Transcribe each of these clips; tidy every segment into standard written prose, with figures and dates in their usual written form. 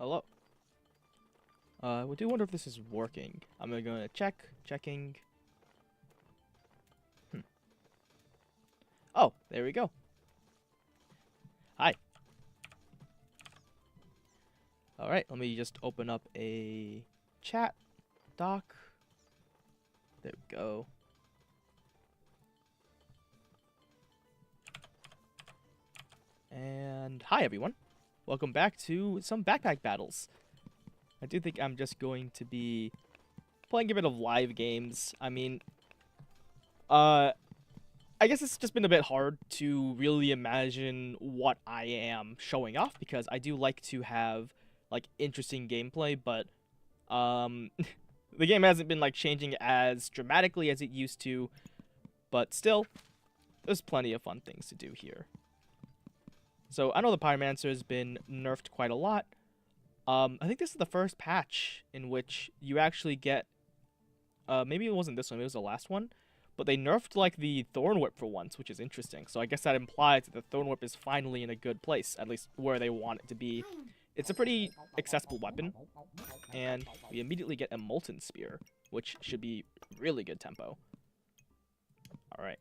hello. I do wonder if this is working. I'm gonna checking. Oh, there we go. Hi. Alright, let me just open up a chat doc. There we go. And hi everyone. Welcome back to some backpack battles. I do think I'm just going to be playing a bit of live games. I mean, I guess it's just been a bit hard to really imagine what I am showing off because I do like to have like interesting gameplay, but the game hasn't been like changing as dramatically as it used to, but still there's plenty of fun things to do here. So I know the Pyromancer has been nerfed quite a lot. I think this is the first patch in which you actually get maybe it wasn't this one, maybe it was the last one. But they nerfed like the Thorn Whip for once, which is interesting. So I guess that implies that the Thorn Whip is finally in a good place, at least where they want it to be. It's a pretty accessible weapon, and we immediately get a Molten Spear, which should be really good tempo. Alright.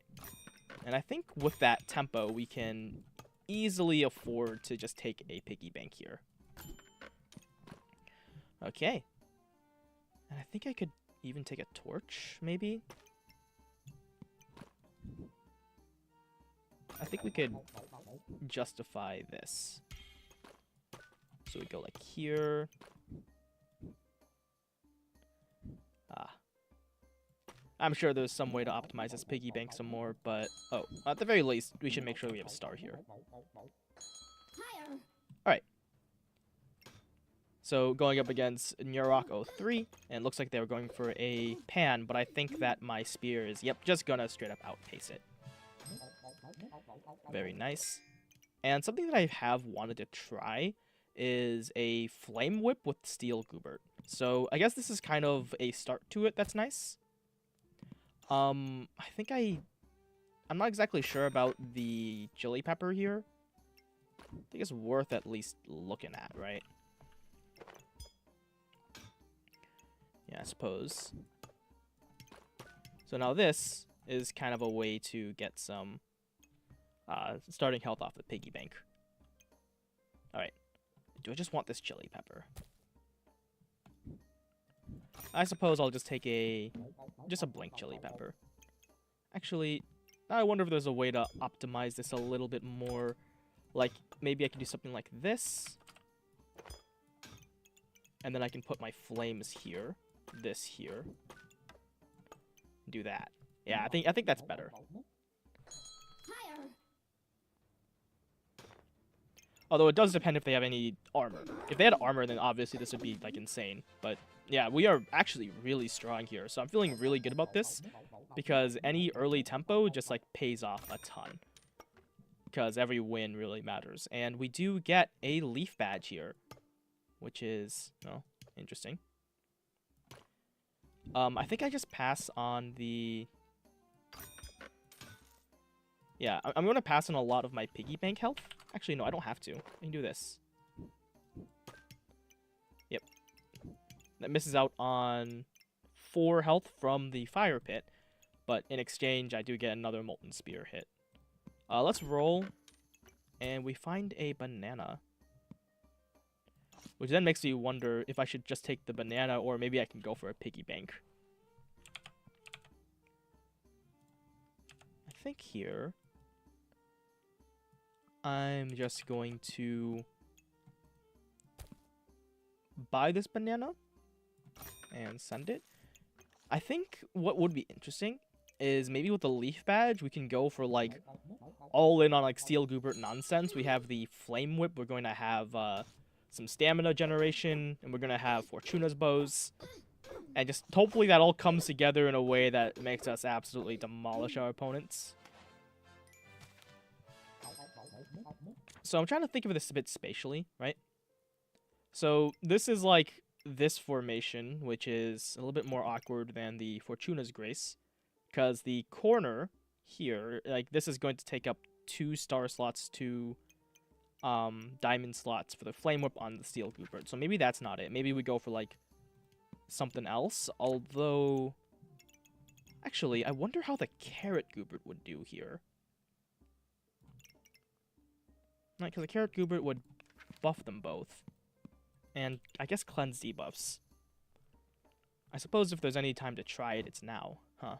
And I think with that tempo, we can easily afford to just take a piggy bank here. Okay. And I think I could even take a torch, maybe? I think we could justify this. So we go like here. I'm sure there's some way to optimize this piggy bank some more, but oh, at the very least, we should make sure we have a star here. Alright. So going up against Nurok 03, and it looks like they were going for a pan, but I think that my spear is, yep, just gonna straight up outpace it. Very nice. And something that I have wanted to try is a Flame Whip with Steel Goobert. So I guess this is kind of a start to it that's nice. I think I'm not exactly sure about the Chili Pepper here. I think it's worth at least looking at, right? Yeah, I suppose. So now this is kind of a way to get some starting health off the piggy bank. Alright. Do I just want this chili pepper? I suppose I'll just take just a blank chili pepper. Actually, I wonder if there's a way to optimize this a little bit more. Like, maybe I can do something like this. And then I can put my flames here. This here. Do that. Yeah, I think that's better. Although it does depend if they have any armor. If they had armor, then obviously this would be, like, insane. But, yeah, we are actually really strong here. So I'm feeling really good about this. Because any early tempo just, like, pays off a ton. Because every win really matters. And we do get a leaf badge here. Which is, well, interesting. I think I just pass on the... Yeah, I'm going to pass on a lot of my piggy bank health. Actually, no, I don't have to. I can do this. Yep. That misses out on 4 health from the fire pit. But in exchange, I do get another Molten Spear hit. Let's roll. And we find a banana. Which then makes me wonder if I should just take the banana or maybe I can go for a piggy bank. I think here... I'm just going to buy this banana and send it. I think what would be interesting is maybe with the leaf badge, we can go for like all in on like Steel Goobert nonsense. We have the Flame Whip. We're going to have some stamina generation, and we're going to have Fortuna's bows. And just hopefully that all comes together in a way that makes us absolutely demolish our opponents. So I'm trying to think of this a bit spatially, right? So this is like this formation, which is a little bit more awkward than the Fortuna's Grace. Because the corner here, like this is going to take up 2 star slots to diamond slots for the flame whip on the steel Goobert. So maybe that's not it. Maybe we go for like something else. Although, actually, I wonder how the carrot Goobert would do here. Right, because the carrot Goobert would buff them both. And I guess cleanse debuffs. I suppose if there's any time to try it, it's now. Huh.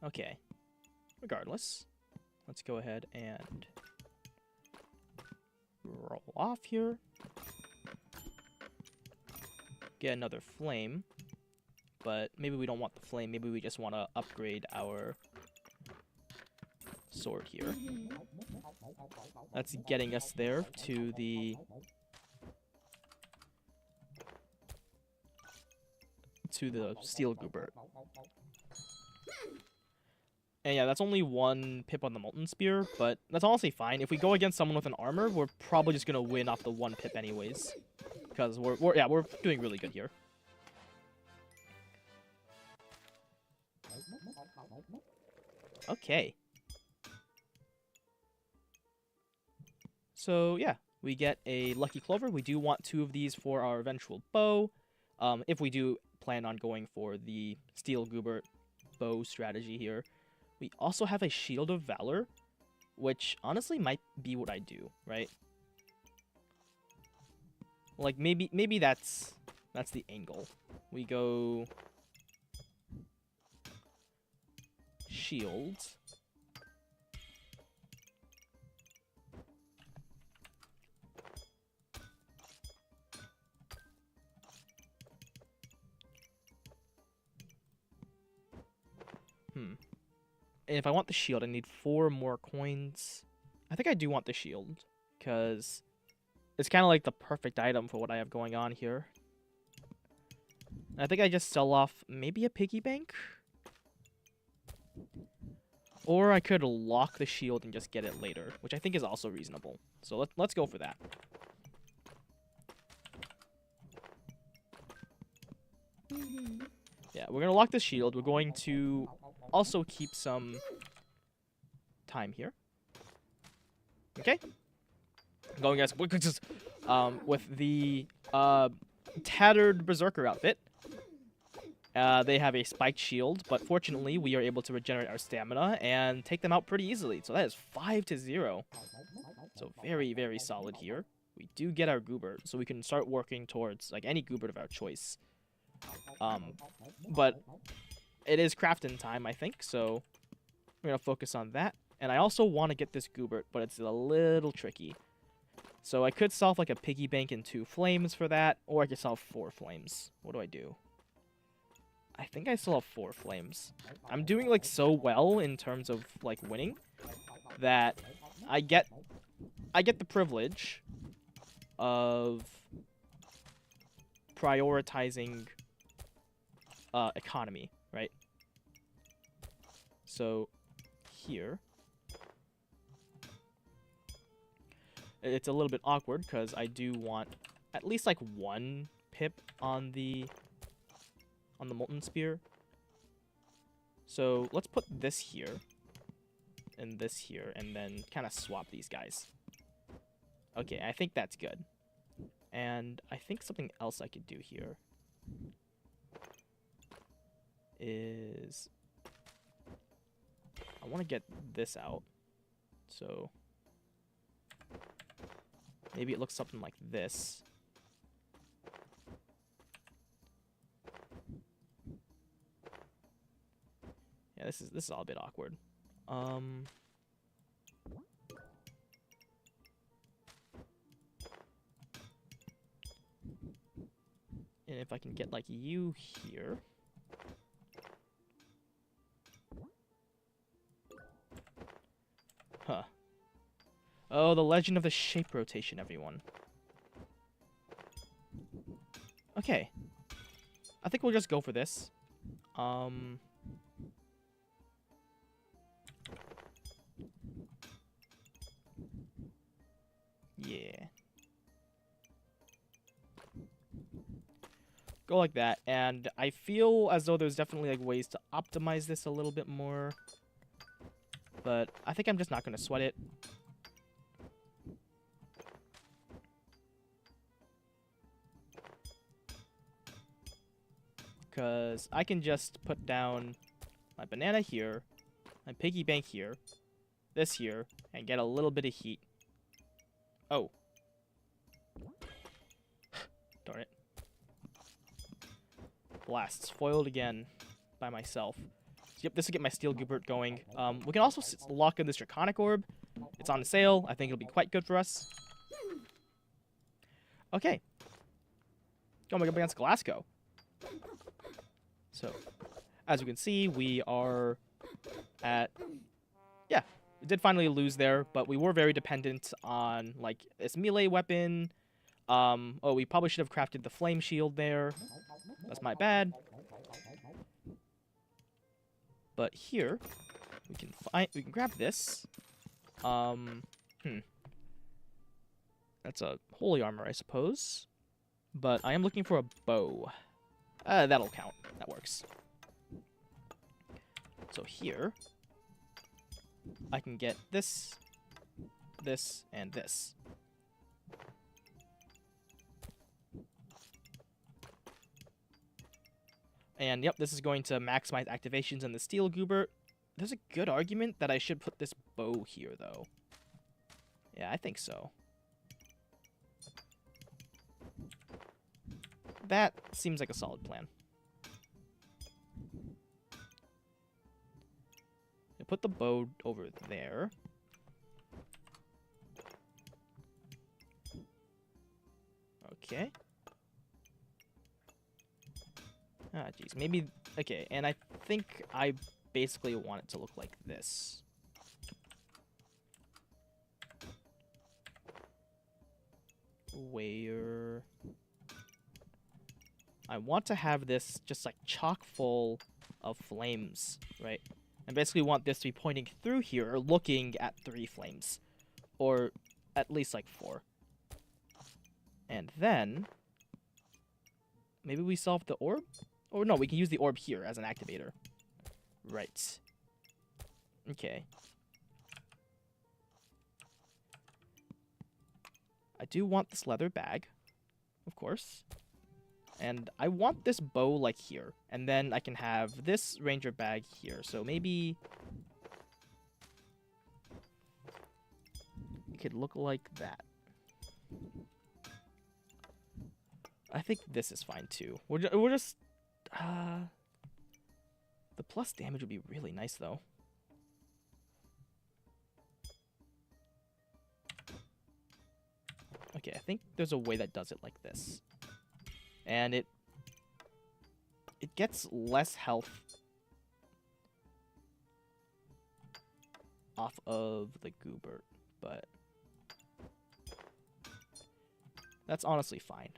Okay. Regardless, let's go ahead and roll off here. Get another flame. But maybe we don't want the flame. Maybe we just want to upgrade our sword here. That's getting us there to the steel Goobert. And yeah, that's only one pip on the Molten Spear, but that's honestly fine. If we go against someone with an armor, we're probably just gonna win off the one pip anyways, because we're doing really good here. Okay. So yeah, we get a Lucky Clover. We do want 2 of these for our eventual bow, if we do plan on going for the steel Goobert bow strategy here. We also have a Shield of Valor, which honestly might be what I do, right? Like maybe that's the angle. We go shield. And if I want the shield, I need 4 more coins. I think I do want the shield, because it's kind of like the perfect item for what I have going on here. And I think I just sell off maybe a piggy bank? Or I could lock the shield and just get it later, which I think is also reasonable. So let's go for that. Yeah, we're going to lock the shield. We're going to also keep some time here. Okay. Going as with the tattered Berserker outfit. They have a spiked shield, but fortunately we are able to regenerate our stamina and take them out pretty easily. So that is 5-0. So very, very solid here. We do get our Goobert, so we can start working towards like any Goobert of our choice. But it is crafting time, I think, so we're going to focus on that. And I also want to get this Goobert, but it's a little tricky. So I could solve like a piggy bank and 2 flames for that, or I could solve 4 flames. What do I do? I think I still have 4 flames. I'm doing like so well in terms of like winning that I get the privilege of prioritizing economy, right? So here it's a little bit awkward because I do want at least like 1 pip on the Molten Spear. So let's put this here and this here and then kind of swap these guys. Okay, I think that's good. And I think something else I could do here is I want to get this out. So maybe it looks something like this. Yeah, this is all a bit awkward. And if I can get like you here. Huh. Oh, the legend of the shape rotation, everyone. Okay. I think we'll just go for this. Yeah. go like that. And I feel as though there's definitely like ways to optimize this a little bit more. But I think I'm just not going to sweat it. Because I can just put down my banana here, my piggy bank here, this here, and get a little bit of heat. Oh. Darn it. Blasts. Foiled again by myself. So, yep, this will get my Steel Goobert going. We can also lock in this Draconic Orb. It's on sale. I think it'll be quite good for us. Okay. Going up against Glasgow. So, as you can see, we are at... Yeah, we did finally lose there, but we were very dependent on, like, this melee weapon. Oh, we probably should have crafted the Flame Shield there. That's my bad. But here, we can grab this. That's a Holy Armor, I suppose. But I am looking for a bow. That'll count. That works. So here, I can get this, this, and this. And yep, this is going to maximize activations in the Steel Goobert. There's a good argument that I should put this bow here, though. Yeah, I think so. That seems like a solid plan. I put the bow over there. Okay. Ah, jeez. Maybe... Okay, and I think I basically want it to look like this. Where... I want to have this just like chock full of flames, right? I basically want this to be pointing through here, looking at 3 flames. Or at least like 4. And then... Maybe we solve the orb? Or no, we can use the orb here as an activator. Right. Okay. I do want this leather bag, of course. And I want this bow like here. And then I can have this ranger bag here. So maybe it could look like that. I think this is fine too. We're just the plus damage would be really nice though. Okay, I think there's a way that does it like this. And it gets less health off of the Goobert, but that's honestly fine.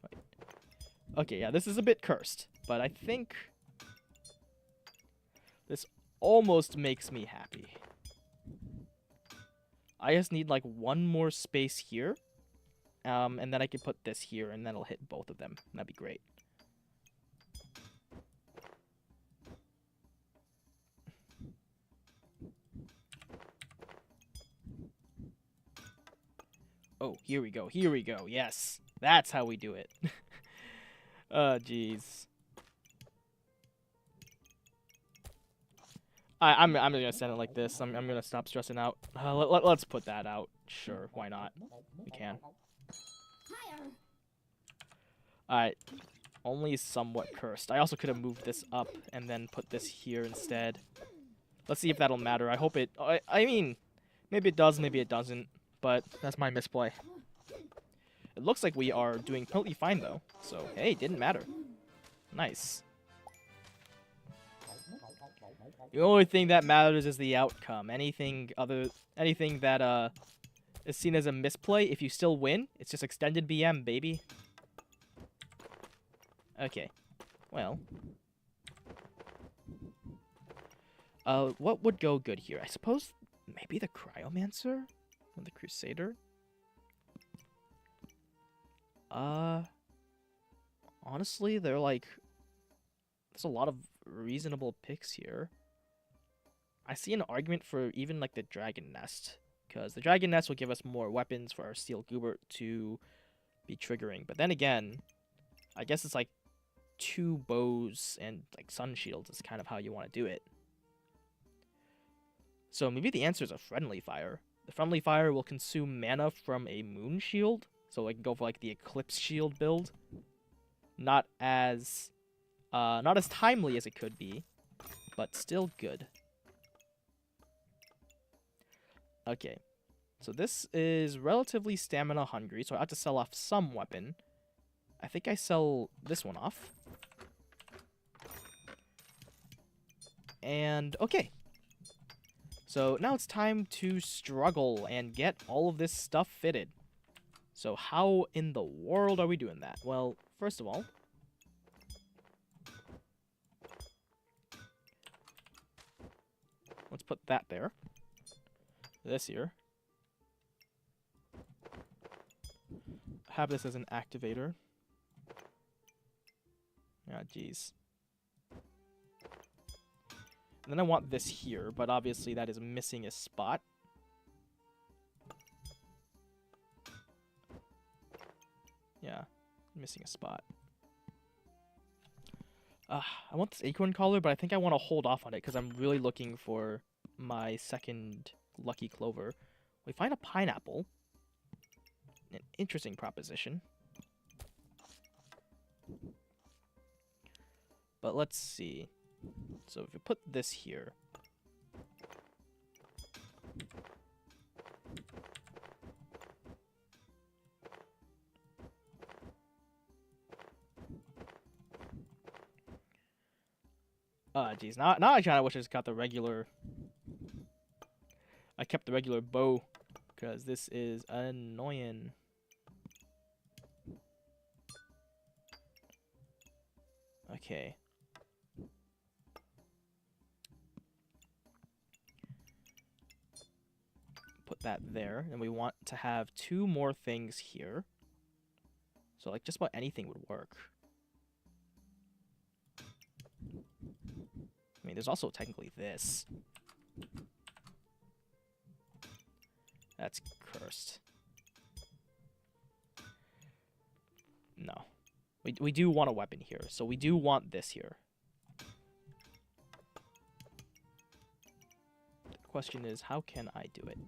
Right. Okay, yeah, this is a bit cursed, but I think this almost makes me happy. I just need like one more space here. And then I can put this here, and then it'll hit both of them. That'd be great. Oh, here we go. Here we go. Yes. That's how we do it. Oh, jeez. I'm gonna send it like this. I'm gonna stop stressing out. Let's put that out. Sure, why not? We can. Alright. Only somewhat cursed. I also could have moved this up and then put this here instead. Let's see if that'll matter. I hope it... I mean, maybe it does, maybe it doesn't. But that's my misplay. It looks like we are doing totally fine, though. So, hey, didn't matter. Nice. The only thing that matters is the outcome. Anything that is seen as a misplay, if you still win, it's just extended BM, baby. Okay. Well. What would go good here? I suppose maybe the Cryomancer? Or the Crusader? honestly, they're like, there's a lot of reasonable picks here. I see an argument for even like the Dragon Nest, because the Dragon Nest will give us more weapons for our Steel Goobert to be triggering. But then again, I guess it's like 2 bows and like Sun Shields is kind of how you want to do it. So maybe the answer is a Friendly Fire. The Friendly Fire will consume mana from a Moon Shield, so I can go for like the Eclipse Shield build. Not as timely as it could be, but still good. Okay, so this is relatively stamina hungry, so I have to sell off some weapon. I think I sell this one off. And okay. So now it's time to struggle and get all of this stuff fitted. So how in the world are we doing that? Well, first of all, let's put that there. This here. Have this as an activator. Ah, jeez. And then I want this here, but obviously that is missing a spot. Yeah, missing a spot. I want this acorn collar, but I think I want to hold off on it because I'm really looking for my second lucky clover. We find a pineapple. An interesting proposition. But let's see. So if you put this here. Geez. Now I kind of wish I just got the regular. I kept the regular bow because this is annoying. Okay. Put that there, and we want to have 2 more things here. So like just about anything would work. I mean, there's also technically this. That's cursed. No. We do want a weapon here, so we do want this here. The question is, how can I do it?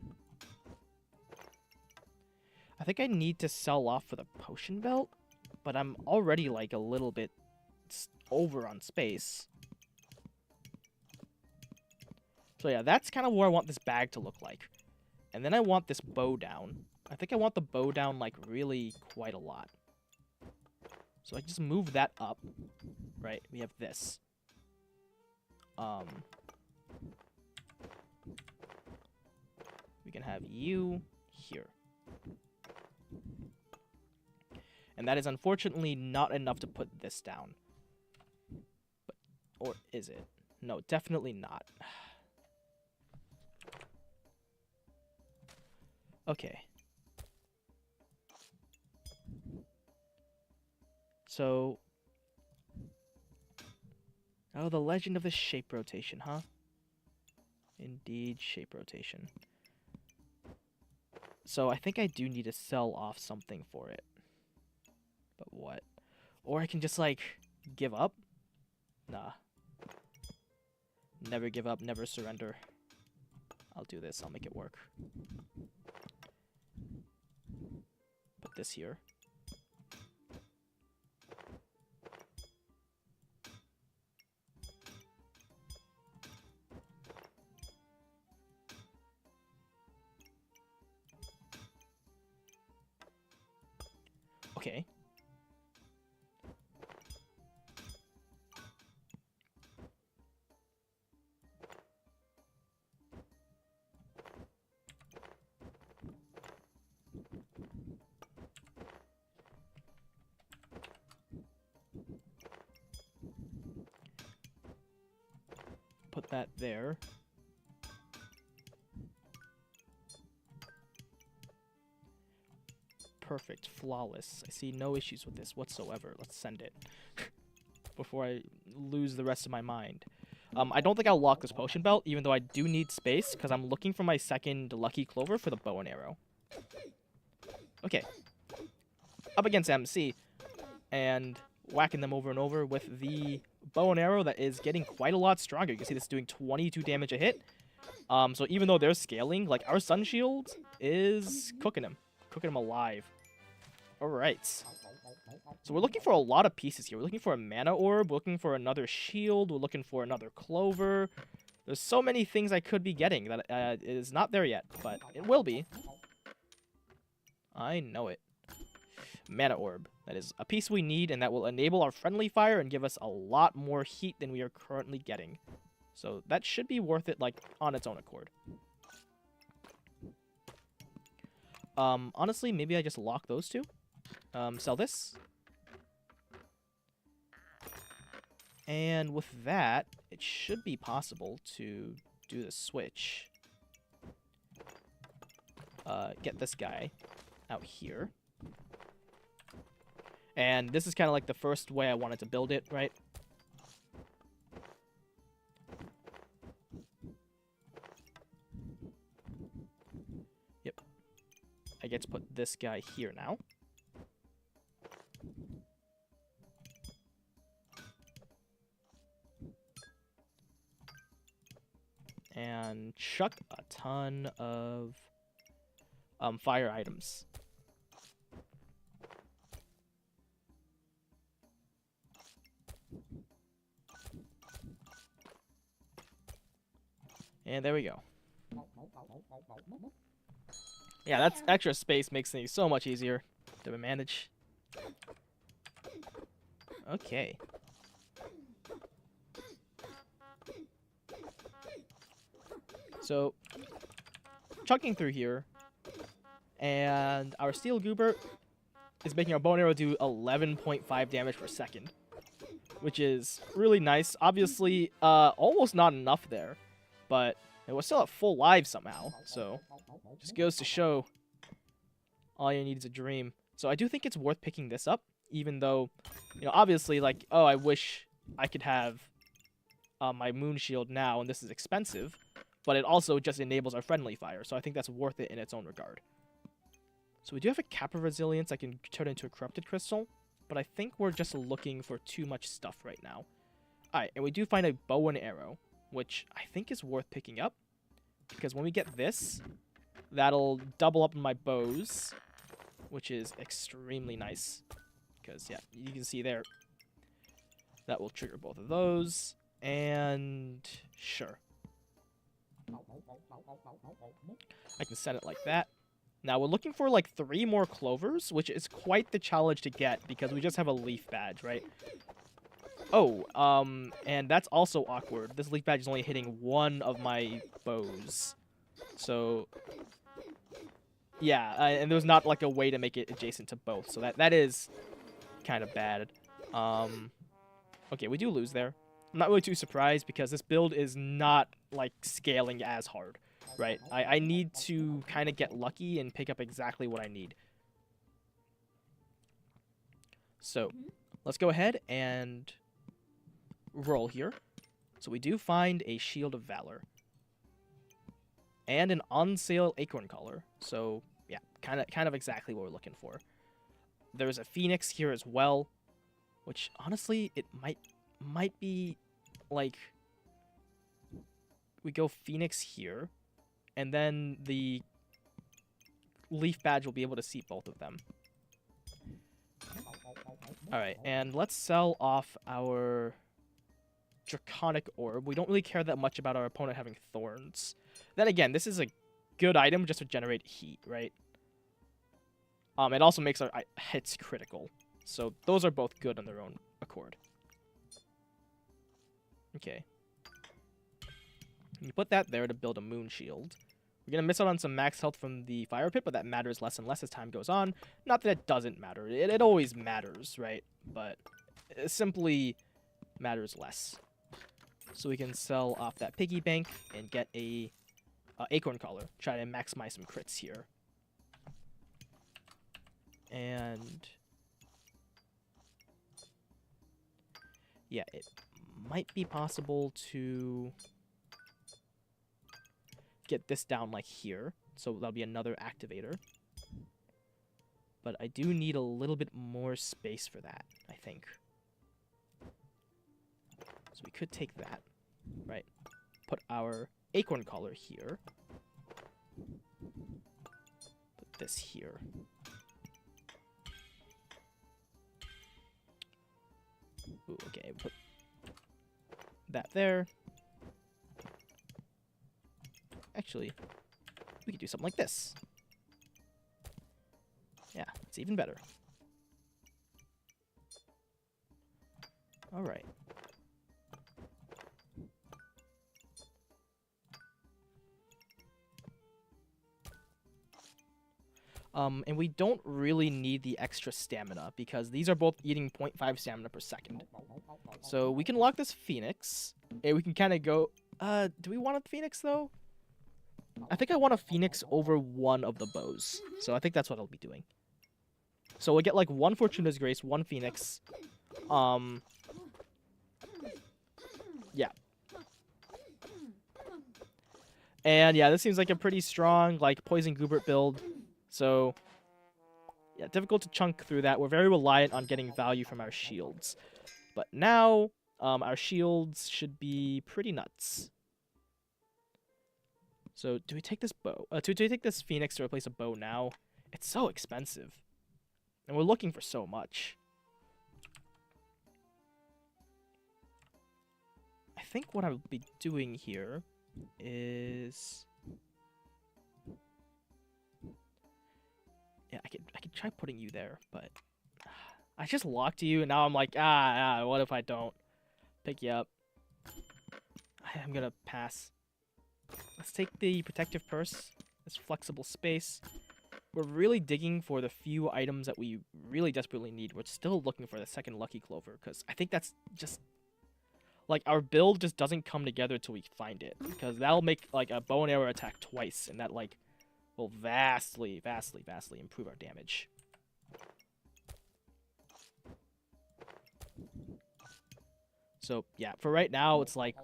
I think I need to sell off for the potion belt, but I'm already like a little bit over on space. So yeah, that's kind of where I want this bag to look like. And then I want this bow down. I think I want the bow down like really quite a lot. So I just move that up, right? We have this. We can have you here. And that is unfortunately not enough to put this down. But, or is it? No, definitely not. Okay. So... Oh, the legend of the shape rotation, huh? Indeed, shape rotation. So I think I do need to sell off something for it. But what? Or I can just, like, give up? Nah. Never give up, never surrender. I'll do this, I'll make it work. Put this here. Okay. Put that there. perfect, flawless. I see no issues with this whatsoever. Let's send it before I lose the rest of my mind. I don't think I'll lock this potion belt, even though I do need space, because I'm looking for my second lucky clover for the bow and arrow. Okay. Up against MC, and whacking them over and over with the bow and arrow that is getting quite a lot stronger. You can see this doing 22 damage a hit. So even though they're scaling, like, our Sun Shield is cooking him alive. Alright. So we're looking for a lot of pieces here. We're looking for a mana orb, we're looking for another shield, we're looking for another clover. There's so many things I could be getting that is not there yet, but it will be. I know it. Mana orb. That is a piece we need, and that will enable our friendly fire and give us a lot more heat than we are currently getting. So that should be worth it, like, on its own accord. Honestly, maybe I just lock those two. Sell this. And with that, it should be possible to do the switch. Get this guy out here. And this is kind of like the first way I wanted to build it, right? Yep. I get to put this guy here now. And chuck a ton of fire items. And there we go. Yeah, that's extra space makes things so much easier to manage. Okay. So, chucking through here, and our Steel Goober is making our bow and arrow do 11.5 damage per second, which is really nice. Obviously, almost not enough there, but it was still at full life somehow, so just goes to show all you need is a dream. So I do think it's worth picking this up, even though, you know, obviously, like, oh, I wish I could have my Moon Shield now, and this is expensive, but it also just enables our friendly fire, so I think that's worth it in its own regard. So we do have a Cap of Resilience I can turn into a Corrupted Crystal, but I think we're just looking for too much stuff right now. Alright, and we do find a bow and arrow, which I think is worth picking up, because when we get this, that'll double up my bows, which is extremely nice, because, yeah, you can see there, that will trigger both of those, and sure. I can set it like that. Now, we're looking for, like, 3 more clovers, which is quite the challenge to get, because we just have a leaf badge, right? Oh, and that's also awkward. This leaf badge is only hitting one of my bows. So, yeah, and there's not, like, a way to make it adjacent to both. So that is kind of bad. Okay, we do lose there. I'm not really too surprised, because this build is not, like, scaling as hard. Right, I need to kind of get lucky and pick up exactly what I need. So, let's go ahead and roll here. So we do find a Shield of Valor. And an on sale Acorn Collar. So, yeah, kind of exactly what we're looking for. There's a Phoenix here as well, which, honestly, it might be, like, we go Phoenix here. And then the leaf badge will be able to see both of them. Alright, and let's sell off our Draconic Orb. We don't really care that much about our opponent having thorns. Then again, this is a good item just to generate heat, right? It also makes our hits critical. So those are both good on their own accord. Okay. You put that there to build a Moon Shield. We're going to miss out on some max health from the Fire Pit, but that matters less and less as time goes on. Not that it doesn't matter. It always matters, right? But it simply matters less. So we can sell off that Piggy Bank and get a Acorn Collar. Try to maximize some crits here. And yeah, it might be possible to get this down like here. So that'll be another activator. But I do need a little bit more space for that, I think. So we could take that, right? Put our acorn collar here. Put this here. Ooh, okay, put that there. Actually, we could do something like this. Yeah, it's even better. All right. And we don't really need the extra stamina because these are both eating 0.5 stamina per second. So we can lock this Phoenix, and we can kind of go... do we want a Phoenix, though? I think I want a Phoenix over one of the bows. So I think that's what I'll be doing. So we'll get, like, one Fortuna's Grace, one Phoenix. Yeah. And, yeah, this seems like a pretty strong, like, Poison Goobert build. So, yeah, difficult to chunk through that. We're very reliant on getting value from our shields. But now, our shields should be pretty nuts. So, do we take this bow? Do we take this Phoenix to replace a bow now? It's so expensive. And we're looking for so much. I think what I'll be doing here is... Yeah, I could try putting you there, but I just locked you, and now I'm like, what if I don't pick you up? I'm gonna pass. Let's take the protective purse, this flexible space. We're really digging for the few items that we really desperately need. We're still looking for the second Lucky Clover, because I think that's just... Like, our build just doesn't come together till we find it, because that'll make, like, a bow and arrow attack twice, and that, like... will vastly, vastly, vastly improve our damage. So, yeah, for right now, it's like,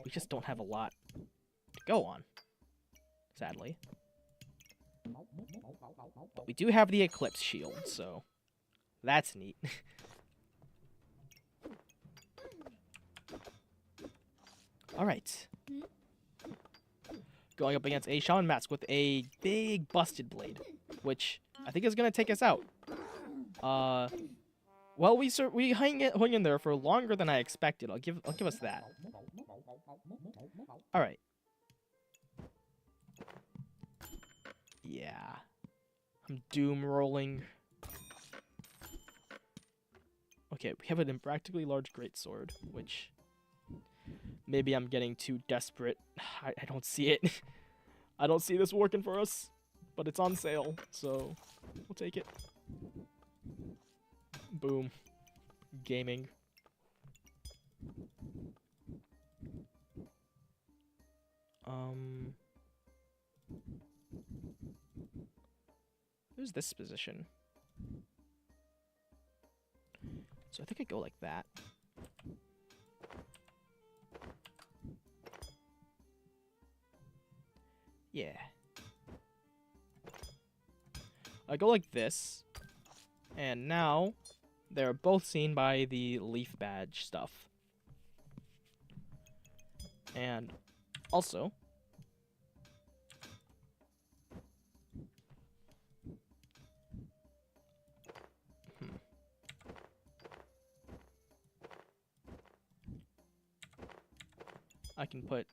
we just don't have a lot to go on, sadly. But we do have the Eclipse Shield, so that's neat. Alright. Going up against a Shaman Mask with a big busted blade, which I think is gonna take us out. Well, we hung in there for longer than I expected. I'll give us that. All right. Yeah, I'm doom rolling. Okay, we have an impractically large greatsword, which maybe I'm getting too desperate. I don't see it. I don't see this working for us, but it's on sale, so we'll take it. Boom. Gaming. Who's this position? So I think I go like that. Yeah. I go like this. And now they're both seen by the leaf badge stuff. And also, I can put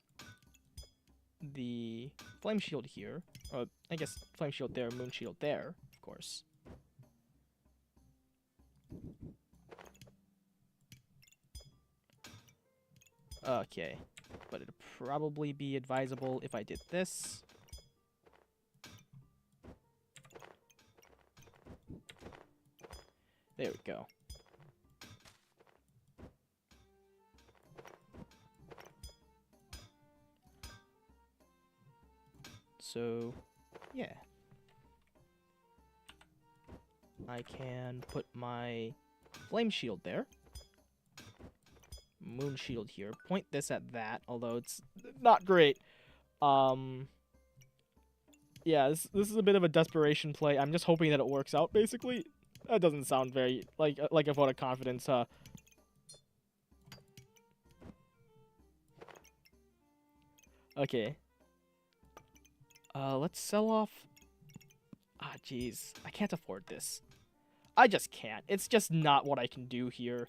the flame shield here, or I guess flame shield there, moon shield there, of course. Okay, but it'd probably be advisable if I did this. There we go. So, yeah. I can put my flame shield there. Moon shield here. Point this at that, although it's not great. Yeah, this is a bit of a desperation play. I'm just hoping that it works out, basically. That doesn't sound very, like a vote of confidence, huh? Okay. Let's sell off... Ah, jeez. I can't afford this. I just can't. It's just not what I can do here.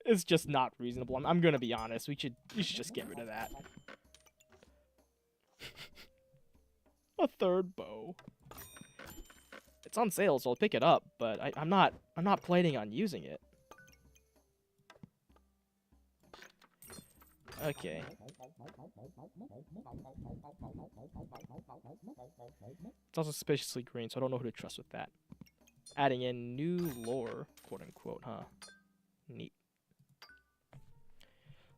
It's just not reasonable. I'm gonna be honest. We should just get rid of that. A third bow. It's on sale, so I'll pick it up, but I'm not planning on using it. Okay. It's also suspiciously green, so I don't know who to trust with that. Adding in new lore, quote unquote, huh? Neat.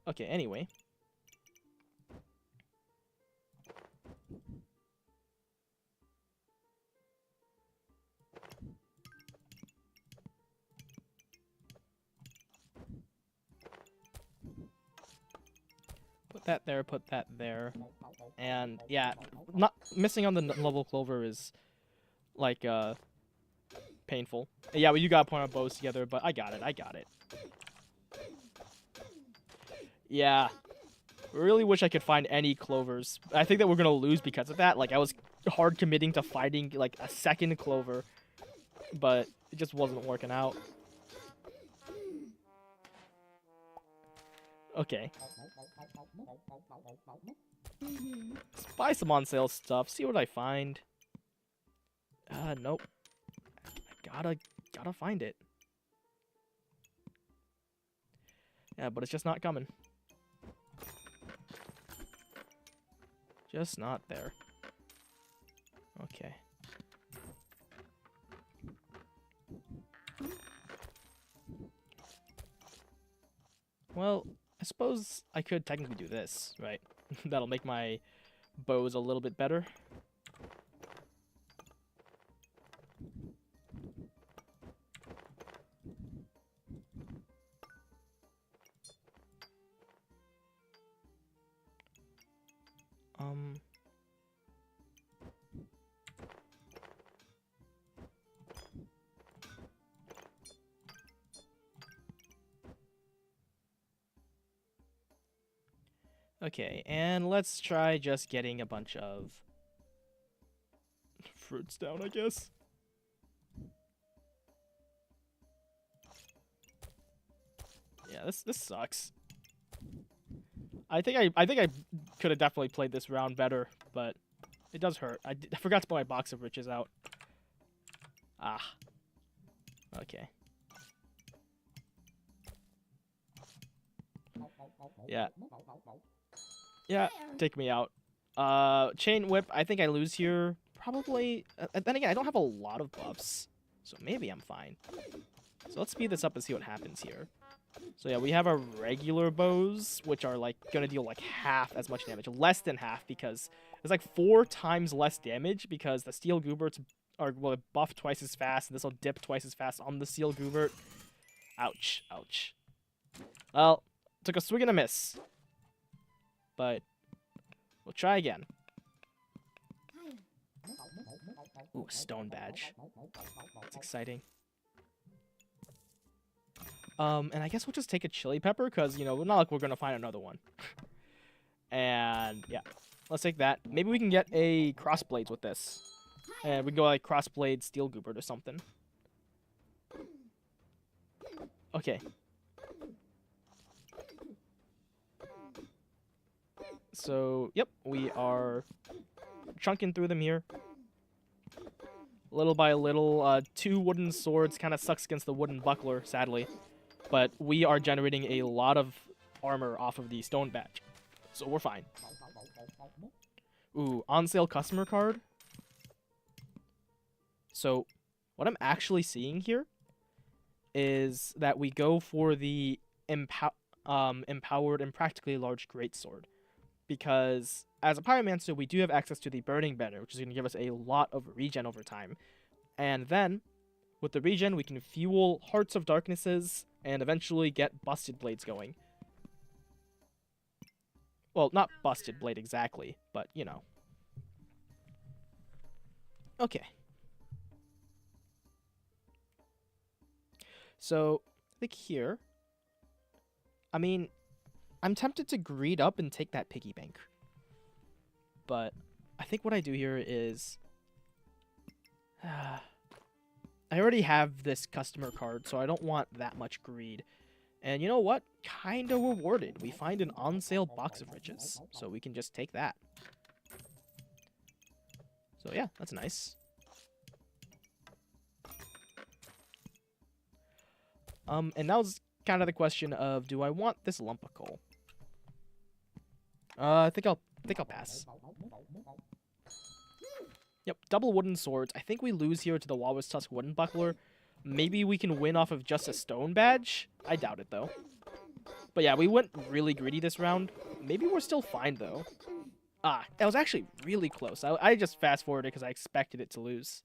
Okay, anyway. Put that there, put that there. And yeah, not missing on the level clover is like painful. Yeah, well, you gotta point our bows together, but I got it. Yeah. Really wish I could find any clovers. I think that we're gonna lose because of that. Like, I was hard committing to fighting like a second clover, but it just wasn't working out. Okay. Let's buy some on sale stuff. See what I find. Nope. I gotta find it. Yeah, but it's just not coming. Just not there. Okay. Well, I suppose I could technically do this, right? That'll make my bows a little bit better. Okay, and let's try just getting a bunch of fruits down, I guess. Yeah, this sucks. I think I could have definitely played this round better, but it does hurt. I forgot to put my box of riches out. Ah. Okay. Yeah. Yeah, take me out. Chain whip, I think I lose here. Probably. Then again, I don't have a lot of buffs, so maybe I'm fine. So let's speed this up and see what happens here. So yeah, we have our regular bows, which are like gonna deal like half as much damage, less than half, because it's like 4 times less damage because the steel gooberts are buff twice as fast, and this will dip twice as fast on the steel goobert. Ouch, ouch. Well, took a swing and a miss, but we'll try again. Ooh, stone badge. That's exciting. And I guess we'll just take a chili pepper, because, you know, not like we're going to find another one. And, yeah. Let's take that. Maybe we can get a crossblades with this. And we can go, like, crossblade steel goobert or something. Okay. So, yep, we are chunking through them here. Little by little, 2 wooden swords kind of sucks against the wooden buckler, sadly. But we are generating a lot of armor off of the stone badge, so we're fine. Ooh, on sale customer card. So what I'm actually seeing here is that we go for the empowered and practically large greatsword, because as a pyromancer we do have access to the burning banner, which is going to give us a lot of regen over time, and then With the regen, we can fuel Hearts of Darknesses and eventually get Busted Blades going. Well, not Busted Blade exactly, but, you know. Okay. So, I think here... I mean, I'm tempted to greed up and take that piggy bank. But I think what I do here is... I already have this customer card, so I don't want that much greed. And you know what? Kinda rewarded. We find an on-sale box of riches, so we can just take that. So yeah, that's nice. And now's kind of the question of, do I want this lump of coal? I think I'll pass. Yep, double wooden swords. I think we lose here to the Walrus Tusk wooden buckler. Maybe we can win off of just a stone badge. I doubt it, though. But yeah, we went really greedy this round. Maybe we're still fine, though. Ah, that was actually really close. I just fast-forwarded because I expected it to lose.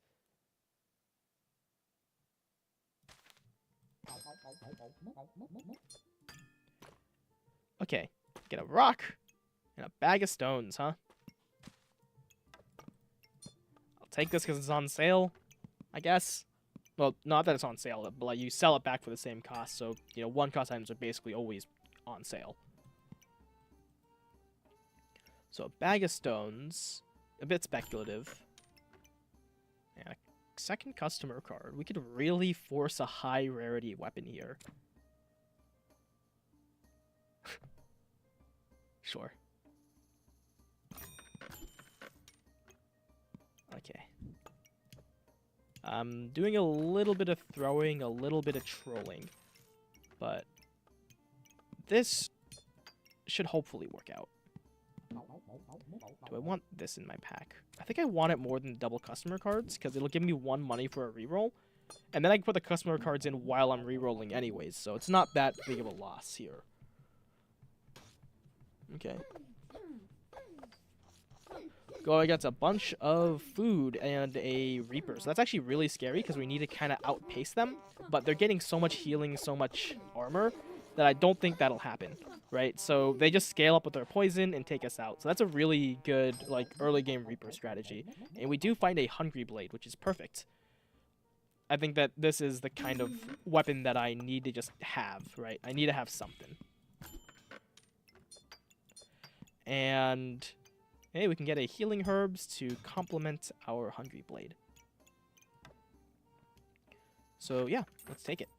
Okay, get a rock and a bag of stones, huh? I'll take this because it's on sale, I guess. Well, not that it's on sale, but like you sell it back for the same cost, so, you know, one-cost items are basically always on sale. So a bag of stones, a bit speculative, and a second customer card. We could really force a high-rarity weapon here. Sure. Okay. I'm doing a little bit of throwing, a little bit of trolling, but this should hopefully work out. Do I want this in my pack? I think I want it more than double customer cards, because it'll give me 1 money for a reroll, and then I can put the customer cards in while I'm rerolling anyways, so it's not that big of a loss here. Okay. Going against a bunch of food and a Reaper. So that's actually really scary because we need to kind of outpace them. But they're getting so much healing, so much armor, that I don't think that'll happen, right? So they just scale up with their poison and take us out. So that's a really good, like, early game Reaper strategy. And we do find a Hungry Blade, which is perfect. I think that this is the kind of weapon that I need to just have, right? I need to have something. And... hey, we can get a Healing Herbs to complement our Hungry Blade. So yeah, let's take it.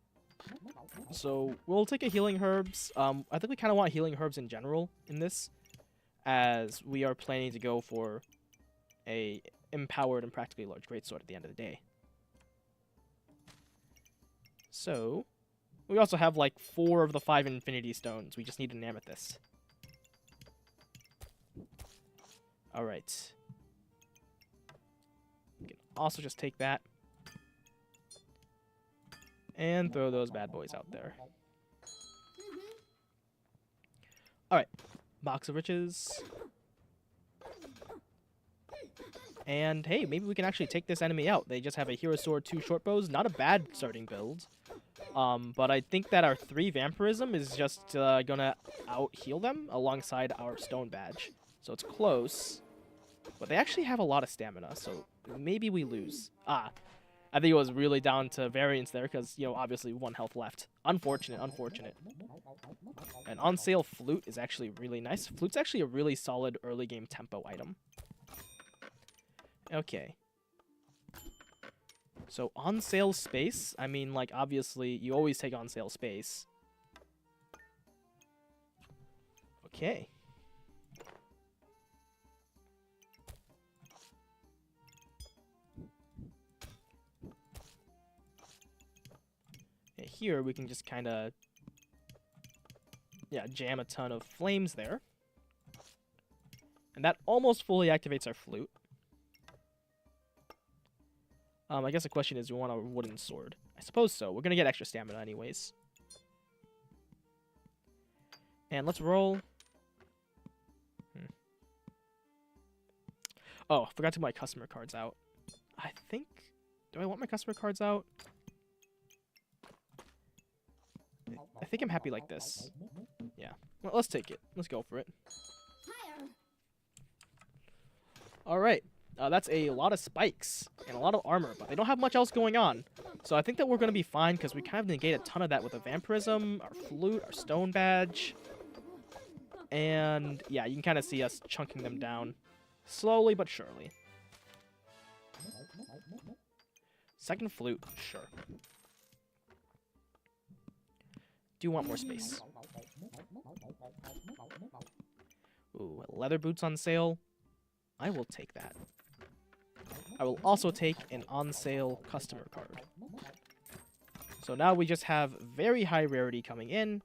So we'll take a Healing Herbs. I think we kind of want Healing Herbs in general in this, as we are planning to go for a empowered and practically large greatsword at the end of the day. So we also have like 4 of the 5 Infinity Stones. We just need an Amethyst. Alright. We can also just take that. And throw those bad boys out there. Alright. Box of Riches. And hey, maybe we can actually take this enemy out. They just have a Hero Sword, 2 short bows. Not a bad starting build. But I think that our 3 Vampirism is just gonna out-heal them alongside our Stone Badge. So it's close. But they actually have a lot of stamina, so maybe we lose. Ah, I think it was really down to variance there, because, you know, obviously 1 health left. Unfortunate, unfortunate. An on-sale Flute is actually really nice. Flute's actually a really solid early game tempo item. Okay. So on-sale space, I mean, like, obviously, you always take on-sale space. Okay. Here we can just kind of, yeah, jam a ton of flames there. And that almost fully activates our flute. I guess the question is, do we want a wooden sword? I suppose so. We're going to get extra stamina anyways. And let's roll. Oh, forgot to put my customer cards out. I think... do I want my customer cards out? I think I'm happy like this. Yeah. Well, let's take it. Let's go for it. All right. That's a lot of spikes and a lot of armor, but they don't have much else going on. So I think that we're going to be fine because we kind of negate a ton of that with a vampirism, our flute, our stone badge. And yeah, you can kind of see us chunking them down slowly but surely. Second flute, sure. Do want more space. Ooh, leather boots on sale. I will take that. I will also take an on-sale customer card. So now we just have very high rarity coming in.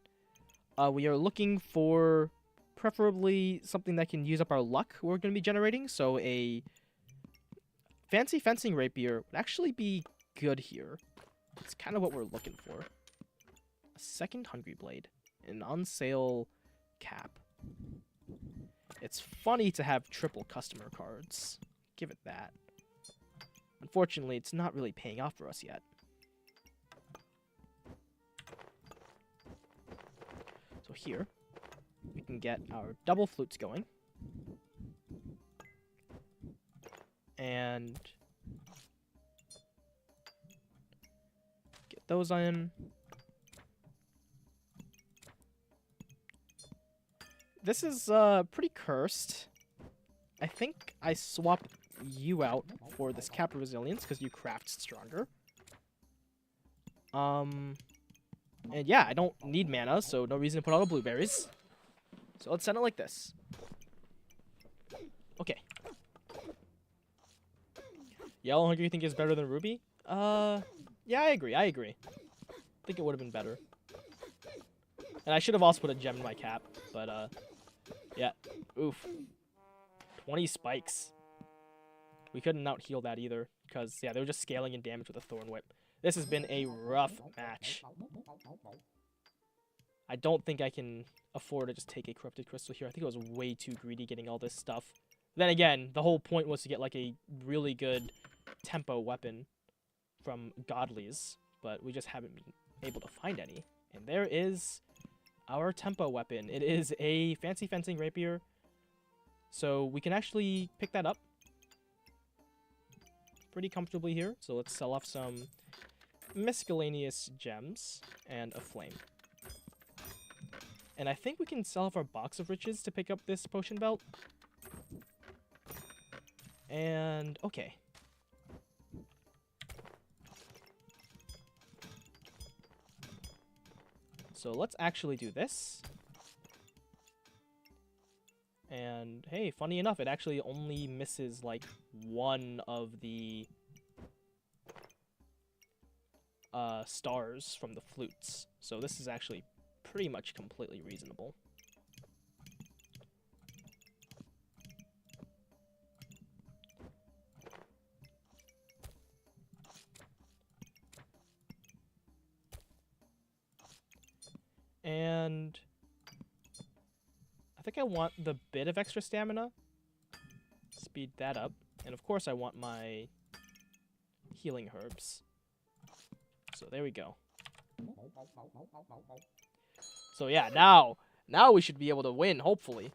We are looking for preferably something that can use up our luck we're going to be generating. So a fancy fencing rapier would actually be good here. It's kind of what we're looking for. A second hungry blade. An on-sale cap. It's funny to have triple customer cards. Give it that. Unfortunately, it's not really paying off for us yet. So here, we can get our double flutes going. And get those in. This is pretty cursed. I think I swapped you out for this cap of resilience because you craft stronger. And yeah, I don't need mana, so no reason to put all the blueberries. So let's send it like this. Okay. Yellow Hungry you think is better than Ruby? Yeah, I agree. I think it would have been better. And I should have also put a gem in my cap, but yeah. Oof. 20 spikes. We couldn't out-heal that either, because, yeah, they were just scaling in damage with a Thorn Whip. This has been a rough match. I don't think I can afford to just take a Corrupted Crystal here. I think it was way too greedy getting all this stuff. Then again, the whole point was to get, like, a really good tempo weapon from Godly's, but we just haven't been able to find any. And there is our tempo weapon. It is a fancy fencing rapier, so we can actually pick that up pretty comfortably here. So let's sell off some miscellaneous gems and a flame. And I think we can sell off our box of riches to pick up this potion belt. And okay. So let's actually do this. And hey, funny enough, it actually only misses like one of the stars from the flutes. So this is actually pretty much completely reasonable. And I think I want the bit of extra stamina. Speed that up. And of course I want my healing herbs. So there we go. So yeah, now we should be able to win, hopefully.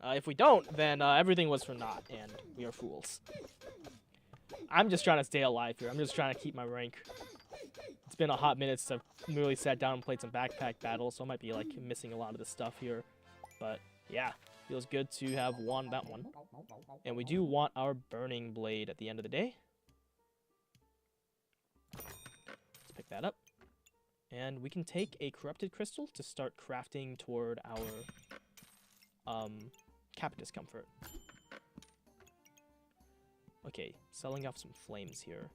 If we don't, then everything was for naught, and we are fools. I'm just trying to stay alive here. I'm just trying to keep my rank. It's been a hot minute since I've really sat down and played some backpack battles, so I might be like missing a lot of the stuff here. But yeah, feels good to have won that one. And we do want our burning blade at the end of the day. Let's pick that up. And we can take a corrupted crystal to start crafting toward our cap discomfort. Okay, selling off some flames here.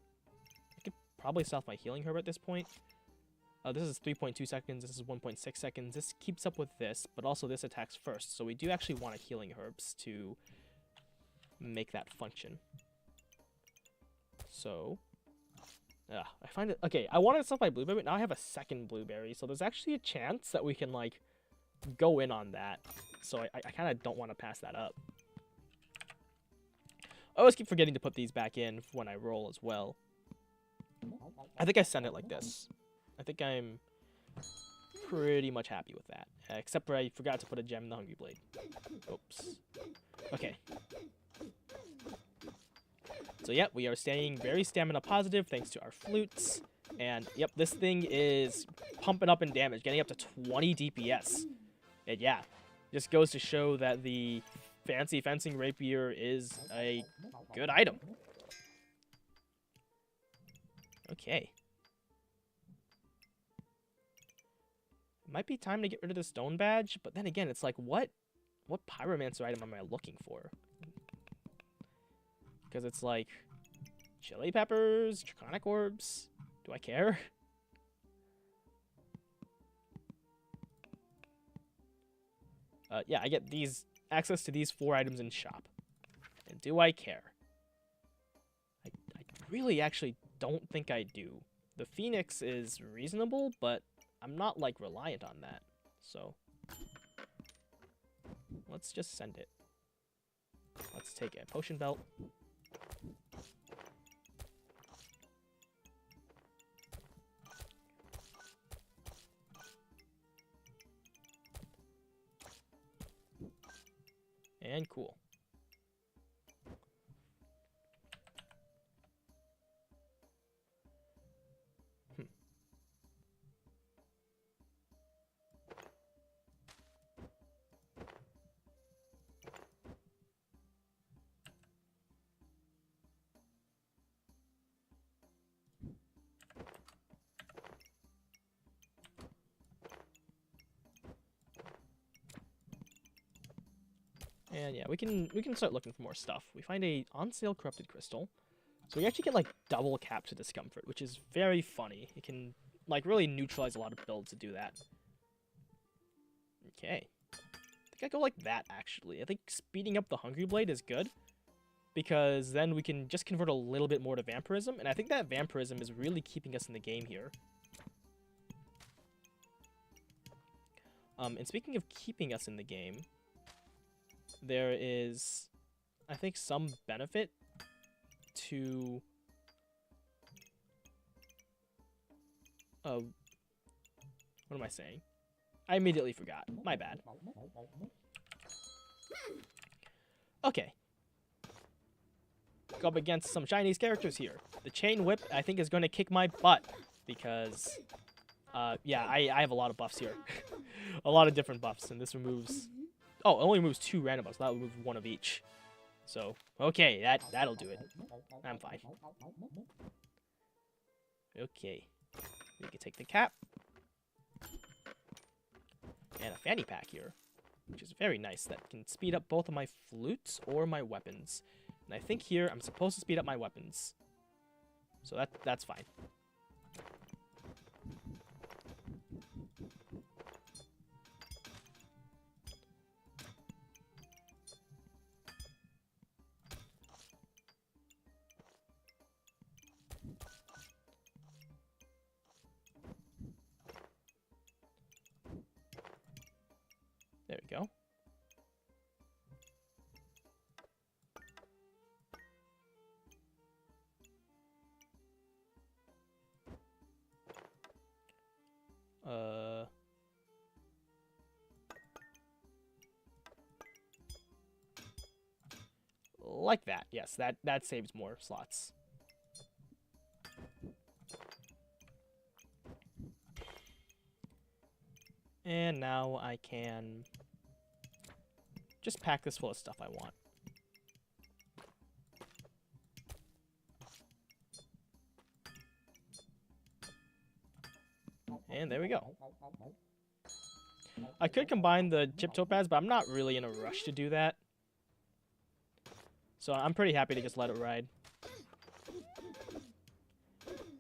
I could probably sell off my healing herb at this point. This is 3.2 seconds, this is 1.6 seconds. This keeps up with this, but also this attacks first. So we do actually want a healing herbs to make that function. So, I find it... Okay, I wanted to sell my blueberry, but now I have a second blueberry. So there's actually a chance that we can, like, go in on that. So I kind of don't want to pass that up. I always keep forgetting to put these back in when I roll as well. I think I send it like this. I think I'm pretty much happy with that. Except for I forgot to put a gem in the Hungry Blade. Oops. Okay. So yeah, we are staying very stamina positive thanks to our flutes. And yep, this thing is pumping up in damage, getting up to 20 DPS. And yeah, just goes to show that the fancy fencing rapier is a good item. Okay. It might be time to get rid of the stone badge, but then again, it's like, what pyromancer item am I looking for? Because it's like, chili peppers, draconic orbs. Do I care? Yeah, I get access to these 4 items in shop. And do I care? I really actually don't think I do. The Phoenix is reasonable, but I'm not, like, reliant on that. So, let's just send it. Let's take a potion belt. And cool. And yeah, we can start looking for more stuff. We find a on sale corrupted crystal. So we actually get like double cap to discomfort, which is very funny. It can like really neutralize a lot of builds to do that. Okay. I think I go like that actually. I think speeding up the Hungry Blade is good, because then we can just convert a little bit more to vampirism, and I think that vampirism is really keeping us in the game here. And speaking of keeping us in the game, there is, I think, some benefit to what am I saying? I immediately forgot. My bad. Okay. Go up against some Chinese characters here. The chain whip, I think, is going to kick my butt because, yeah, I have a lot of buffs here. A lot of different buffs, and this removes... Oh, it only removes 2 random buffs. That will remove 1 of each. So, okay, that'll do it. I'm fine. Okay. We can take the cap. And a fanny pack here, which is very nice. That can speed up both of my flutes or my weapons. And I think here I'm supposed to speed up my weapons. So that's fine. There we go. Like that. Yes, that saves more slots. And now I can just pack this full of stuff I want. And there we go. I could combine the chip topaz, but I'm not really in a rush to do that. So I'm pretty happy to just let it ride.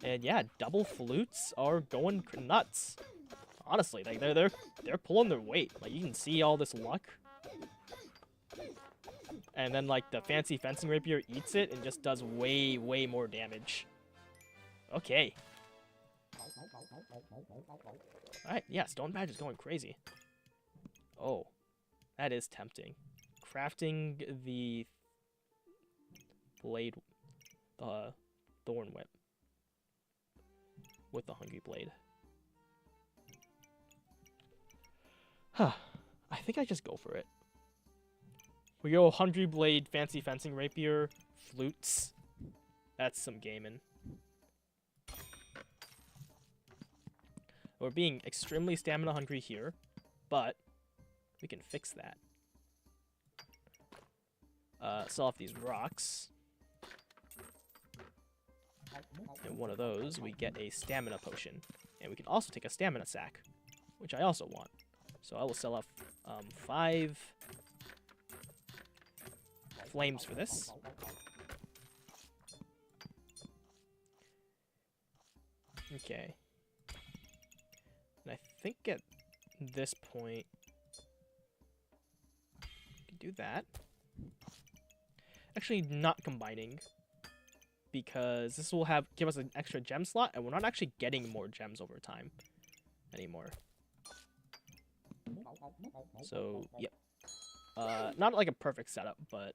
And yeah, double flutes are going nuts. Honestly, like they're pulling their weight. Like you can see all this luck. And then like the fancy fencing rapier eats it and just does way more damage. Okay. Alright, yeah, stone badge is going crazy. Oh, that is tempting. Crafting the blade, the thorn whip with the hungry blade. Huh. I think I just go for it. We go Hungry Blade, Fancy Fencing Rapier, Flutes. That's some gaming. We're being extremely stamina hungry here, but we can fix that. Sell off these rocks. And one of those, we get a stamina potion. And we can also take a stamina sack, which I also want. So I will sell off 5 flames for this. Okay. And I think at this point, we can do that. Actually, not combining, because this will give us an extra gem slot, and we're not actually getting more gems over time anymore. So, yep. Not like a perfect setup, but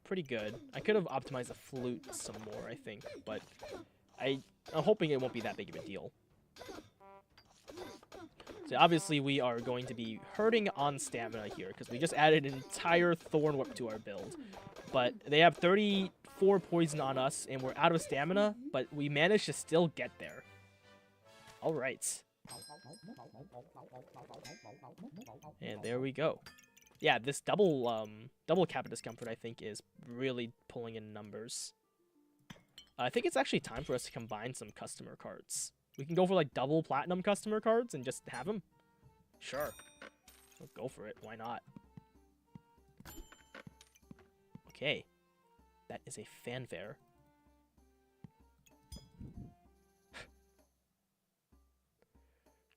pretty good. I could have optimized the flute some more, I think, but I'm hoping it won't be that big of a deal. So obviously we are going to be hurting on stamina here, because we just added an entire Thorn Whip to our build. But they have 34 poison on us, and we're out of stamina, but we managed to still get there. Alright. And there we go. Yeah, this double Kappa Discomfort, I think, is really pulling in numbers. I think it's actually time for us to combine some customer cards. We can go for, like, double platinum customer cards and just have them. Sure. We'll go for it. Why not? Okay. That is a fanfare.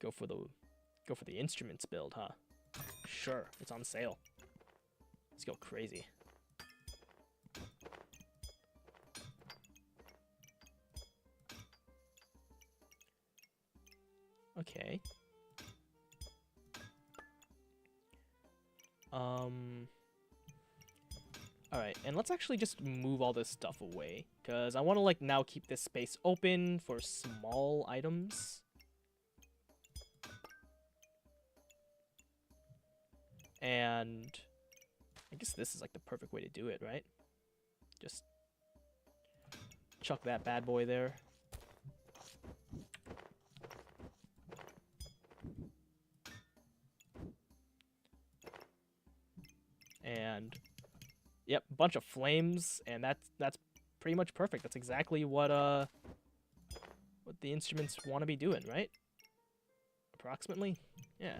Go for the instruments build, huh? Sure, it's on sale. Let's go crazy. Okay. Alright, and let's actually just move all this stuff away, because I want to, like, now keep this space open for small items. And I guess this is, like, the perfect way to do it, right? Just chuck that bad boy there. And yep, a bunch of flames, and that's pretty much perfect. That's exactly what the instruments want to be doing, right? Approximately. Yeah.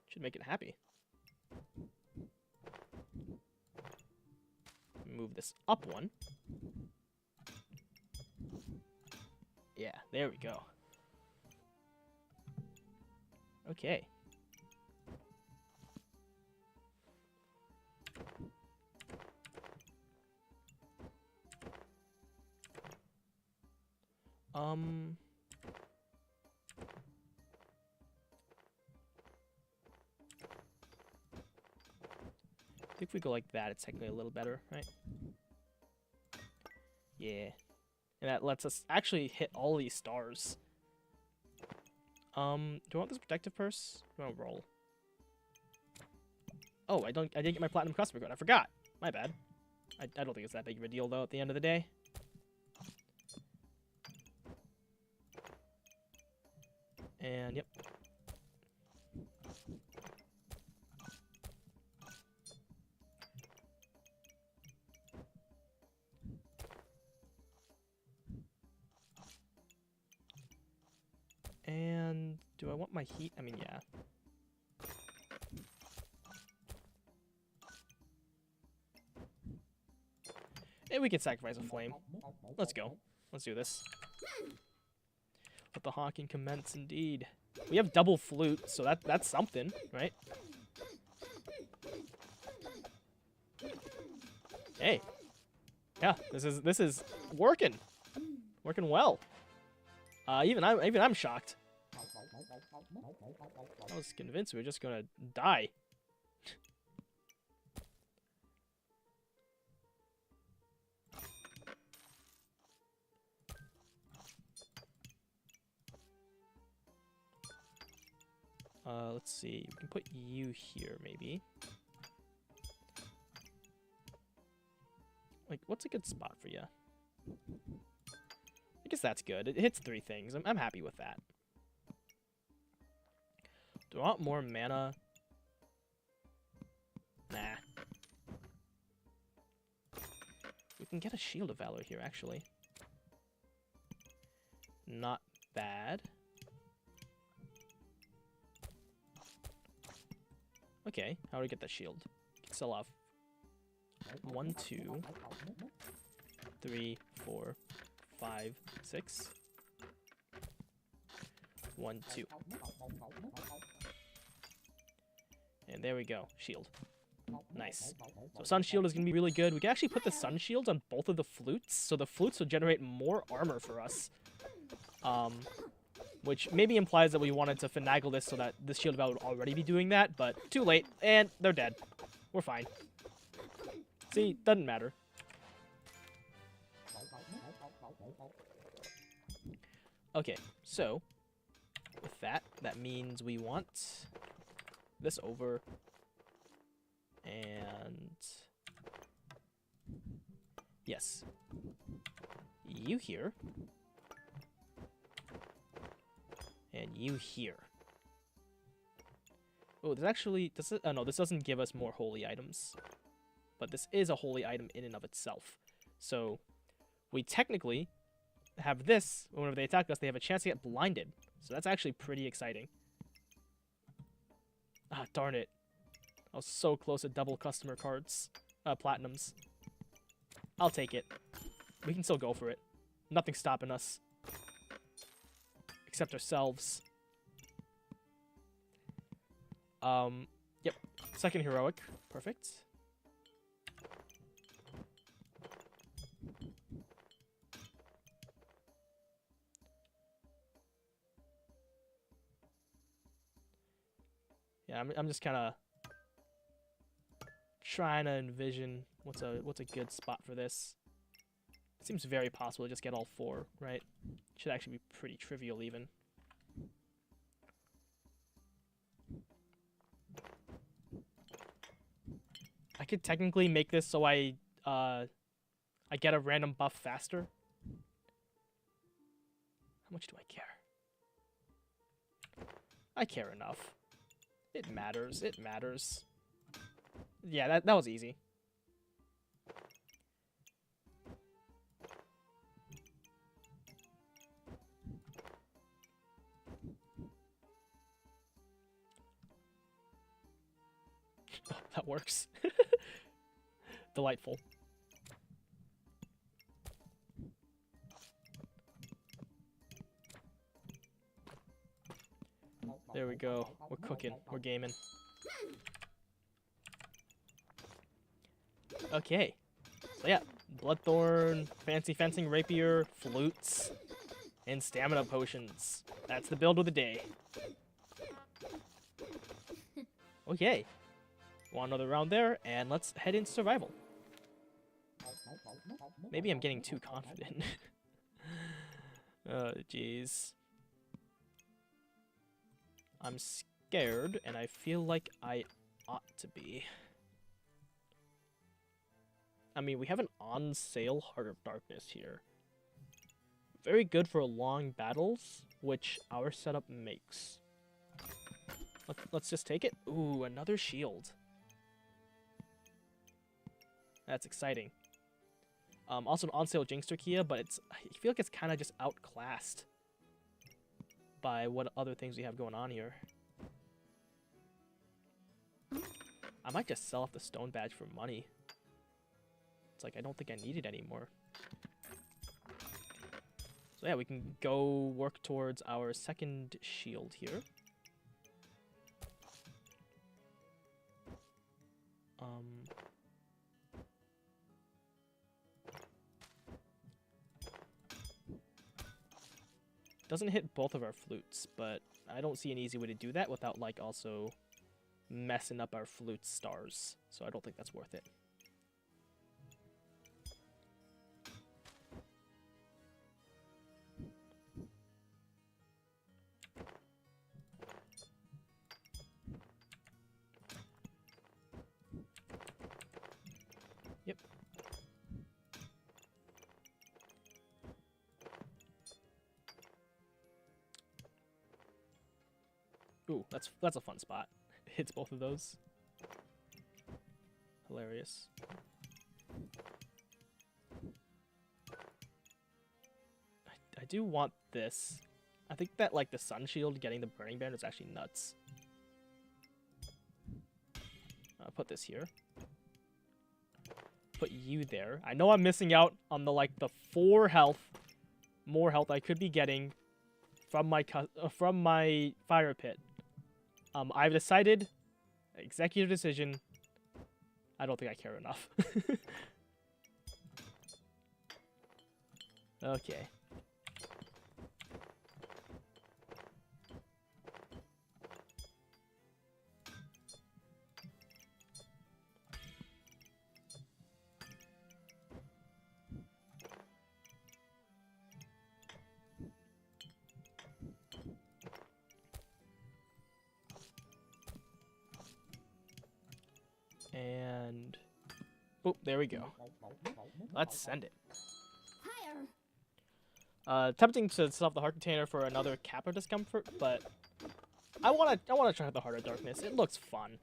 Should make it happy. Move this up one. Yeah, there we go. Okay. I think if we go like that, it's technically a little better, right? Yeah. And that lets us actually hit all these stars. Do I want this protective purse? Do I want to roll? Oh, I didn't get my platinum customer code. I forgot. My bad. I don't think it's that big of a deal, though, at the end of the day. And, yep. And do I want my heat? I mean, yeah. And we can sacrifice a flame. Let's go. Let's do this. Let the honking commence, indeed. We have double flute, so that's something, right? Hey. Yeah, this is working. Working well. Even I'm shocked. I was convinced we were just gonna die. Let's see. We can put you here, maybe. Like, what's a good spot for you? I guess that's good. It hits 3 things. I'm happy with that. Do I want more mana? Nah. We can get a Shield of Valor here, actually. Not bad. Okay, how do we get that shield? Sell off 1, 2, 3, 4, 5, 6. 1, 2. And there we go. Shield. Nice. So Sun Shield is going to be really good. We can actually put the Sun Shields on both of the flutes, so the flutes will generate more armor for us. Which maybe implies that we wanted to finagle this so that this Shield of Valor would already be doing that, but too late, and they're dead. We're fine. See, doesn't matter. Okay, so with that, that means we want this over, and yes, you here, and you here. Oh, this actually, oh no, this doesn't give us more holy items, but this is a holy item in and of itself. So we technically have this, whenever they attack us, they have a chance to get blinded. So that's actually pretty exciting. Ah, darn it. I was so close to double customer cards, platinums. I'll take it. We can still go for it. Nothing's stopping us. Except ourselves. Yep. Second heroic. Perfect. Yeah, I'm just kind of trying to envision what's a good spot for this. It seems very possible to just get all 4, right? Should actually be pretty trivial even. I could technically make this so I get a random buff faster. How much do I care? I care enough. It matters. It matters. Yeah, that was easy. Oh, that works. Delightful. There we go. We're cooking. We're gaming. Okay. So yeah, Bloodthorn, Fancy Fencing Rapier, Flutes, and Stamina Potions. That's the build of the day. Okay. Want another round there, and let's head into survival. Maybe I'm getting too confident. Oh, jeez. I'm scared, and I feel like I ought to be. I mean, we have an on-sale Heart of Darkness here. Very good for long battles, which our setup makes. Let's just take it. Ooh, another shield. That's exciting. Also an on-sale Jinxter Kia, but I feel like it's kind of just outclassed by what other things we have going on here. I might just sell off the stone badge for money. It's like I don't think I need it anymore. So yeah, we can go work towards our second shield here. Doesn't hit both of our flutes, but I don't see an easy way to do that without like also messing up our flute stars. So I don't think that's worth it. Ooh, that's a fun spot. Hits both of those. Hilarious. I do want this. I think that like the Sun Shield getting the Burning Banner is actually nuts. I'll put this here. Put you there. I know I'm missing out on the like the 4 health, more health I could be getting from my fire pit. I've decided, executive decision. I don't think I care enough. Okay. And oh, there we go. Let's send it. Tempting to set off the heart container for another Kappa discomfort, but I wanna try the Heart of Darkness. It looks fun.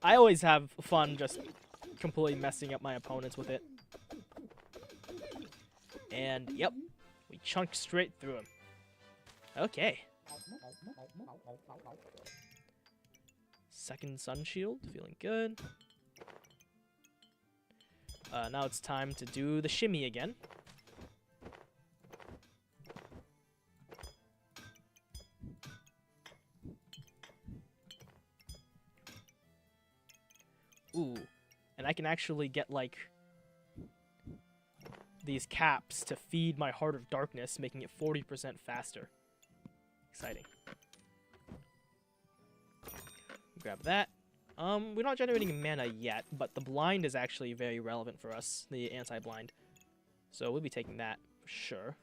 I always have fun just completely messing up my opponents with it. And yep, we chunk straight through him. Okay. Second Sun Shield, feeling good. Now it's time to do the shimmy again. Ooh, and I can actually get like these caps to feed my Heart of Darkness, making it 40% faster. Exciting. Grab that. We're not generating mana yet, but the blind is actually very relevant for us, the anti-blind. So we'll be taking that for sure.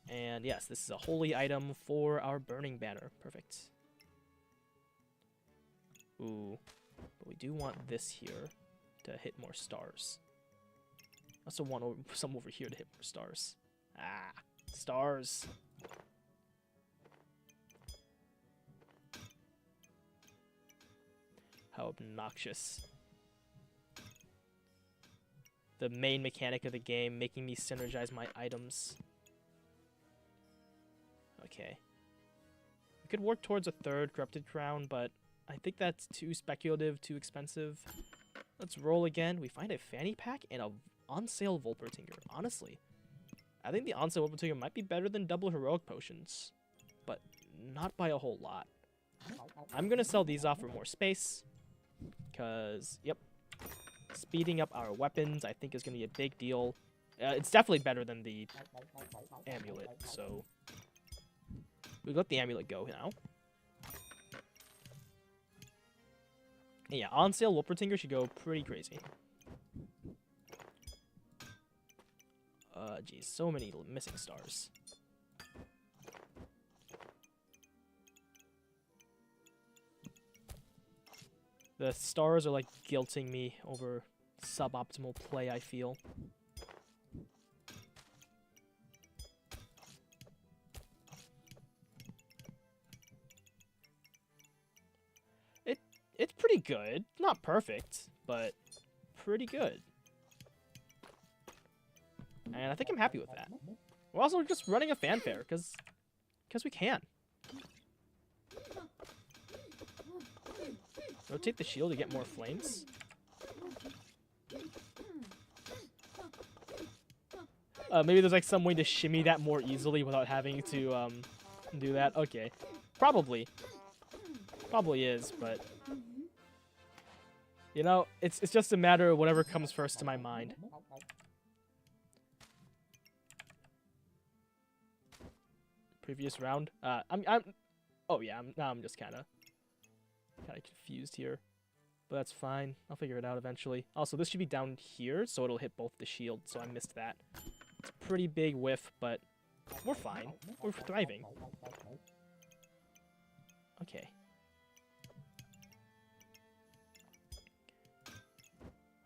And yes, this is a holy item for our Burning Banner. Perfect. Ooh, but we do want this here to hit more stars. I also want some over here to hit more stars. Ah, stars. How obnoxious. The main mechanic of the game, making me synergize my items. Okay. We could work towards a third Corrupted Crown, but I think that's too speculative, too expensive. Let's roll again. We find a fanny pack and a on-sale Volpertinger. Honestly, I think the on-sale Volpertinger might be better than double heroic potions, but not by a whole lot. I'm going to sell these off for more space, because, yep, speeding up our weapons I think is going to be a big deal. It's definitely better than the amulet, so we let the amulet go now. Yeah, on sale Wolpertinger should go pretty crazy. Geez, so many missing stars. The stars are like guilting me over suboptimal play, I feel. It's pretty good. Not perfect, but pretty good. And I think I'm happy with that. We're also just running a fanfare, because we can. Rotate the shield to get more flames. Maybe there's like some way to shimmy that more easily without having to do that. Okay, probably is, but you know, it's just a matter of whatever comes first to my mind. Previous round. Oh yeah. I'm just kind of confused here, but that's fine. I'll figure it out eventually. Also, this should be down here, so it'll hit both the shield. So I missed that. It's a pretty big whiff, but we're fine. We're thriving. Okay.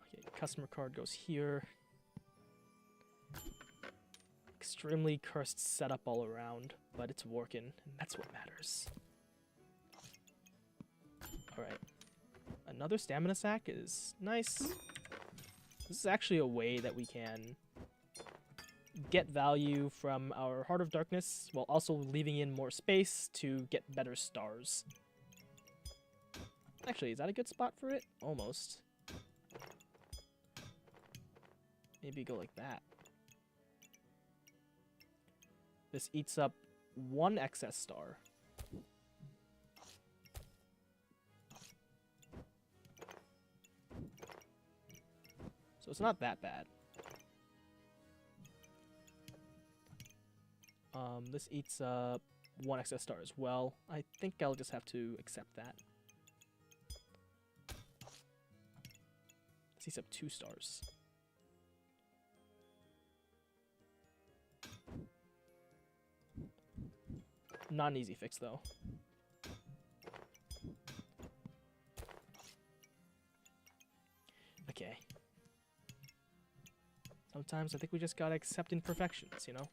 Okay, customer card goes here. extremely cursed setup all around, but it's working, and that's what matters. Alright. Another stamina sack is nice. This is actually a way that we can get value from our Heart of Darkness while also leaving in more space to get better stars. Actually, is that a good spot for it? Almost. Maybe go like that. This eats up 1 excess star. So it's not that bad. This eats up 1 excess star as well. I think I'll just have to accept that. This eats up 2 stars. Not an easy fix, though. Okay. Sometimes I think we just gotta accept imperfections, you know?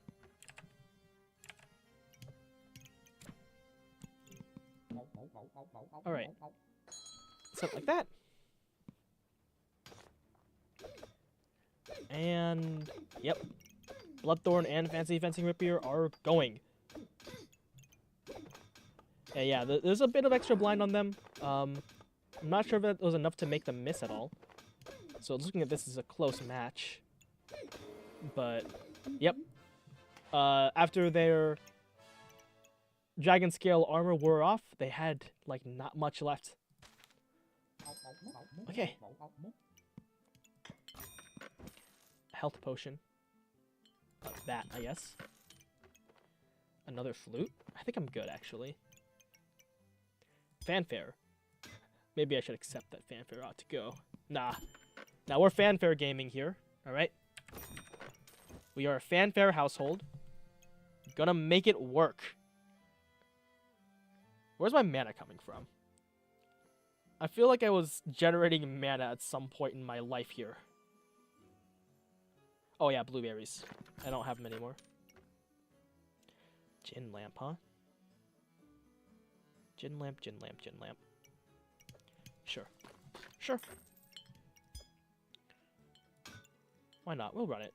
Alright. Something like that. And, yep. Bloodthorn and Fancy Fencing Rapier are going. Yeah, there's a bit of extra blind on them. I'm not sure if that was enough to make them miss at all. So looking at this as a close match. But, yep. After their Dragon Scale armor wore off, they had, like, not much left. Okay. Health potion. That, I guess. Another flute? I think I'm good, actually. Fanfare. Maybe I should accept that Fanfare ought to go. Nah. Now we're Fanfare gaming here, alright? We are a Fanfare household. Gonna make it work. Where's my mana coming from? I feel like I was generating mana at some point in my life here. Oh yeah, blueberries. I don't have them anymore. Gin lamp, huh? Gin lamp, gin lamp, gin lamp. Sure. Sure. Why not? We'll run it.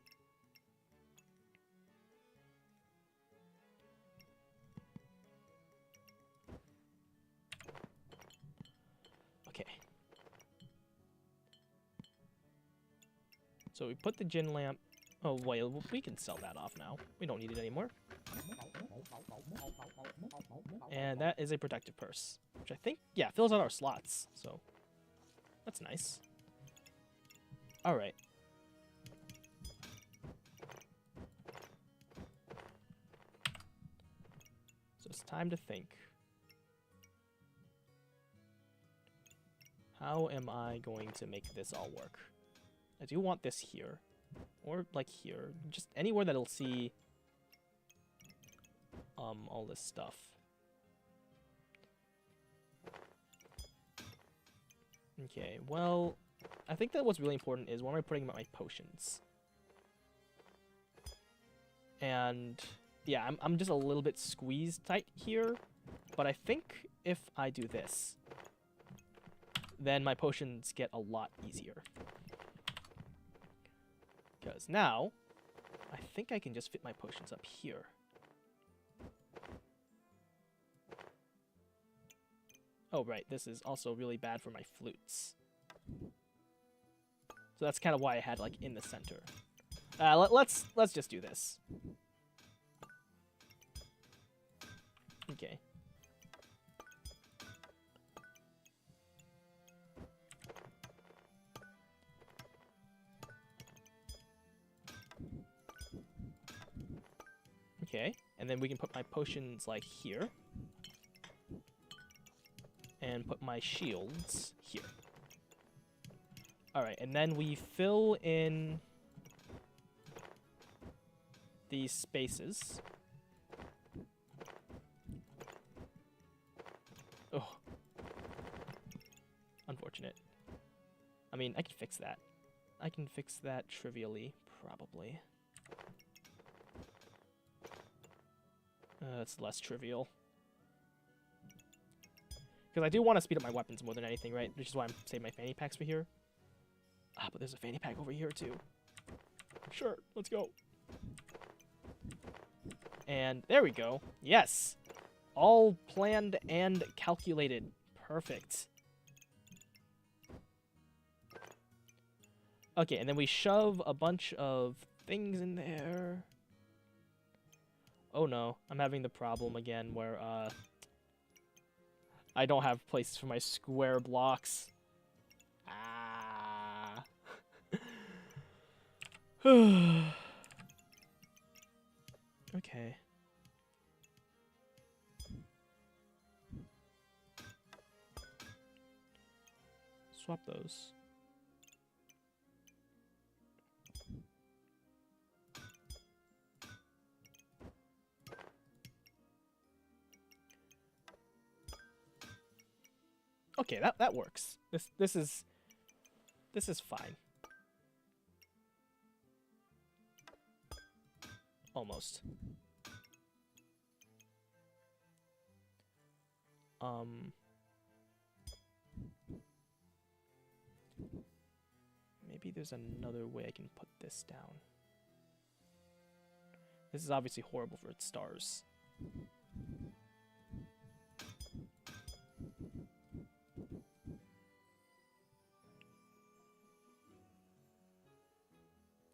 Okay. So we put the gin lamp. Oh, wait, we can sell that off now. We don't need it anymore. And that is a protective purse, which I think, yeah, fills out our slots. So that's nice. All right. So it's time to think. How am I going to make this all work? I do want this here. Or, like, here. Just anywhere that'll see all this stuff. Okay, well, I think that what's really important is where am I putting my potions? And, yeah, I'm just a little bit squeezed tight here, but I think if I do this, then my potions get a lot easier. Because now, I think I can just fit my potions up here. Oh, right, this is also really bad for my flutes. So that's kind of why I had, like, in the center. Let's just do this. Okay. Okay, and then we can put my potions, like, here. And put my shields here. Alright, and then we fill in these spaces. Oh. Unfortunate. I mean, I can fix that. I can fix that trivially, probably. It's less trivial. Because I do want to speed up my weapons more than anything, right? Which is why I'm saving my fanny packs for here. Ah, but there's a fanny pack over here, too. Sure, let's go. And there we go. Yes! All planned and calculated. Perfect. Okay, and then we shove a bunch of things in there. Oh no, I'm having the problem again where, I don't have places for my square blocks. Ah. Okay. Swap those. Okay, that works. This is fine. Almost. Maybe there's another way I can put this down. This is obviously horrible for its stars.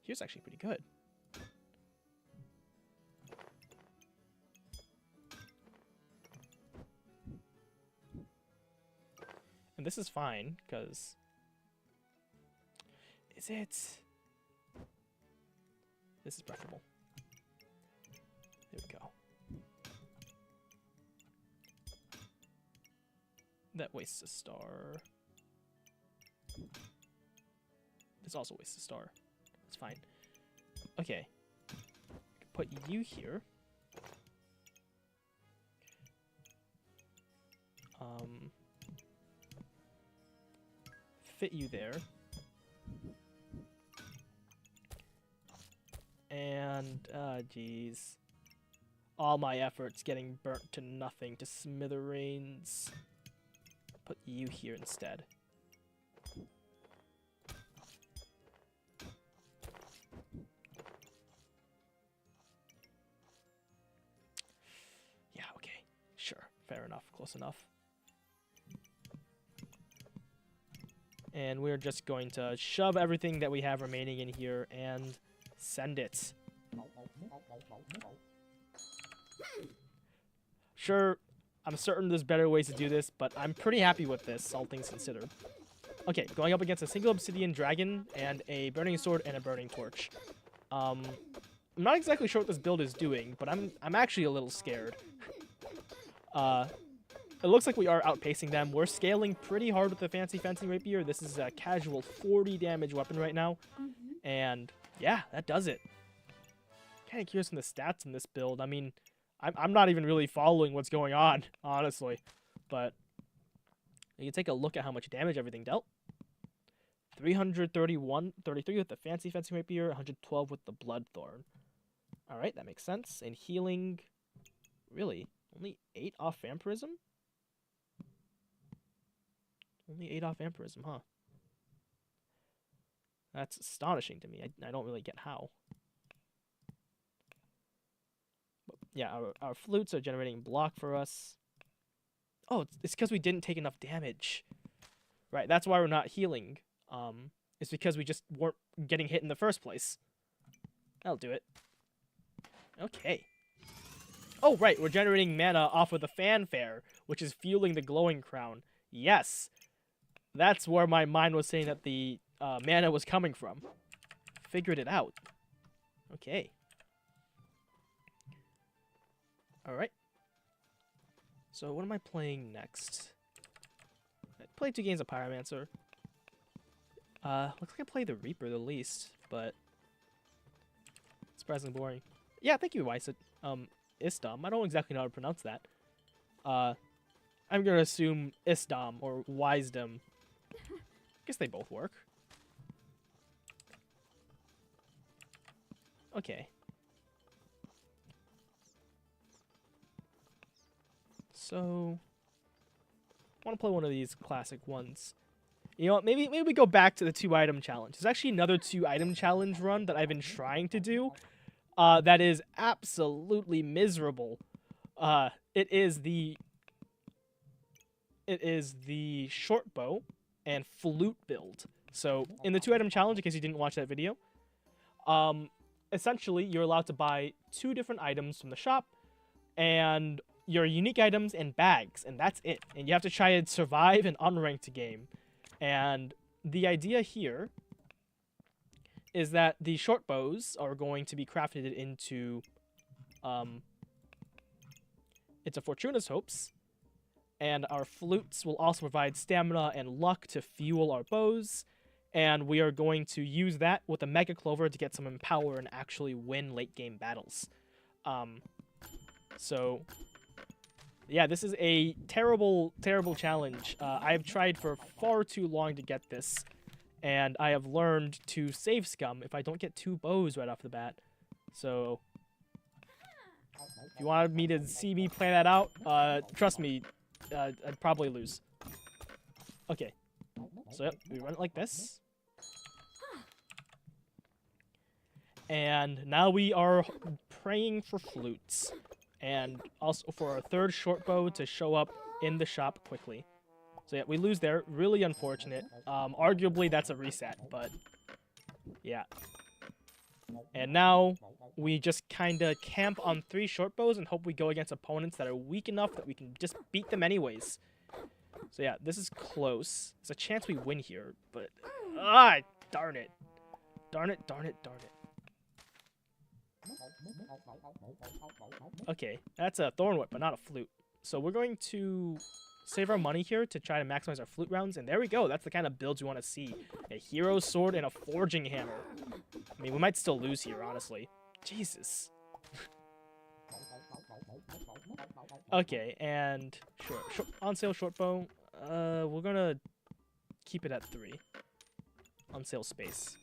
Here's actually pretty good. And this is fine, because... Is it? This is preferable. There we go. That wastes a star. This also wastes a star. It's fine. Okay. Put you here. Fit you there. And, geez. All my efforts getting burnt to nothing, to smithereens. Put you here instead. Yeah, okay. Sure. Fair enough. Close enough. And we're just going to shove everything that we have remaining in here and send it. Sure, I'm certain there's better ways to do this, but I'm pretty happy with this, all things considered. Okay, going up against a single obsidian dragon and a burning sword and a burning torch. I'm not exactly sure what this build is doing, but I'm actually a little scared. It looks like we are outpacing them. We're scaling pretty hard with the fancy rapier. This is a casual 40 damage weapon right now. And yeah, that does it. Kind of curious in the stats in this build. I mean, I'm not even really following what's going on, honestly. But you can take a look at how much damage everything dealt. 33 with the fancy rapier, 112 with the bloodthorn. All right, that makes sense. And healing, really, only 8 off vampirism? Only 8 off vampirism, huh? That's astonishing to me. I don't really get how. But yeah, our flutes are generating block for us. Oh, it's because we didn't take enough damage. Right, that's why we're not healing. It's because we just weren't getting hit in the first place. That'll do it. Okay. Oh, right, we're generating mana off of the fanfare, which is fueling the glowing crown. Yes. That's where my mind was saying that the mana was coming from. Figured it out. Okay. Alright. So what am I playing next? I played 2 games of Pyromancer. Looks like I played the Reaper the least, but surprisingly boring. Yeah, thank you, Wysett. Isdom. I don't exactly know how to pronounce that. I'm gonna assume Isdom or Wisdom. Guess they both work. Okay. so I want to play one of these classic ones. You know what, maybe we go back to the 2-item challenge. There's actually another 2-item challenge run that I've been trying to do that is absolutely miserable. It is the short bow and flute build. So in the 2-item challenge, in case you didn't watch that video, essentially you're allowed to buy 2 different items from the shop and your unique items and bags, and that's it. And you have to try and survive an unranked game. And the idea here is that the short bows are going to be crafted into it's a Fortuna's Hopes, and our flutes will also provide stamina and luck to fuel our bows, and we are going to use that with a Mega Clover to get some Empower and actually win late game battles. So yeah, this is a terrible, terrible challenge. I've tried for far too long to get this, and I have learned to save scum if I don't get 2 bows right off the bat. So if you wanted me to see me play that out, trust me, I'd probably lose. Okay, so yep, we run it like this. And now we are praying for flutes. And also for our 3rd short bow to show up in the shop quickly. So yeah, we lose there. Really unfortunate. Arguably, that's a reset, but yeah. And now we just kind of camp on 3 short bows and hope we go against opponents that are weak enough that we can just beat them anyways. So yeah, this is close. There's a chance we win here, but darn it. Darn it, darn it, darn it. Okay, that's a Thorn Whip, but not a flute. So we're going to save our money here to try to maximize our flute rounds, and there we go. That's the kind of builds we want to see. A Hero Sword and a Forging Hammer. I mean, we might still lose here, honestly. Jesus. Okay, and sure, on sale short bow. We're gonna keep it at 3. On sale space.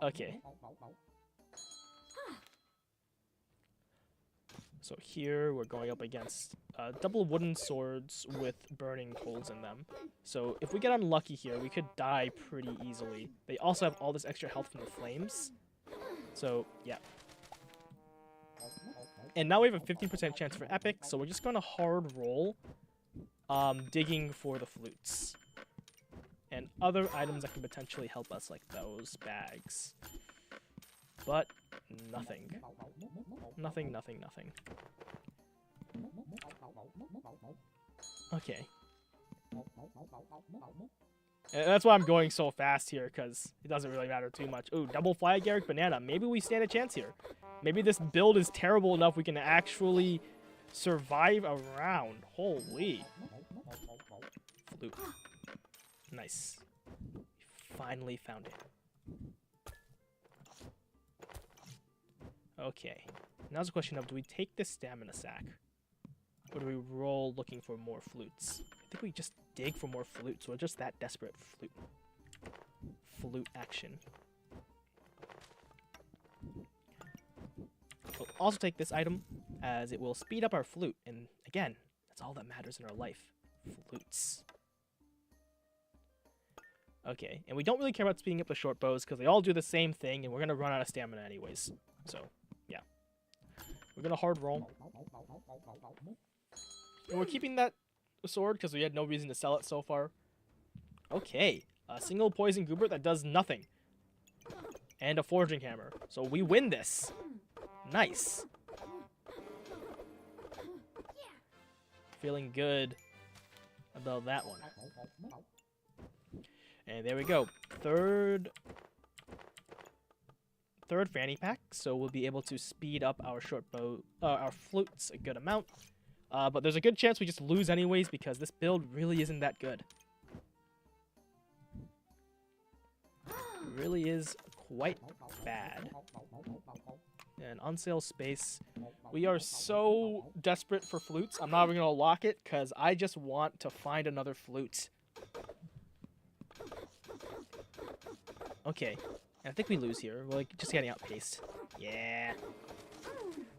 Okay. So here we're going up against double wooden swords with burning holes in them. So if we get unlucky here, we could die pretty easily. They also have all this extra health from the flames. So yeah. And now we have a 15% chance for epic, so we're just going to hard roll, digging for the flutes. And other items that can potentially help us, like those bags. But nothing. Nothing, nothing, nothing. Okay. And that's why I'm going so fast here, because it doesn't really matter too much. Ooh, double fly Garrick Banana. Maybe we stand a chance here. Maybe this build is terrible enough we can actually survive a round. Holy. Flute. Nice. We finally found it. Okay. Now it's a question of, do we take this stamina sack? Or do we roll looking for more flutes? I think we just dig for more flutes. We're just that desperate for flute action. We'll also take this item, as it will speed up our flute. And again, that's all that matters in our life. Flutes. Okay, and we don't really care about speeding up the short bows because they all do the same thing, and we're going to run out of stamina anyways. So, yeah. We're going to hard roll. And we're keeping that sword because we had no reason to sell it so far. Okay, a single poison goober that does nothing. And a forging hammer. So we win this. Nice. Feeling good about that one. And there we go. Third fanny pack, so we'll be able to speed up our short bow, our flutes a good amount. But there's a good chance we just lose anyways because this build really isn't that good. It really is quite bad. And on sale space, we are so desperate for flutes. I'm not even gonna lock it because I just want to find another flute. Okay, I think we lose here. We're like just getting outpaced. Yeah.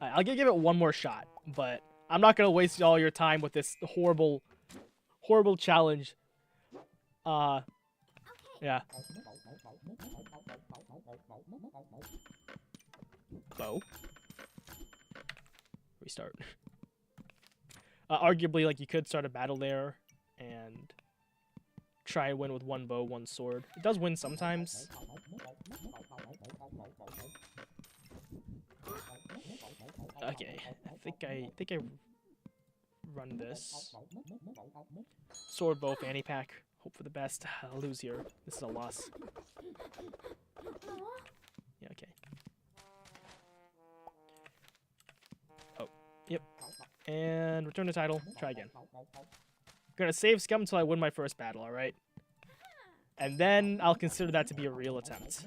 Alright, I'll give it one more shot, but I'm not gonna waste all your time with this horrible, horrible challenge. Yeah. Bow. Restart. Arguably, like, you could start a battle there and try and win with one bow, one sword. It does win sometimes. Okay, I think I run this. Sword, bow, fanny pack. Hope for the best. I'll lose here. This is a loss. Yeah, okay. Oh, yep. And return the title. Try again. I'm gonna save scum until I win my first battle, alright? And then I'll consider that to be a real attempt.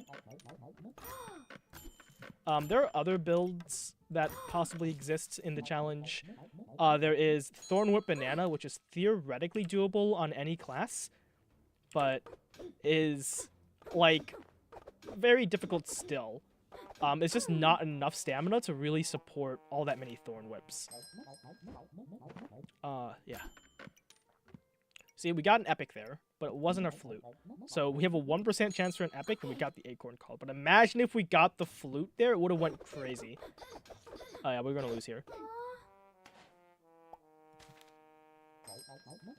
There are other builds that possibly exist in the challenge. There is Thornwhip Banana, which is theoretically doable on any class, but is, like, very difficult still. It's just not enough stamina to really support all that many Thorn Whips. Yeah. See, we got an epic there, but it wasn't a flute. So we have a 1% chance for an epic, and we got the acorn call. But imagine if we got the flute there, it would have went crazy. Oh yeah, we're gonna lose here.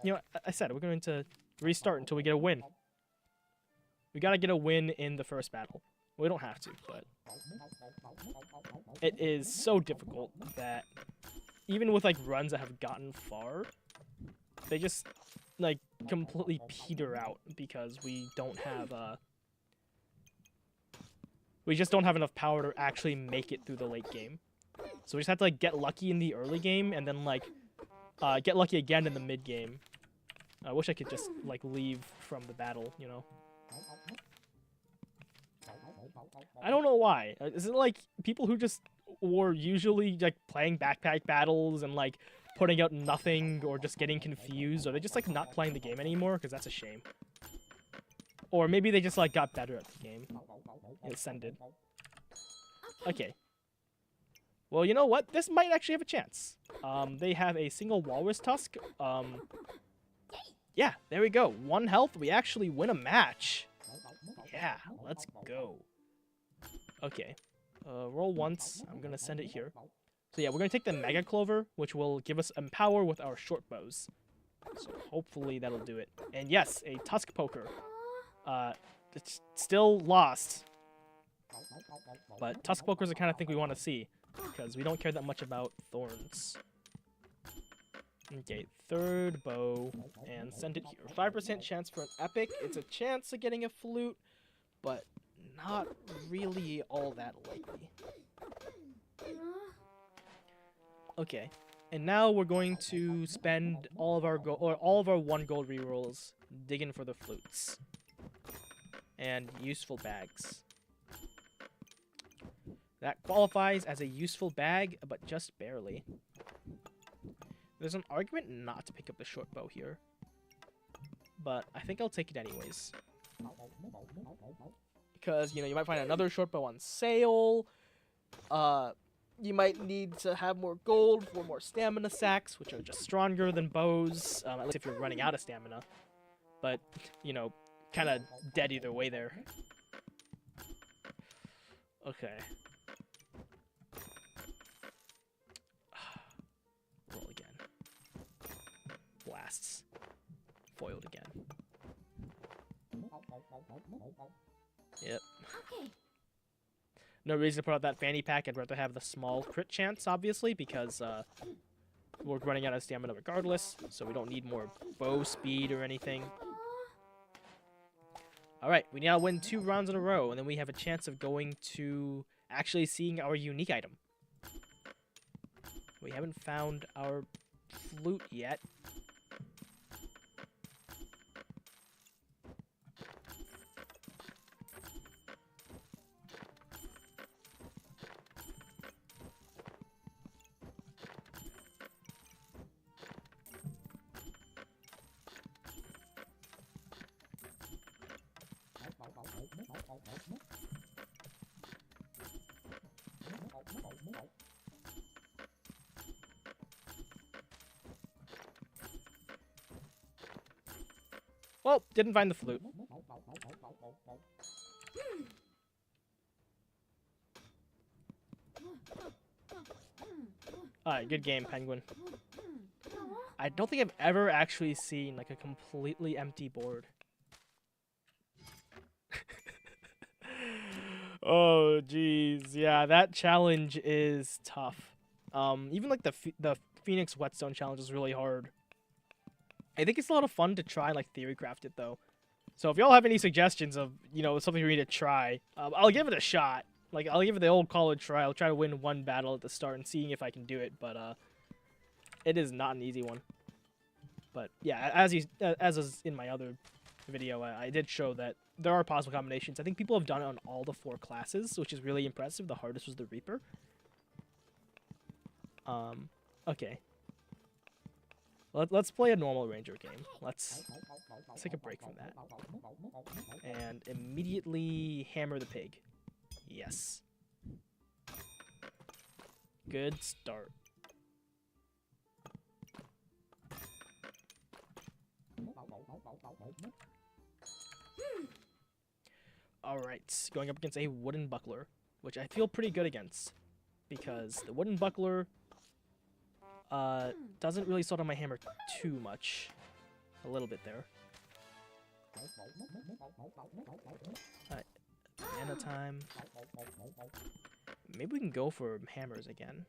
You know, I said we're going to restart until we get a win. We gotta get a win in the first battle. We don't have to, but it is so difficult that even with, like, runs that have gotten far, they just, like, completely peter out because we don't have, we just don't have enough power to actually make it through the late game. So we just have to, like, get lucky in the early game and then, like, get lucky again in the mid game. I wish I could just, like, leave from the battle, you know? I don't know why. Is it, like, people who just were usually, like, playing backpack battles and, like, putting out nothing or just getting confused? Or they just, like, not playing the game anymore? Because that's a shame. Or maybe they just, like, got better at the game. It ascended. Okay. Well, you know what? This might actually have a chance. They have a single walrus tusk. Yeah, there we go. 1 health. We actually win a match. Yeah, let's go. Okay. Roll once. I'm going to send it here. So yeah, we're going to take the Mega Clover, which will give us Empower with our short bows. So hopefully that'll do it. And yes, a Tusk Poker. It's still lost. But Tusk Poker is the kind of thing we want to see, because we don't care that much about thorns. Okay, third bow, and send it here. 5% chance for an epic. It's a chance of getting a flute, but not really all that likely. Okay, and now we're going to spend all of our 1 gold rerolls digging for the flutes and useful bags. That qualifies as a useful bag, but just barely. There's an argument not to pick up the short bow here, but I think I'll take it anyways. Because, you know, you might find another short bow on sale. You might need to have more gold for more stamina sacks, which are just stronger than bows, at least if you're running out of stamina. But, you know, kind of dead either way there. Okay. Roll again. Blasts. Foiled again. Yep. Okay. No reason to put out that fanny pack. I'd rather have the small crit chance, obviously, because we're running out of stamina regardless, so we don't need more bow speed or anything. Alright, we now win 2 rounds in a row, and then we have a chance of going to actually seeing our unique item. We haven't found our flute yet. Oh, didn't find the flute. Alright, good game, Penguin. I don't think I've ever actually seen like a completely empty board. Oh, jeez. Yeah, that challenge is tough. Even like the Phoenix Whetstone challenge is really hard. I think it's a lot of fun to try and like theorycraft it though. So if y'all have any suggestions of, you know, something for me to try, I'll give it a shot. Like, I'll give it the old college try. I'll try to win one battle at the start and seeing if I can do it, but it is not an easy one. But yeah, as is in my other video, I did show that there are possible combinations. I think people have done it on all the 4 classes, which is really impressive. The hardest was the Reaper. Okay. Let's play a normal Ranger game. Let's take a break from that. And immediately hammer the pig. Yes. Good start. Alright, going up against a wooden buckler, which I feel pretty good against. Because the wooden buckler doesn't really slow down my hammer too much. A little bit there. Alright, banana time. Maybe we can go for hammers again.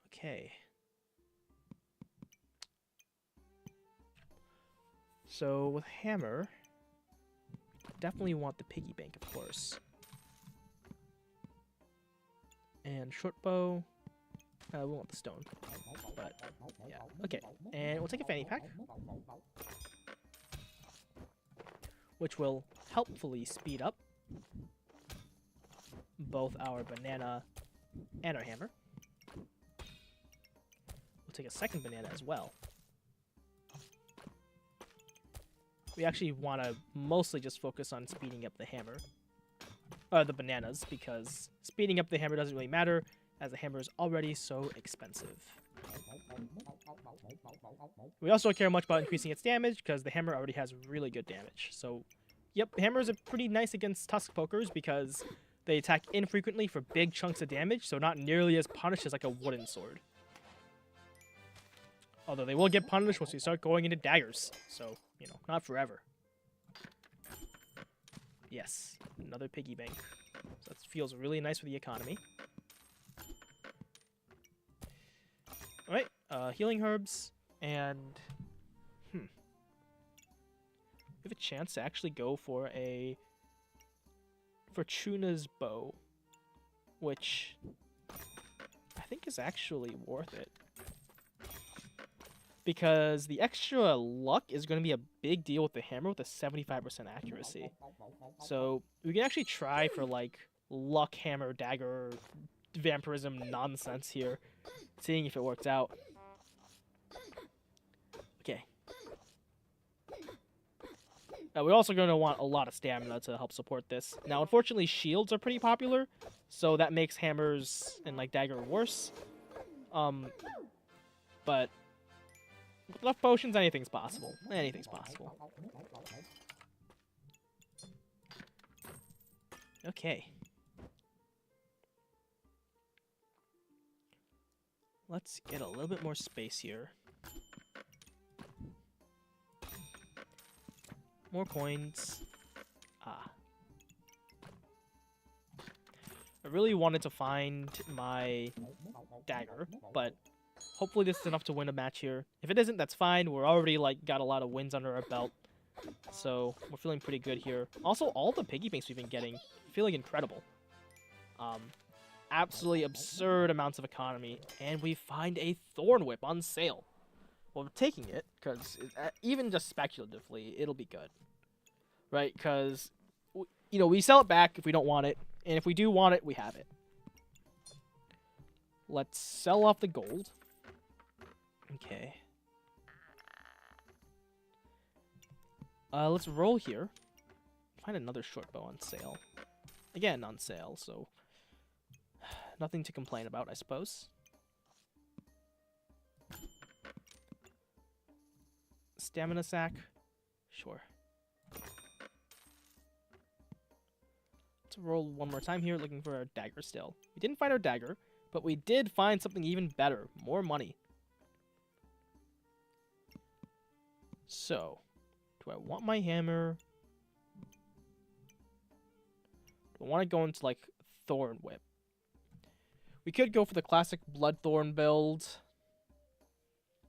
Okay. So with hammer, definitely want the piggy bank, of course. And short bow, we want the stone. But yeah, okay. And we'll take a fanny pack, which will helpfully speed up both our banana and our hammer. We'll take a second banana as well. We actually want to mostly just focus on speeding up the hammer, the bananas, because speeding up the hammer doesn't really matter, as the hammer is already so expensive. We also don't care much about increasing its damage, because the hammer already has really good damage. So, yep, hammers are pretty nice against tusk pokers, because they attack infrequently for big chunks of damage, so not nearly as punished as like a wooden sword. Although they will get punished once we start going into daggers, so, you know, not forever. Yes, another piggy bank. So that feels really nice for the economy. Alright, healing herbs, and... We have a chance to actually go for a Fortuna's bow, which I think is actually worth it. Because the extra luck is going to be a big deal with the hammer with a 75% accuracy. So we can actually try for like luck, hammer, dagger, vampirism nonsense here. Seeing if it works out. Okay. We're also going to want a lot of stamina to help support this. Now, unfortunately, shields are pretty popular. So that makes hammers and like dagger worse. But... with enough potions, anything's possible. Anything's possible. Okay. Let's get a little bit more space here. More coins. Ah. I really wanted to find my dagger, but hopefully this is enough to win a match here. If it isn't, that's fine. We're already like got a lot of wins under our belt. So we're feeling pretty good here. Also, all the piggy banks we've been getting, feeling incredible. Absolutely absurd amounts of economy. And we find a Thorn Whip on sale. Well, we're taking it, because even just speculatively, it'll be good. Right? Because, you know, we sell it back if we don't want it. And if we do want it, we have it. Let's sell off the gold. Okay. Let's roll here. Find another short bow on sale. Again, on sale, so... nothing to complain about, I suppose. stamina sack? Sure. Let's roll one more time here, looking for our dagger still. We didn't find our dagger, but we did find something even better. More money. So, do I want my hammer? Do I want to go into, like, Thorn Whip? We could go for the classic Bloodthorn build.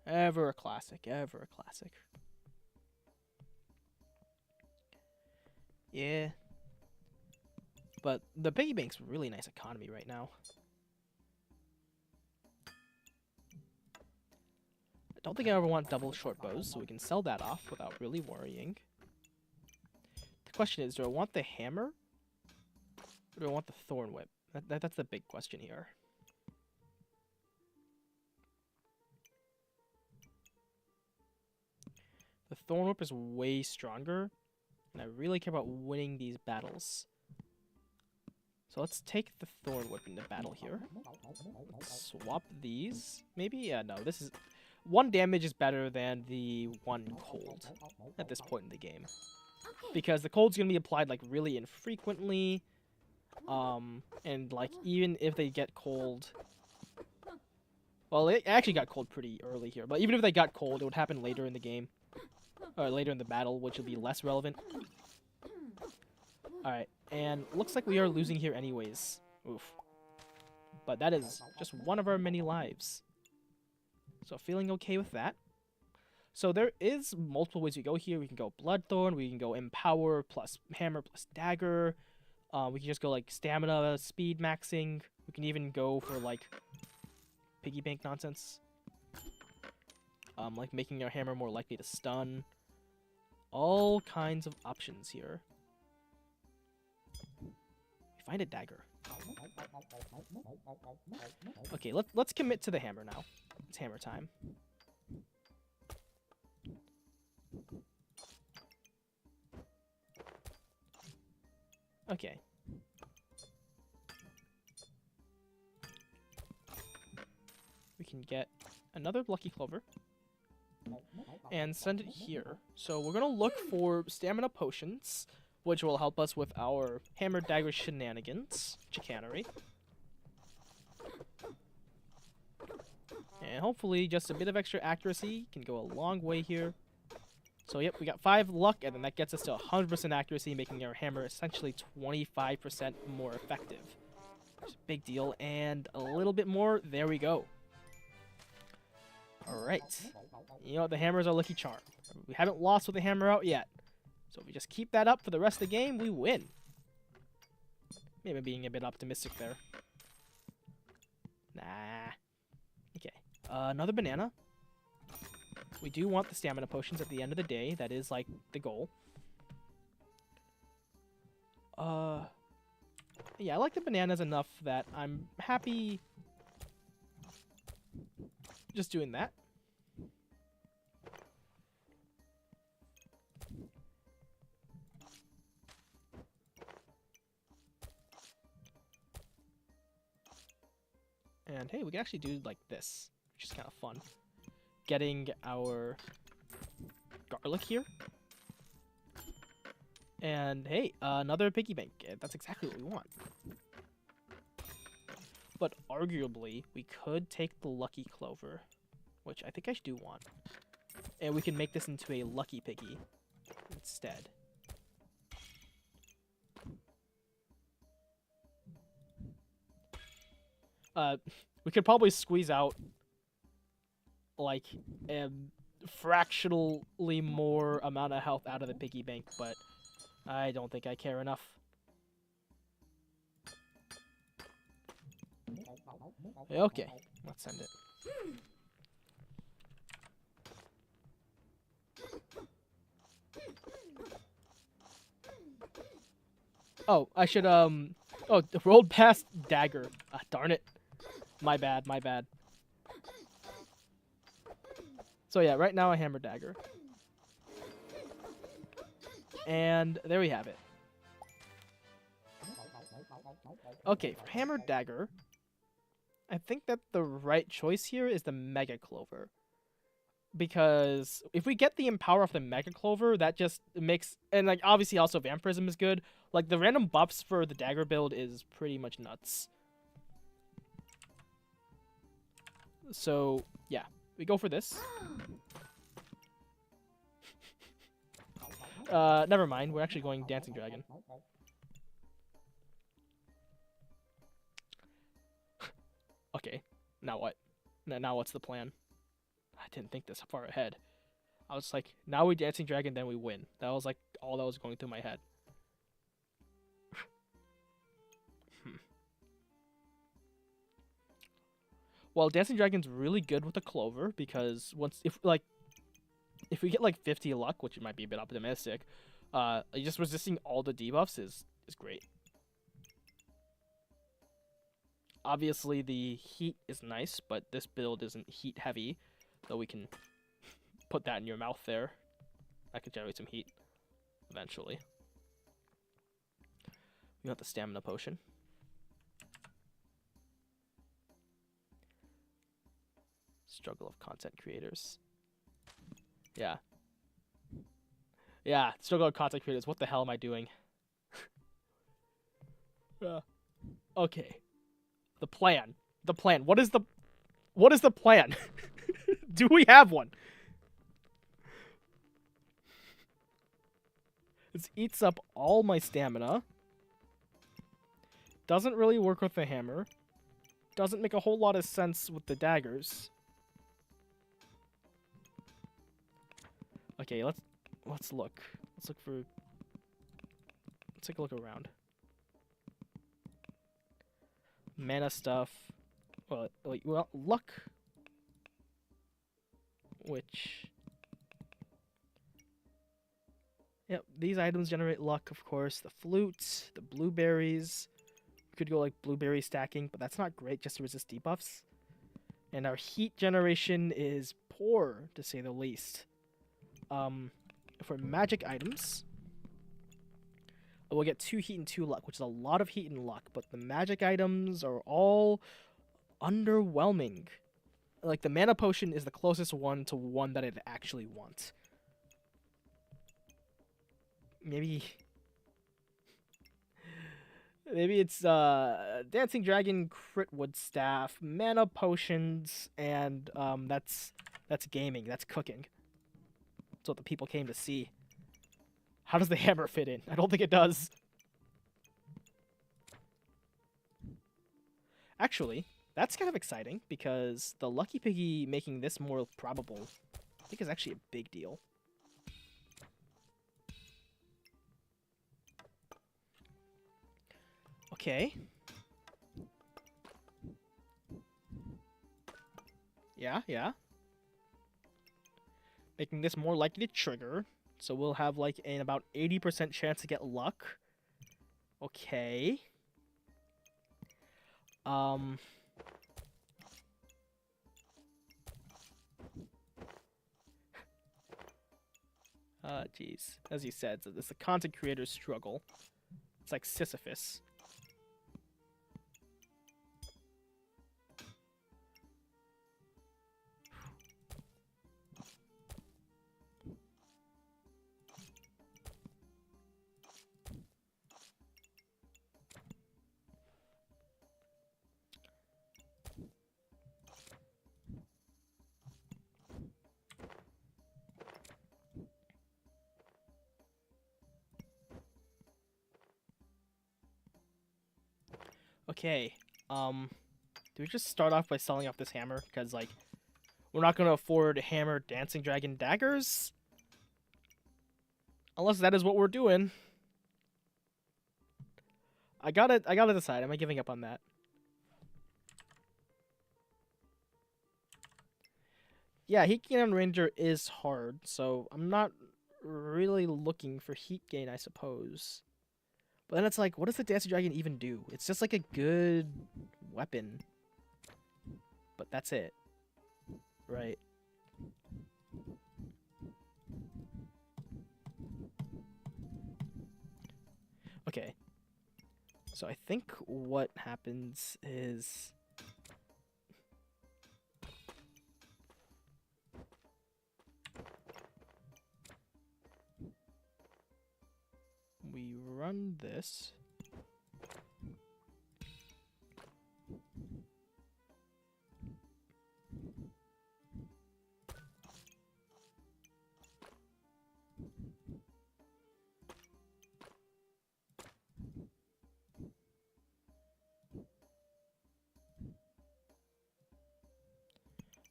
Ever a classic, ever a classic. Yeah. But the piggy bank's really nice economy right now. I don't think I ever want double short bows, so we can sell that off without really worrying. The question is, do I want the hammer? Or do I want the thorn whip? That's the big question here. The thorn whip is way stronger, and I really care about winning these battles. So let's take the thorn whip into battle here. Let's swap these. Maybe? Yeah, no, this is... 1 damage is better than the 1 cold at this point in the game. Because the cold's going to be applied, like, really infrequently. And, like, even if they get cold... Well, it actually got cold pretty early here. But even if they got cold, it would happen later in the game. Or later in the battle, which will be less relevant. Alright, and looks like we are losing here anyways. Oof. But that is just one of our many lives. So feeling okay with that. So there is multiple ways we go here. We can go Bloodthorn, we can go Empower plus Hammer plus Dagger. We can just go like Stamina, Speed maxing. We can even go for like Piggy Bank nonsense. Like making our hammer more likely to stun. All kinds of options here. Find a dagger. Okay, let's commit to the hammer now. It's hammer time. Okay. We can get another Lucky Clover and send it here. So we're gonna look for stamina potions, which will help us with our hammer dagger shenanigans, chicanery. And hopefully just a bit of extra accuracy can go a long way here. So yep, we got 5 luck, and then that gets us to 100% accuracy, making our hammer essentially 25% more effective. Which is a big deal, and a little bit more, there we go. Alright. You know, the hammer's our lucky charm. We haven't lost with the hammer out yet. So if we just keep that up for the rest of the game, we win. Maybe being a bit optimistic there. Nah. Okay. Another banana. We do want the stamina potions at the end of the day. That is, like, the goal. Yeah, I like the bananas enough that I'm happy just doing that. And hey, we can actually do like this, which is kind of fun. Getting our garlic here. And hey, another piggy bank. That's exactly what we want. But arguably, we could take the lucky clover, which I think I do want. And we can make this into a lucky piggy instead. We could probably squeeze out like a fractionally more amount of health out of the piggy bank, but I don't think I care enough. Okay, let's send it. Oh, I should oh, rolled past dagger. Ah, darn it. My bad, my bad. So yeah, right now I hammer dagger. And there we have it. Okay, for hammer dagger, I think that the right choice here is the mega clover. because if we get the Empower off the Mega Clover, that just makes, and like obviously also Vampirism is good. Like the random buffs for the dagger build is pretty much nuts. So yeah, we go for this. Never mind. We're actually going Dancing Dragon. Okay, now what? Now what's the plan? I didn't think this far ahead. I was like, now we Dancing Dragon, then we win. That was like all that was going through my head. Well, Dancing Dragon's really good with the Clover because if we get like 50 luck, which might be a bit optimistic, just resisting all the debuffs is great. Obviously, the heat is nice, but this build isn't heat heavy, though we can put that in your mouth there. That could generate some heat eventually. We got the stamina potion. Struggle of content creators. Yeah. Yeah, struggle of content creators. What the hell am I doing? Okay. The plan. The plan. What is the plan? Do we have one? This eats up all my stamina. Doesn't really work with the hammer. Doesn't make a whole lot of sense with the daggers. Okay, let's look. Let's take a look around. Mana stuff. Well, luck. Which... Yep, these items generate luck, of course. The flute, the blueberries. We could go like blueberry stacking, but that's not great just to resist debuffs. And our heat generation is poor, to say the least. For magic items, we'll get 2 heat and 2 luck, which is a lot of heat and luck, but the magic items are all underwhelming. Like, the mana potion is the closest one to one that I'd actually want. Maybe it's Dancing Dragon, Crit Wood Staff, mana potions, and that's gaming, that's cooking. That's what the people came to see. How does the hammer fit in? I don't think it does. Actually, that's kind of exciting because the Lucky Piggy making this more probable, I think, is actually a big deal. Okay. Yeah. Making this more likely to trigger. So we'll have like an about 80% chance to get luck. Okay. Jeez. As you said, so it's a content creator's struggle. It's like Sisyphus. Okay, do we just start off by selling off this hammer? Because, like, we're not going to afford hammer Dancing Dragon daggers. Unless that is what we're doing. I gotta decide. Am I giving up on that? Yeah, Heat Gain on Ranger is hard, so I'm not really looking for heat gain, I suppose. But then it's like, what does the Dancing Dragon even do? It's just like a good weapon. But that's it. Right. Okay. So I think what happens is... run this.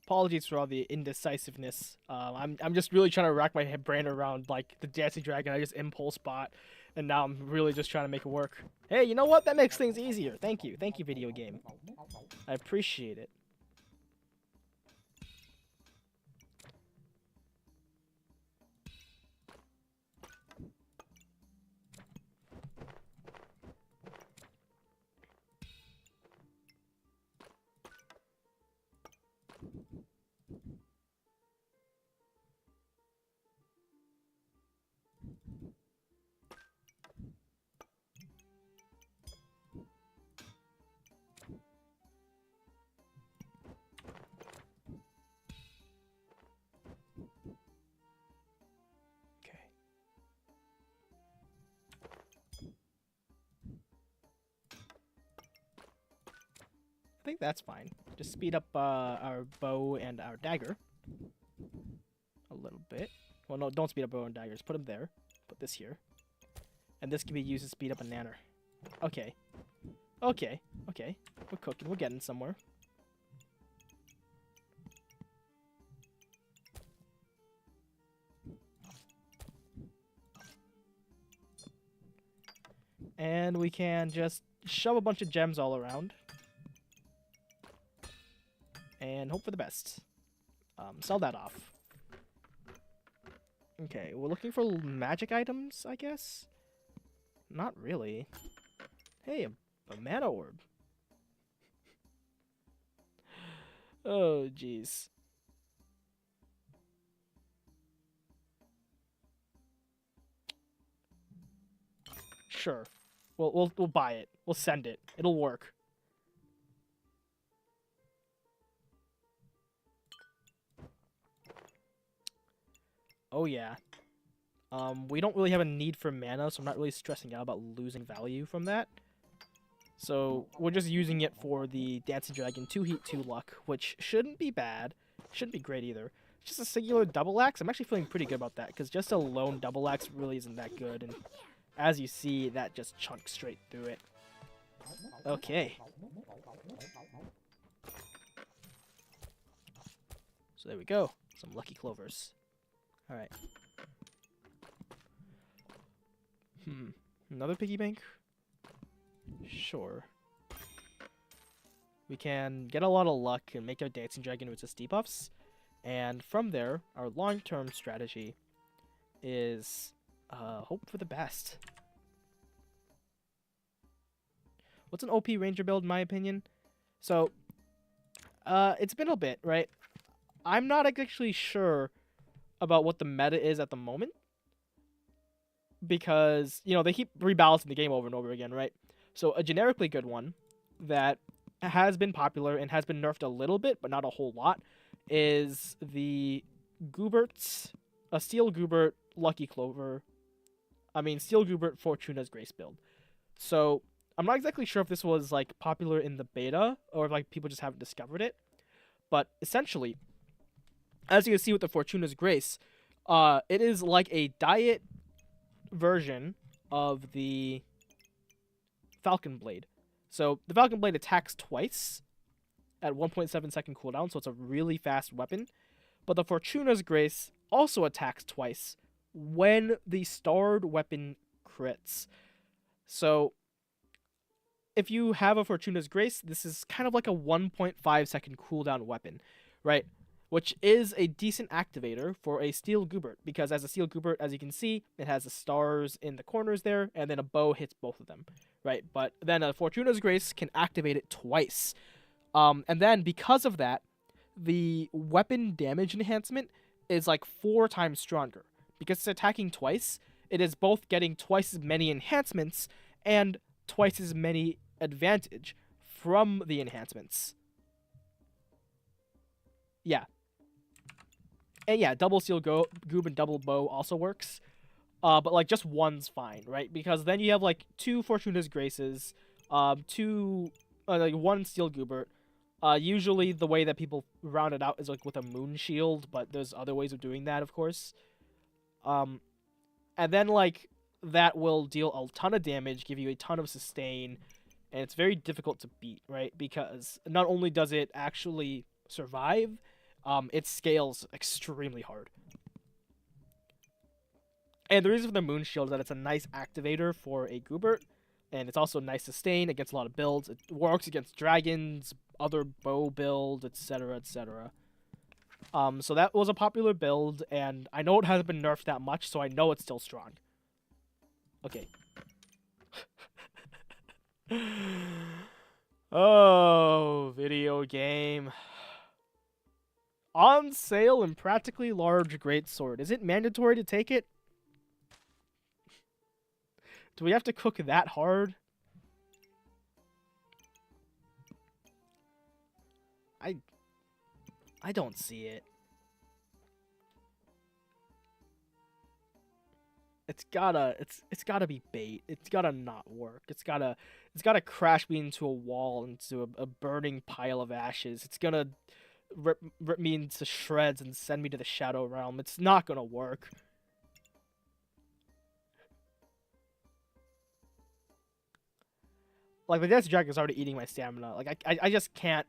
Apologies for all the indecisiveness. I'm just really trying to rack my brain around like the Dancing Dragon. I just impulse bot, and now I'm really just trying to make it work. Hey, you know what? That makes things easier. Thank you, video game. I appreciate it. I think that's fine. Just speed up our bow and our dagger a little bit. Well, no, don't speed up bow and daggers. Put them there. Put this here. And this can be used to speed up a nanner. Okay. Okay. Okay. We're cooking. We're getting somewhere. And we can just shove a bunch of gems all around. And hope for the best. Sell that off. Okay, we're looking for magic items, I guess? Not really. Hey, a mana orb. Oh, jeez. Sure. We'll buy it. We'll send it. It'll work. Oh yeah. We don't really have a need for mana, so I'm not really stressing out about losing value from that. So we're just using it for the Dancing Dragon 2 heat 2 luck, which shouldn't be bad. Shouldn't be great either. Just a singular double axe. I'm actually feeling pretty good about that, because just a lone double axe really isn't that good. And as you see, that just chunks straight through it. Okay. So there we go. Some lucky clovers. Alright. Another piggy bank? Sure. We can get a lot of luck and make our Dancing Dragon resist debuffs. And from there, our long-term strategy is hope for the best. What's an OP Ranger build in my opinion? So, it's been a bit, right? I'm not actually sure about what the meta is at the moment. Because, you know, they keep rebalancing the game over and over again, right? So a generically good one that has been popular and has been nerfed a little bit, but not a whole lot, is the Goobert's, a Steel Goobert Lucky Clover. Steel Goobert Fortuna's Grace build. So I'm not exactly sure if this was like popular in the beta or if like people just haven't discovered it. But essentially, as you can see with the Fortuna's Grace, it is like a diet version of the Falcon Blade. So the Falcon Blade attacks twice at 1.7 second cooldown, so it's a really fast weapon. But the Fortuna's Grace also attacks twice when the starred weapon crits. So if you have a Fortuna's Grace, this is kind of like a 1.5 second cooldown weapon, right? Which is a decent activator for a Steel Goobert, because as a Steel Goobert, as you can see, it has the stars in the corners there, and then a bow hits both of them, right? But then a Fortuna's Grace can activate it twice. And then, because of that, the weapon damage enhancement is like 4 times stronger. Because it's attacking twice, it is both getting twice as many enhancements and twice as many advantage from the enhancements. Yeah. And yeah, double Steel Goob and double bow also works. But like just one's fine, right? Because then you have like 2 Fortuna's Graces, two like 1 Steel Goobert. Usually the way that people round it out is like with a Moon Shield, but there's other ways of doing that, of course. Um, and then like that will deal a ton of damage, give you a ton of sustain, and it's very difficult to beat, right? Because not only does it actually survive, it scales extremely hard. And the reason for the Moon Shield is that it's a nice activator for a Goobert, and it's also nice sustain against a lot of builds. It works against dragons, other bow builds, etc., etc. So that was a popular build, and I know it hasn't been nerfed that much, so I know it's still strong. Okay. Oh, video game. On sale in practically large greatsword. Is it mandatory to take it? Do we have to cook that hard? I don't see it. It's gotta be bait. It's gotta not work. It's gotta crash me into a wall, into a burning pile of ashes. It's gonna rip me into shreds and send me to the Shadow Realm. It's not gonna work. Like the Dance Dragon is already eating my stamina. Like I just can't.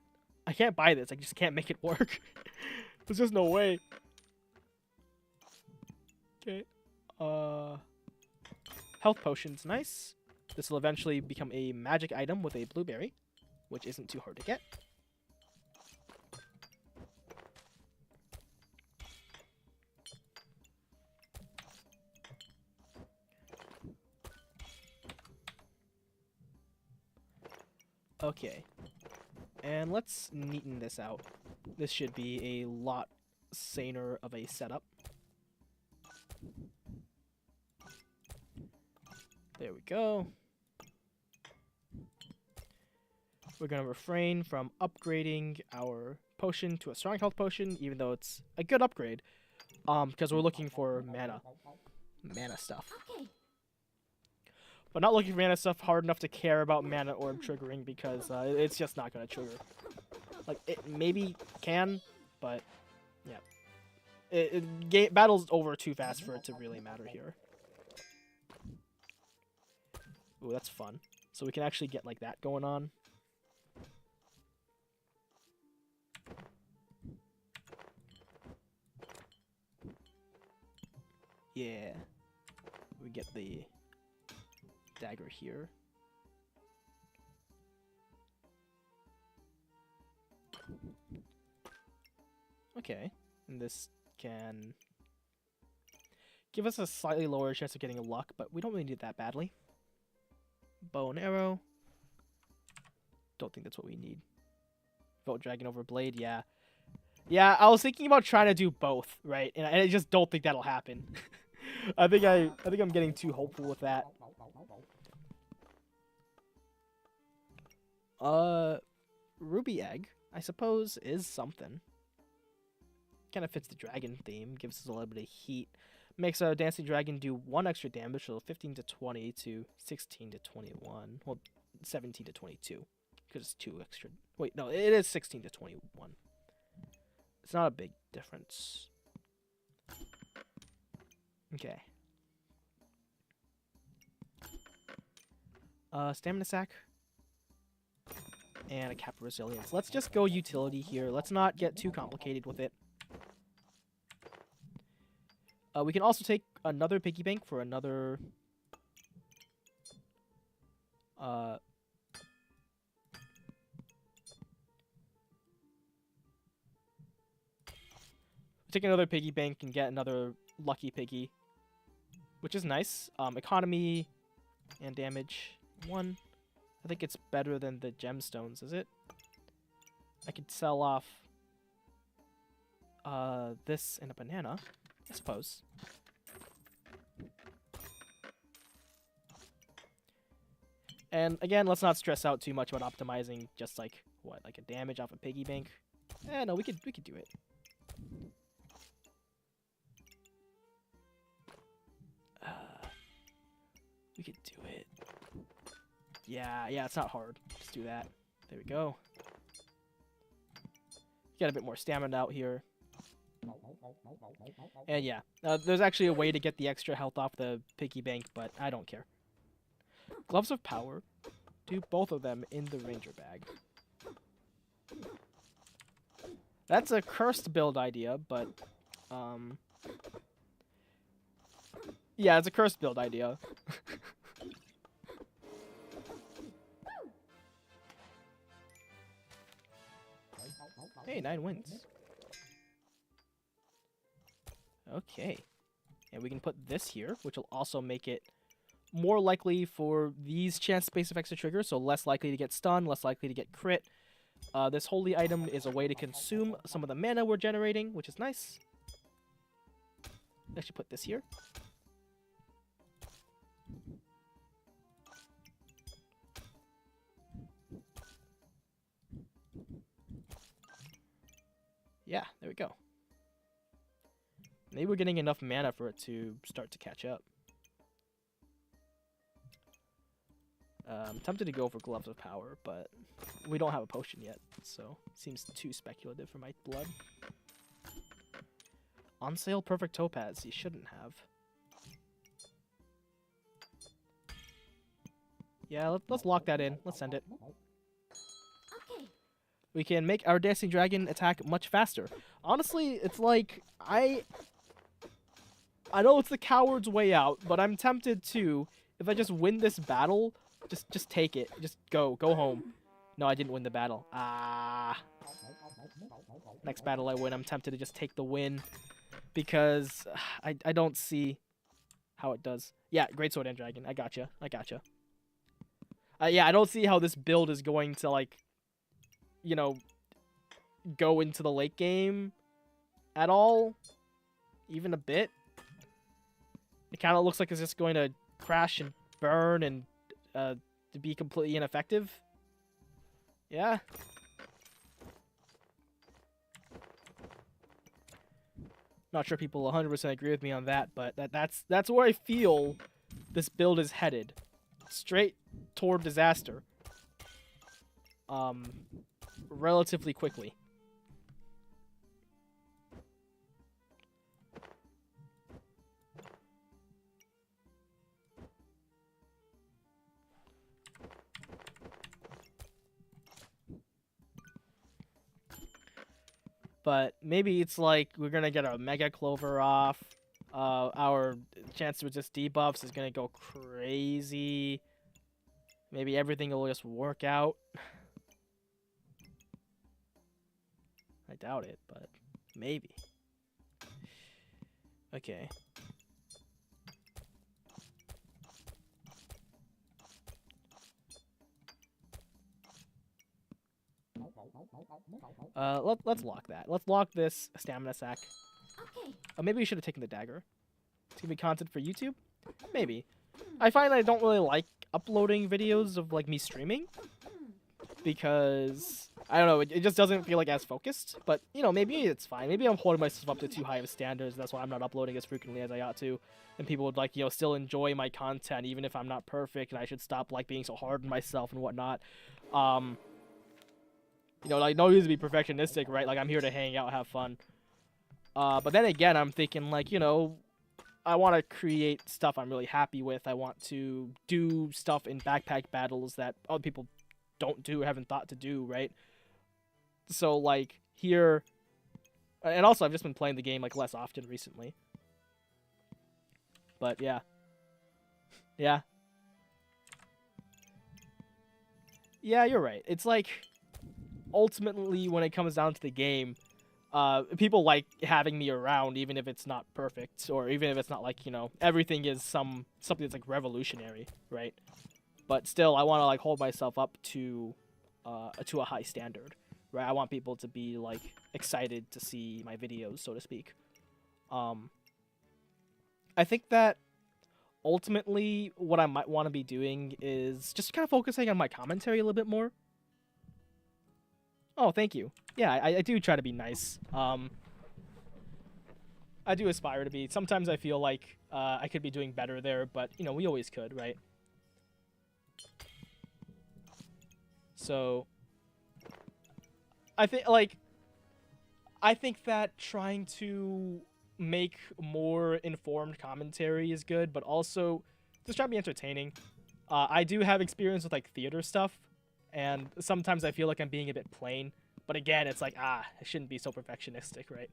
I can't buy this. I just can't make it work. There's just no way. Okay. Health potion's nice. This will eventually become a magic item with a blueberry, which isn't too hard to get. Okay. And let's neaten this out. This should be a lot saner of a setup. There we go. We're going to refrain from upgrading our potion to a strong health potion, even though it's a good upgrade, because we're looking for mana stuff. Okay. But not looking for mana stuff hard enough to care about mana orb triggering, because it's just not going to trigger. Like, it maybe can, but yeah. Battle's over too fast for it to really matter here. Ooh, that's fun. So we can actually get like that going on. Yeah. We get the dagger here. Okay. And this can give us a slightly lower chance of getting a luck, but we don't really need that badly. Bow and arrow. Don't think that's what we need. Vote dragon over blade, yeah. Yeah, I was thinking about trying to do both, right? And I just don't think that'll happen. I think I'm getting too hopeful with that. Ruby egg, I suppose, is something. Kind of fits the dragon theme, gives us a little bit of heat. Makes a dancing dragon do 1 extra damage, so 15 to 20 to 16 to 21. Well, 17 to 22. Because it's 2 extra. Wait, no, it is 16 to 21. It's not a big difference. Okay. Stamina sack. And a cap of resilience. Let's just go utility here. Let's not get too complicated with it. We can also take another piggy bank for another... take another piggy bank and get another lucky piggy, which is nice. Economy and damage 1. I think it's better than the gemstones, is it? I could sell off this and a banana, I suppose. And again, let's not stress out too much about optimizing just like what, like a damage off a piggy bank. No, we could do it. We could do it. Yeah, it's not hard. Just do that. There we go. Get a bit more stamina out here. And yeah, there's actually a way to get the extra health off the piggy bank, but I don't care. Gloves of Power. Do both of them in the Ranger bag. That's a cursed build idea, but yeah, it's a cursed build idea. Hey, 9 wins. Okay. And we can put this here, which will also make it more likely for these chance space effects to trigger, so less likely to get stunned, less likely to get crit. This holy item is a way to consume some of the mana we're generating, which is nice. I should put this here. Yeah, there we go. Maybe we're getting enough mana for it to start to catch up. I'm tempted to go for Gloves of Power, but we don't have a potion yet, so it seems too speculative for my blood. On sale Perfect Topaz, you shouldn't have. Yeah, let's lock that in. Let's send it. Okay. We can make our Dancing Dragon attack much faster. Honestly, it's like, I know it's the coward's way out, but I'm tempted to, if I just win this battle, just take it. Just go home. No, I didn't win the battle. Next battle I win, I'm tempted to just take the win, because I don't see how it does. Yeah, Greatsword and Dragon. I gotcha. Yeah, I don't see how this build is going to, like, you know, go into the late game at all. Even a bit. It kind of looks like it's just going to crash and burn and to be completely ineffective. Yeah. Not sure people 100% agree with me on that, but that's where I feel this build is headed. Straight toward disaster. Relatively quickly. But maybe it's like we're gonna get our Mega Clover off. Our chance to resist debuffs is gonna go crazy. Maybe everything will just work out. I doubt it, but maybe. Okay. Let's lock that. Let's lock this stamina sack. Okay. Maybe we should have taken the dagger. It's gonna be content for YouTube? Maybe. I find I don't really like uploading videos of, like, me streaming, because I don't know, it just doesn't feel like as focused. But, you know, maybe it's fine. Maybe I'm holding myself up to too high of standards. That's why I'm not uploading as frequently as I ought to. And people would, like, you know, still enjoy my content even if I'm not perfect, and I should stop, like, being so hard on myself and whatnot. You know, like, no use to be perfectionistic, right? Like, I'm here to hang out, have fun. But then again, I'm thinking, like, you know, I want to create stuff I'm really happy with. I want to do stuff in backpack battles that other people don't do or haven't thought to do, right? So, like, here... And also, I've just been playing the game, like, less often recently. But, yeah. Yeah. Yeah, you're right. It's like... Ultimately, when it comes down to the game, people like having me around, even if it's not perfect, or even if it's not, like, you know, everything is something that's, like, revolutionary, right? But still, I want to, like, hold myself up to a high standard, right? I want people to be, like, excited to see my videos, so to speak. I think that ultimately what I might want to be doing is just kind of focusing on my commentary a little bit more. Oh, thank you. Yeah, I do try to be nice. I do aspire to be. Sometimes I feel like I could be doing better there, but you know, we always could, right? So I think that trying to make more informed commentary is good, but also just try to be entertaining. I do have experience with like theater stuff, and sometimes I feel like I'm being a bit plain. But again, it's like I shouldn't be so perfectionistic, right?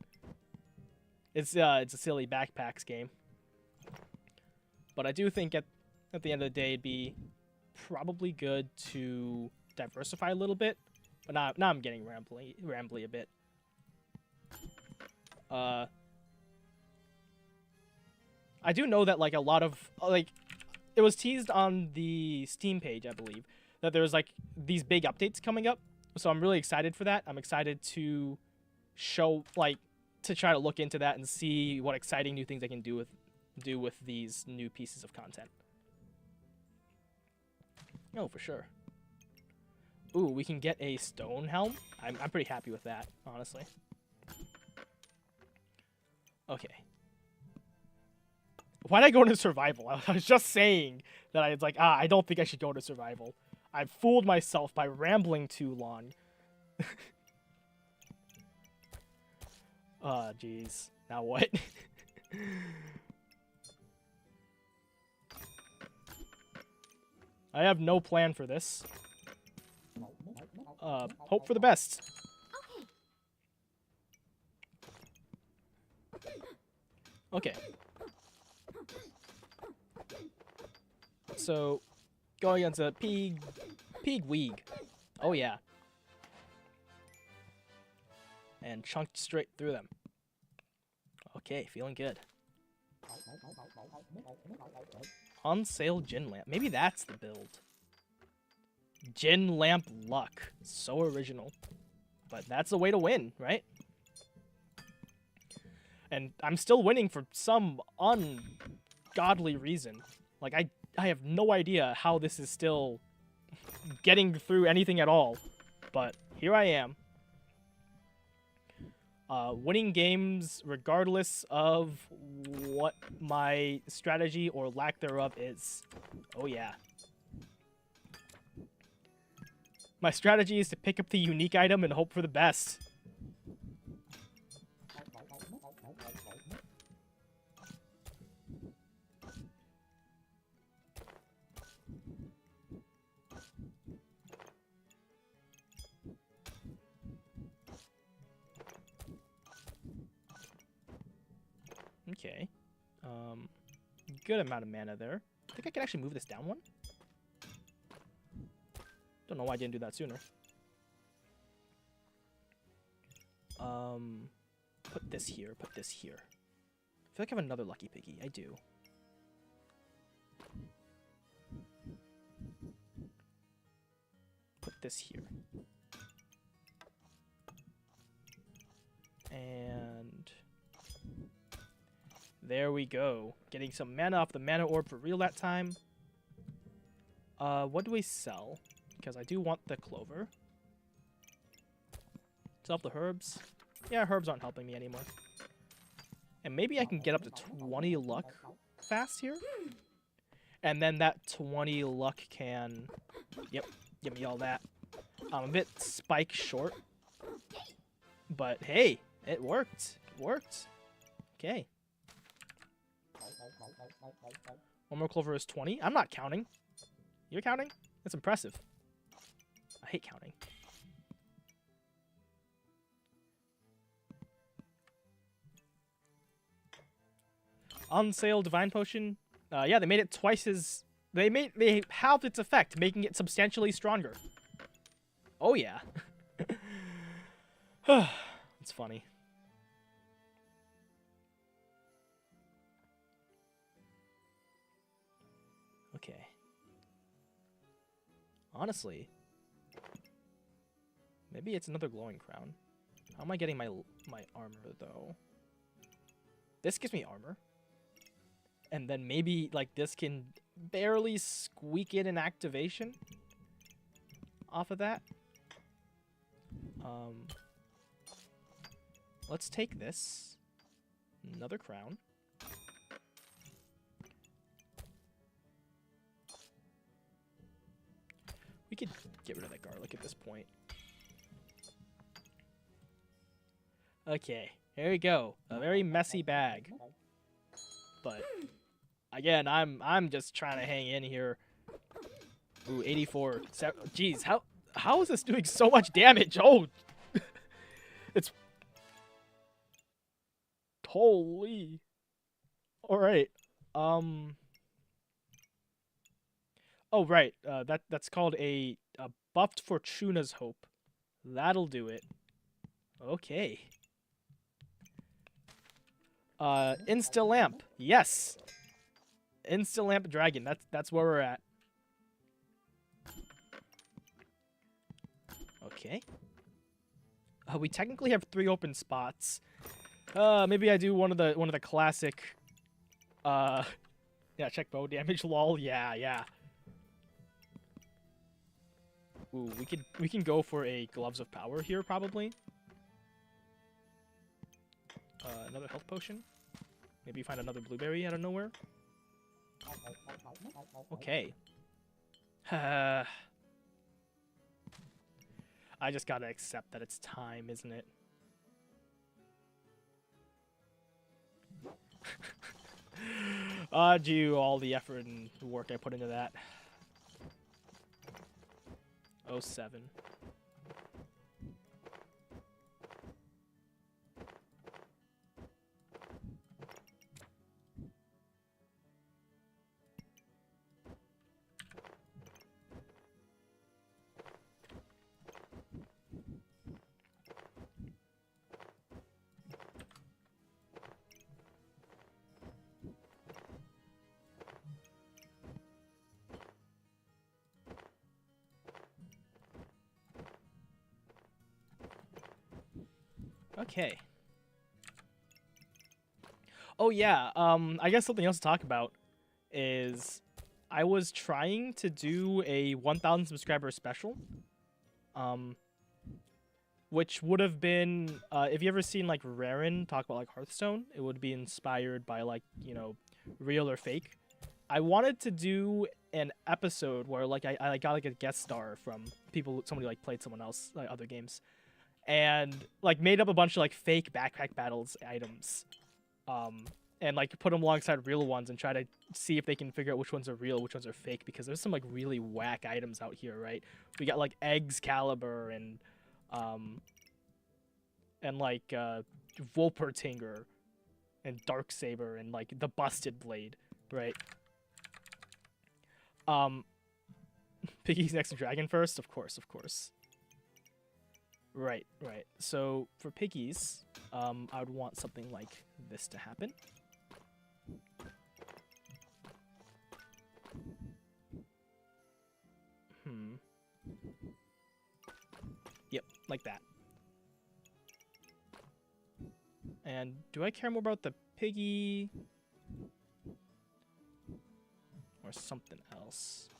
It's a silly backpacks game. But I do think at the end of the day, it'd be probably good to diversify a little bit. But now I'm getting rambly a bit. I do know that like a lot of like it was teased on the Steam page, I believe, that there's like these big updates coming up. So I'm really excited for that. I'm excited to try to look into that and see what exciting new things I can do with these new pieces of content. Oh, for sure. Ooh, we can get a stone helm. I'm pretty happy with that, honestly. Okay. Why did I go into survival? I was just saying that I was like, I don't think I should go into survival. I fooled myself by rambling too long. Jeez. Now what? I have no plan for this. Hope for the best. Okay. So, going into Pigweed. Oh yeah. And chunked straight through them. Okay, feeling good. On sale Gin Lamp. Maybe that's the build. Gin Lamp Luck. So original. But that's the way to win, right? And I'm still winning for some ungodly reason. Like, I have no idea how this is still getting through anything at all. But here I am. Winning games regardless of what my strategy or lack thereof is. Oh yeah. My strategy is to pick up the unique item and hope for the best. Okay. Good amount of mana there. I think I can actually move this down one. Don't know why I didn't do that sooner. Put this here, put this here. I feel like I have another Lucky Piggy. I do. Put this here. And there we go. Getting some mana off the mana orb for real that time. What do we sell? Because I do want the clover. Sell the herbs. Yeah, herbs aren't helping me anymore. And maybe I can get up to 20 luck fast here. And then that 20 luck can... Yep, give me all that. I'm a bit spike short. But hey, it worked. It worked. Okay. One more clover is 20. I'm not counting. You're counting? That's impressive. I hate counting. On sale Divine Potion. Yeah, they made it twice as... They halved its effect, making it substantially stronger. Oh yeah. It's funny. Okay. Honestly, maybe it's another glowing crown. How am I getting my armor though? This gives me armor. And then maybe like this can barely squeak in an activation off of that. Let's take this. Another crown. We could get rid of that garlic at this point. Okay, here we go. A very messy bag. But again, I'm just trying to hang in here. Ooh, 84. Jeez, how is this doing so much damage? Oh, it's holy. All right. Oh right. That's called a buffed Fortuna's Hope. That'll do it. Okay. Insta lamp. Yes. Insta lamp dragon. That's where we're at. Okay. We technically have 3 open spots. Maybe I do one of the classic. Yeah, check bow damage. Lol. Yeah. Ooh, we can go for a gloves of power here probably. Another health potion. Maybe find another blueberry out of nowhere. Okay. I just gotta accept that it's time, isn't it? Due all the effort and work I put into that. 07. Okay. Oh yeah, I guess something else to talk about is I was trying to do a 1,000 subscriber special, which would have been, if you ever seen like Raren talk about like Hearthstone, it would be inspired by like, you know, real or fake. I wanted to do an episode where like I got like a guest star from somebody like played someone else, like other games, and like made up a bunch of like fake backpack battles items, and like put them alongside real ones and try to see if they can figure out which ones are real, which ones are fake, because there's some like really whack items out here, right? We got like Excalibur and like Volpertinger and Darksaber and like the Busted Blade, right? Piggy's next to Dragon first, of course. Right. So for Piggies, I would want something like this to happen. Yep, like that. And do I care more about the Piggy or something else?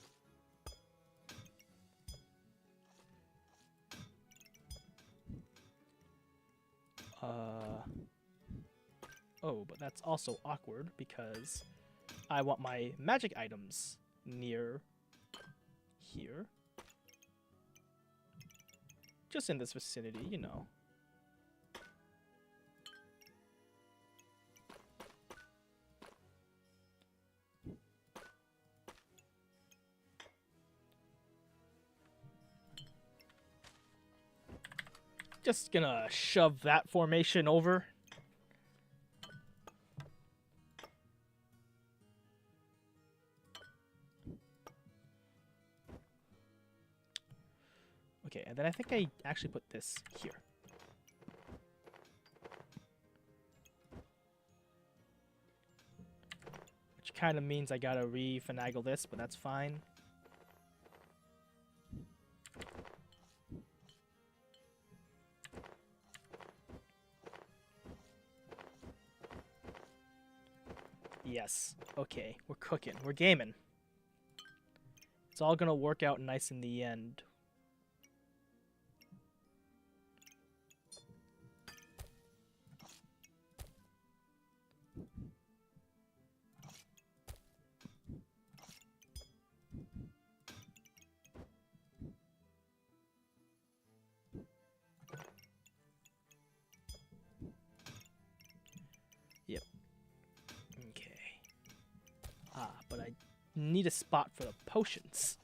Oh, but that's also awkward because I want my magic items near here. Just in this vicinity, you know. Just gonna shove that formation over. Okay, and then I think I actually put this here. Which kind of means I gotta re-finagle this, but that's fine. Yes. Okay, we're cooking. We're gaming. It's all gonna work out nice in the end. need a spot for the potions.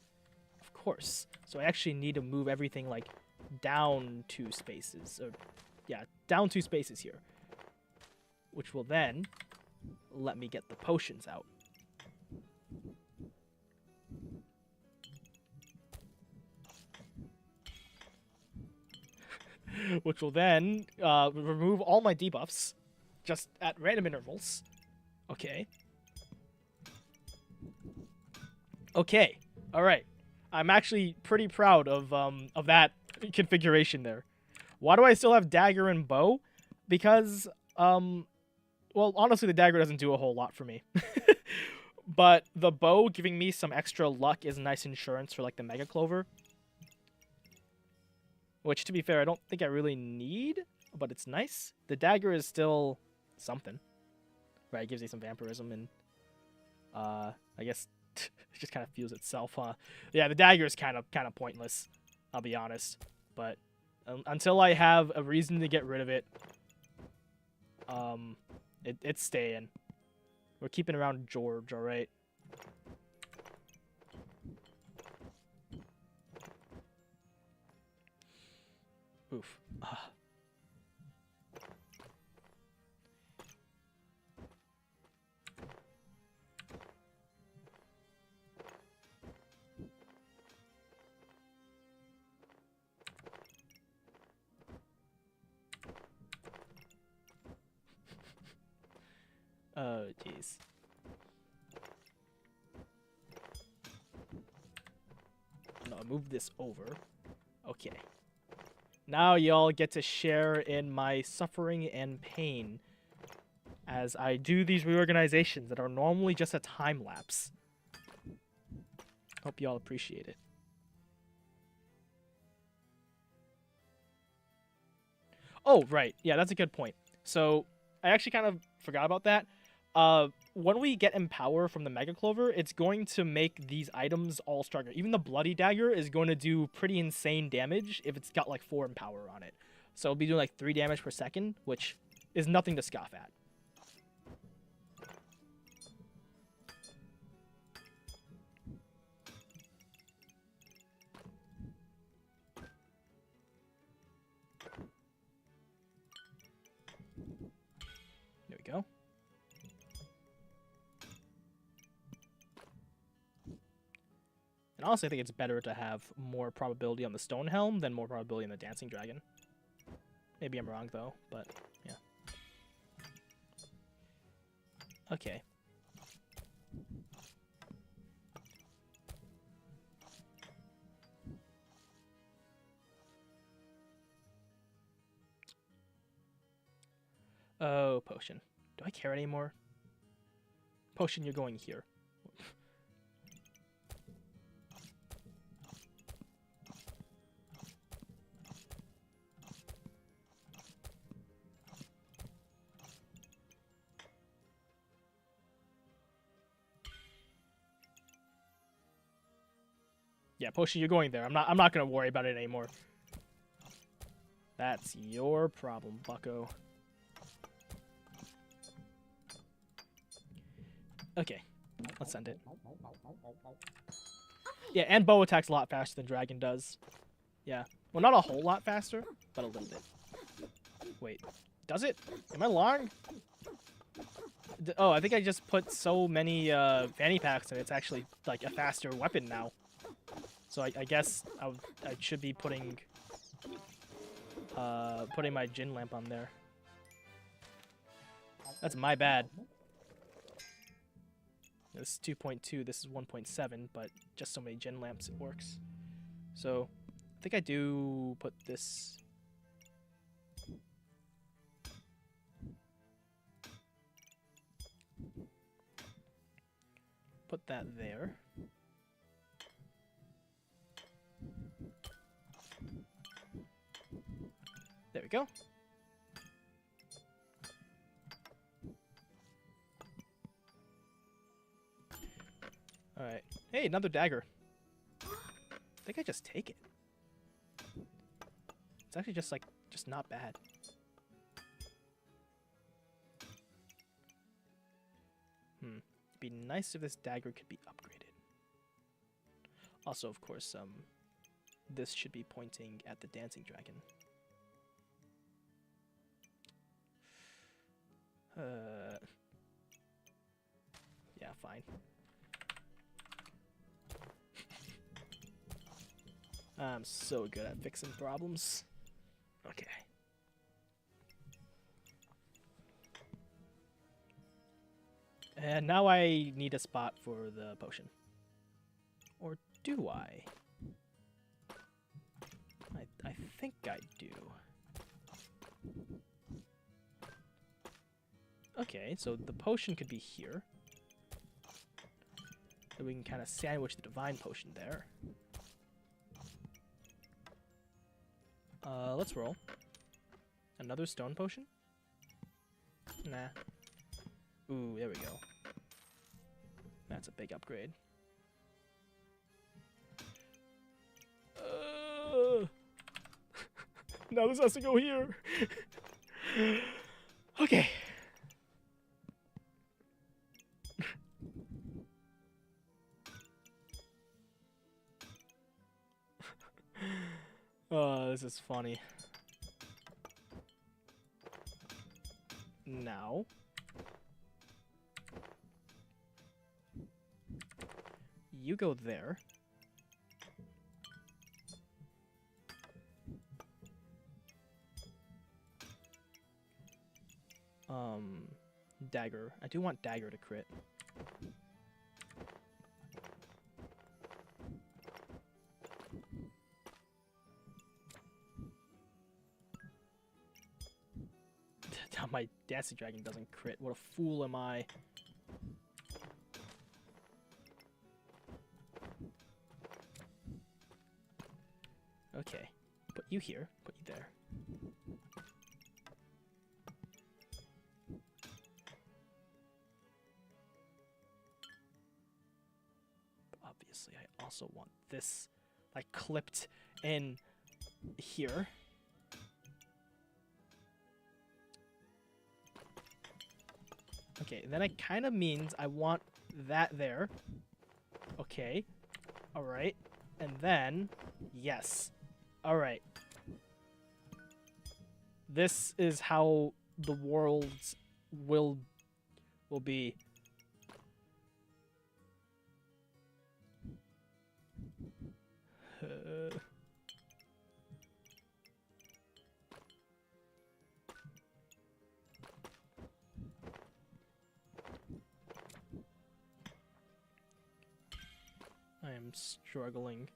Of course. So I actually need to move everything like down 2 spaces. Or yeah, down 2 spaces here. Which will then let me get the potions out. Which will then remove all my debuffs just at random intervals. Okay. Okay. All right. I'm actually pretty proud of that configuration there. Why do I still have dagger and bow? Because well, honestly, the dagger doesn't do a whole lot for me. But the bow giving me some extra luck is nice insurance for like the Mega Clover. Which, to be fair, I don't think I really need, but it's nice. The dagger is still something. Right, it gives you some vampirism, and I guess it just kind of feels itself, huh? Yeah, the dagger is kind of pointless, I'll be honest. But until I have a reason to get rid of it, it's staying. We're keeping around George, all right? Oof. Oh, jeez. No, move this over. Okay. Now y'all get to share in my suffering and pain as I do these reorganizations that are normally just a time lapse. Hope y'all appreciate it. Oh, right. Yeah, that's a good point. So, I actually kind of forgot about that. When we get Empower from the Mega Clover, it's going to make these items all stronger. Even the Bloody Dagger is going to do pretty insane damage if it's got like 4 Empower on it. So it'll be doing like 3 damage per second, which is nothing to scoff at. There we go. And honestly, I think it's better to have more probability on the Stone Helm than more probability on the Dancing Dragon. Maybe I'm wrong, though, but yeah. Okay. Oh, Potion. Do I care anymore? Potion, you're going here. Yeah, Potion, you're going there. I'm not gonna worry about it anymore. That's your problem, bucko. Okay, let's send it. Yeah, and bow attacks a lot faster than dragon does. Yeah, well, not a whole lot faster, but a little bit. Wait, does it? Am I lying? Oh, I think I just put so many fanny packs and it's actually like a faster weapon now. So I guess I should be putting my Jin lamp on there. That's my bad. This is 2.2, this is 1.7, but just so many Jin lamps it works. So I think I do put this. Put that there. There we go. Alright. Hey, another dagger. I think I just take it. It's actually just not bad. It'd be nice if this dagger could be upgraded. Also, of course, this should be pointing at the dancing dragon. Yeah, fine. I'm so good at fixing problems. Okay. And now I need a spot for the potion. Or do I? I think I do. Okay, so the potion could be here. So we can kind of sandwich the divine potion there. Let's roll. Another stone potion? Nah. Ooh, there we go. That's a big upgrade. Now this has to go here. Okay. Oh, this is funny. Now. You go there. Dagger. I do want Dagger to crit. My dancing dragon doesn't crit. What a fool am I? Okay. Put you here. Put you there. But obviously, I also want this, like, clipped in here. Okay, then it kind of means I want that there. Okay. Alright. And then, yes. Alright. This is how the worlds will be. I am struggling.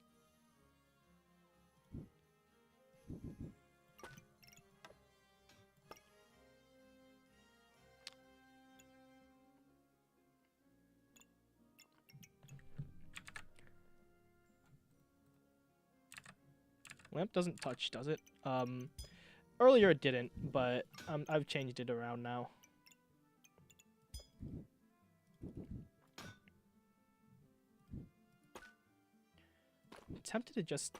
Lamp doesn't touch, does it? Earlier it didn't, but I've changed it around now. I'm tempted to just...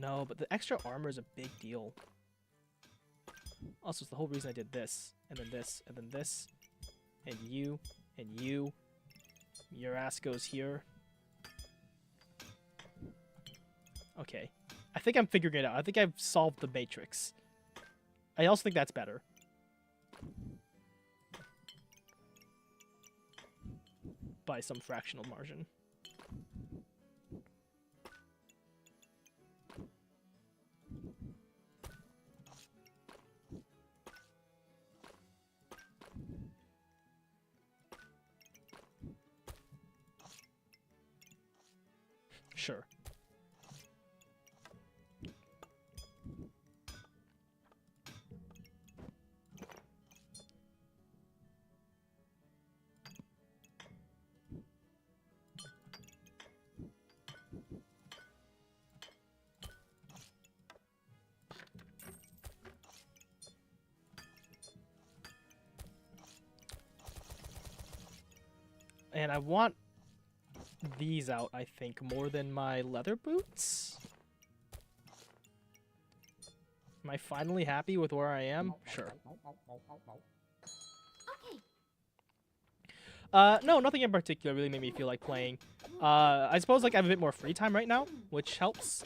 no, but the extra armor is a big deal. Also, it's the whole reason I did this, and then this, and then this, and you, and you. Your ass goes here. Okay. I think I'm figuring it out. I think I've solved the matrix. I also think that's better. By some fractional margin. Sure. And I want these out, I think, more than my leather boots. Am I finally happy with where I am? Sure. Okay. No, nothing in particular really made me feel like playing. I suppose like I have a bit more free time right now, which helps.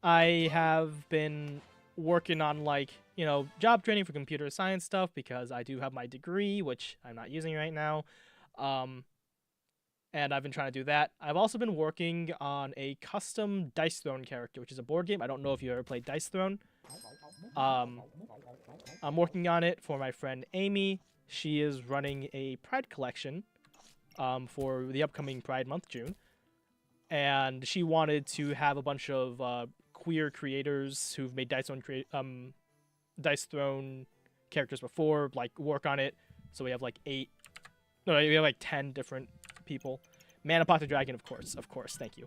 I have been working on like, you know, job training for computer science stuff because I do have my degree, which I'm not using right now. And I've been trying to do that. I've also been working on a custom Dice Throne character, which is a board game. I don't know if you ever played Dice Throne. I'm working on it for my friend Amy. She is running a Pride collection for the upcoming Pride month, June. And she wanted to have a bunch of queer creators who've made Dice Throne characters before, like, work on it. So we have like we have like 10 different people. Manapot the Dragon, of course, thank you.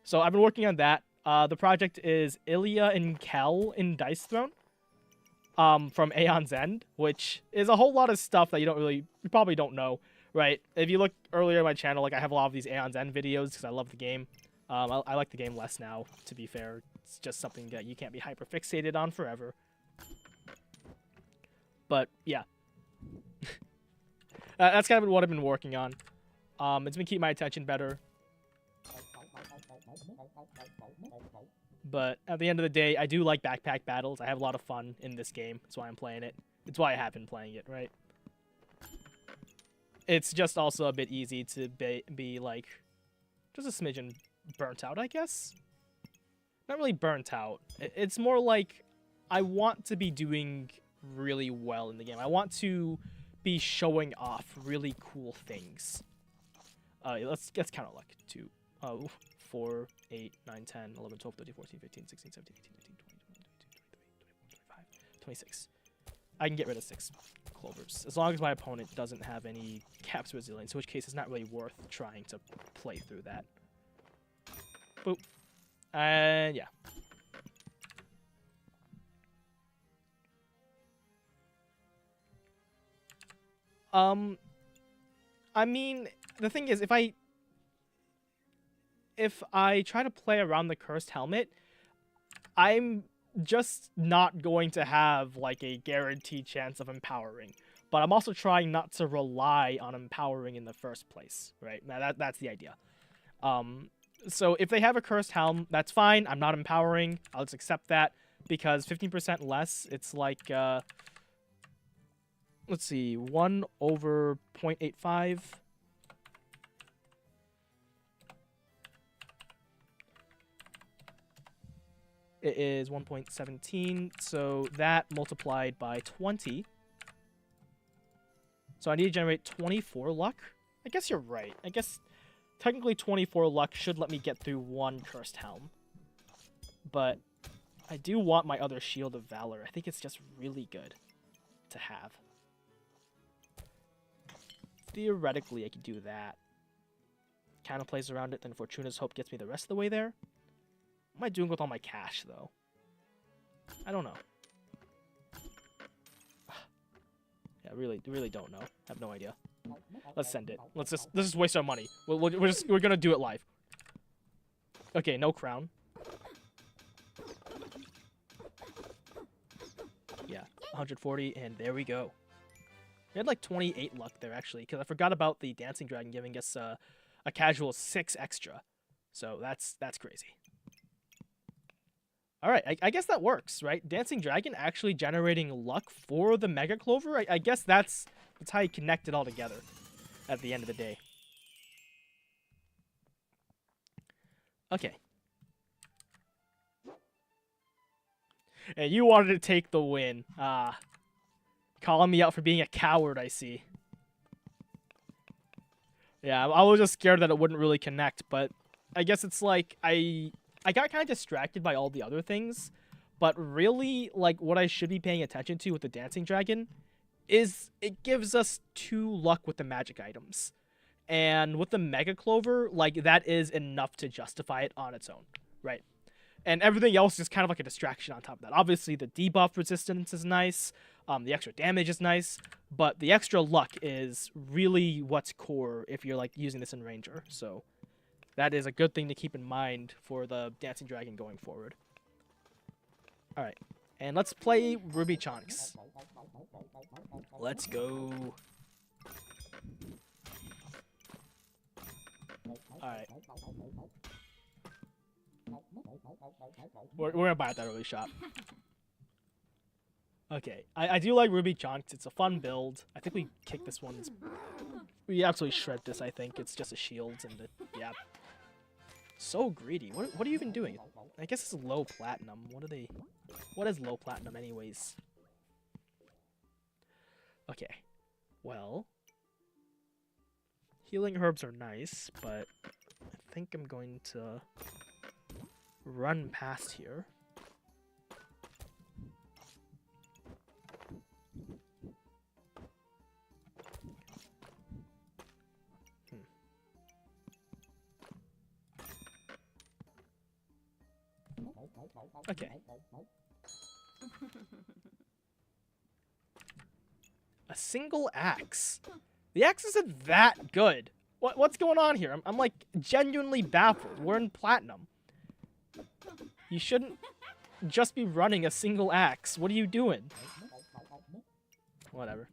So I've been working on that. The project is Ilya and Kel in Dice Throne. From Aeon's End, which is a whole lot of stuff that you probably don't know, right? If you look earlier in my channel, like I have a lot of these Aeon's End videos because I love the game. I like the game less now, to be fair. It's just something that you can't be hyper fixated on forever. But yeah, that's kind of what I've been working on. It's been keeping my attention better. But at the end of the day, I do like backpack battles. I have a lot of fun in this game. That's why I'm playing it. It's why I have been playing it, right? It's just also a bit easy to be like, just a smidgen burnt out, I guess? Not really burnt out. It's more like I want to be doing really well in the game. I want to be showing off really cool things. Let's count our luck. 2, 4, 8, 9, 10, 11, 12, 13, 14, 15, 16, 17, 18, 19, 20, 21, 22, 23, 24, 25, 26. I can get rid of 6 clovers. As long as my opponent doesn't have any caps resilience, in which case it's not really worth trying to play through that. Boop. And yeah. I mean, the thing is, if I try to play around the Cursed Helmet, I'm just not going to have like a guaranteed chance of empowering. But I'm also trying not to rely on empowering in the first place, right? Now that's the idea. So if they have a Cursed Helm, that's fine. I'm not empowering. I'll just accept that because 15% less, it's like let's see, 1 over 0.85. It is 1.17, so that multiplied by 20. So I need to generate 24 luck. I guess you're right. I guess technically 24 luck should let me get through 1 Cursed Helm. But I do want my other Shield of Valor. I think it's just really good to have. Theoretically, I could do that. Kind of plays around it, then Fortuna's Hope gets me the rest of the way there. What am I doing with all my cash, though? I don't know. Yeah, really don't know. Have no idea. Let's send it. Let's just waste our money. We're gonna do it live. Okay, no crown. Yeah, 140, and there we go. We had like 28 luck there, actually, because I forgot about the Dancing Dragon giving us a casual 6 extra. So that's crazy. Alright, I guess that works, right? Dancing Dragon actually generating luck for the Mega Clover? I guess that's how you connect it all together at the end of the day. Okay. And you wanted to take the win. Calling me out for being a coward, I see. Yeah, I was just scared that it wouldn't really connect, but I guess it's like I got kind of distracted by all the other things, but really, like, what I should be paying attention to with the Dancing Dragon is it gives us 2 luck with the magic items. And with the Mega Clover, like, that is enough to justify it on its own, right? And everything else is kind of like a distraction on top of that. Obviously, the debuff resistance is nice, the extra damage is nice, but the extra luck is really what's core if you're, like, using this in Ranger, so that is a good thing to keep in mind for the Dancing Dragon going forward. Alright, And let's play Ruby Chunks. Let's go. Alright. We're gonna buy at that early shop. Okay, I do like Ruby Chunks. It's a fun build. I think we kick this one. We absolutely shred this, I think. It's just a shield and yeah. So greedy. What are you even doing? I guess it's low platinum. What is low platinum anyways? Okay. Well, healing herbs are nice, but I think I'm going to run past here. Okay. A single axe. The axe isn't that good. What's going on here? I'm like genuinely baffled. We're in platinum. You shouldn't just be running a single axe. What are you doing? Whatever.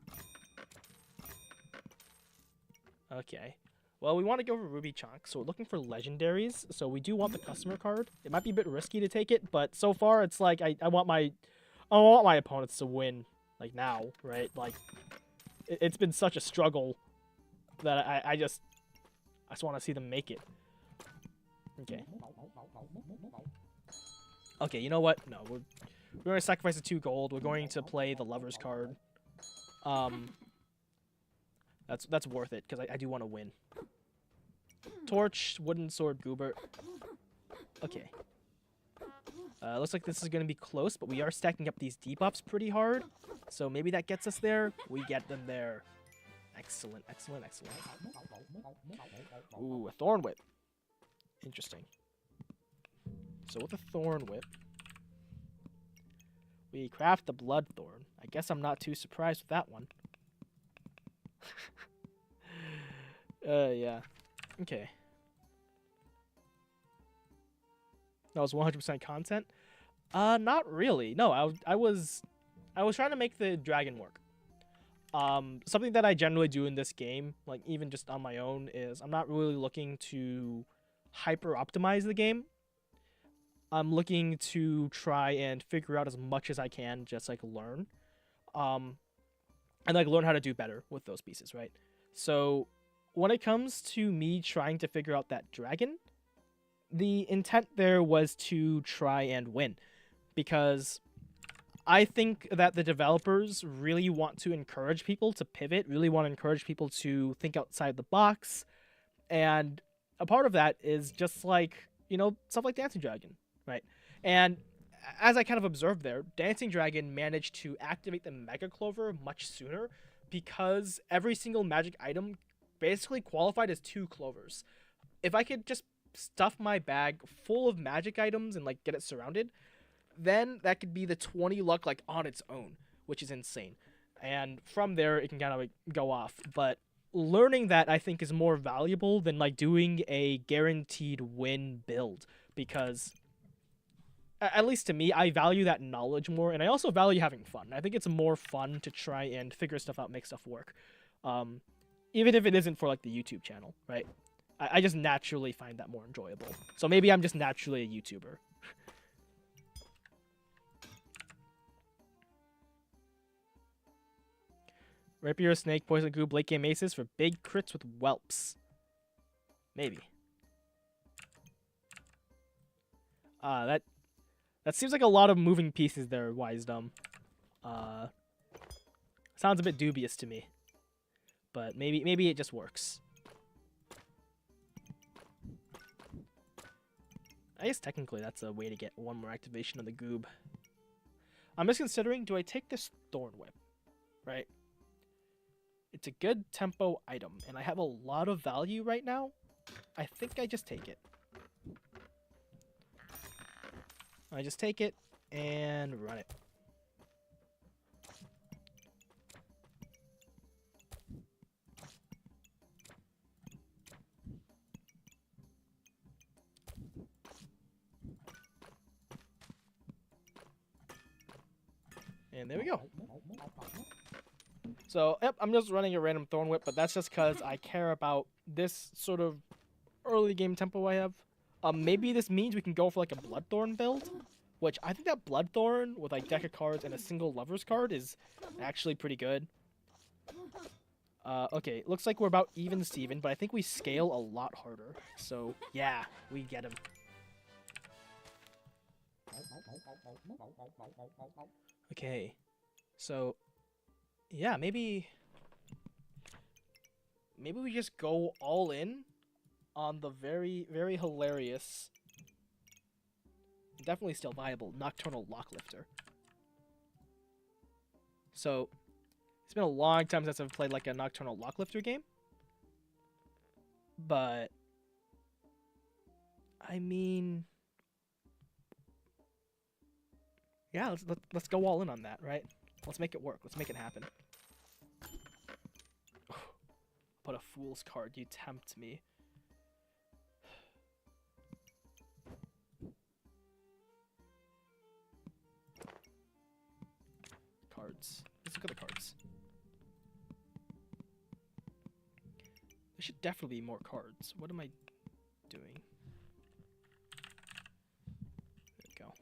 Okay. Well, we want to go for Ruby Chunks, so we're looking for legendaries. So we do want the customer card. It might be a bit risky to take it, but so far it's like I want my opponents to win, like now, right? Like it's been such a struggle that I just want to see them make it. Okay. Okay, you know what? No, we're going to sacrifice the 2 gold. We're going to play the Lover's card. That's worth it, because I do want to win. Torch, Wooden Sword, Goobert. Okay. Looks like this is going to be close, but we are stacking up these debuffs pretty hard. So maybe that gets us there. We get them there. Excellent, excellent, excellent. Ooh, a Thorn Whip. Interesting. So with a Thorn Whip, we craft the Bloodthorn. I guess I'm not too surprised with that one. Yeah. Okay. That was 100% content? Not really. No, I was trying to make the dragon work. Something that I generally do in this game, like even just on my own, is I'm not really looking to hyper optimize the game. I'm looking to try and figure out as much as I can, just like learn. And like learn how to do better with those pieces, right? So when it comes to me trying to figure out that dragon, the intent there was to try and win, because I think that the developers really want to encourage people to pivot, really want to encourage people to think outside the box, and a part of that is just like, you know, stuff like Dancing Dragon, right? And as I kind of observed there, Dancing Dragon managed to activate the Mega Clover much sooner, because every single magic item basically qualified as 2 clovers. If I could just stuff my bag full of magic items and like get it surrounded, then that could be the 20 luck like on its own, which is insane. And from there it can kind of like go off. But learning that, I think, is more valuable than like doing a guaranteed win build, because at least to me, I value that knowledge more, and I also value having fun. I think it's more fun to try and figure stuff out, make stuff work, even if it isn't for like the YouTube channel, right? I just naturally find that more enjoyable. So maybe I'm just naturally a YouTuber. Rapier, Snake, Poison Goob, late game aces for big crits with whelps. Maybe. That seems like a lot of moving pieces there, Wisdom. Sounds a bit dubious to me. But maybe it just works. I guess technically that's a way to get one more activation of the Goob. I'm just considering, do I take this Thorn Whip? Right? It's a good tempo item, and I have a lot of value right now. I think I just take it. I just take it and run it. And there we go. So, yep, I'm just running a random Thorn Whip, but that's just because I care about this sort of early game tempo I have. Maybe this means we can go for like a Bloodthorn build, which I think that Bloodthorn with like deck of cards and a single Lover's card is actually pretty good. Okay, looks like we're about even Steven, but I think we scale a lot harder. So, yeah, we get him. Okay, so, yeah, maybe we just go all in on the very, very hilarious, definitely still viable, Nocturnal Locklifter. So, it's been a long time since I've played like a Nocturnal Locklifter game. But, I mean, yeah, let's go all in on that, right? Let's make it work. Let's make it happen. Put a Fool's card. You tempt me. Cards. Let's look at the cards. There should definitely be more cards. What am I doing? There we go.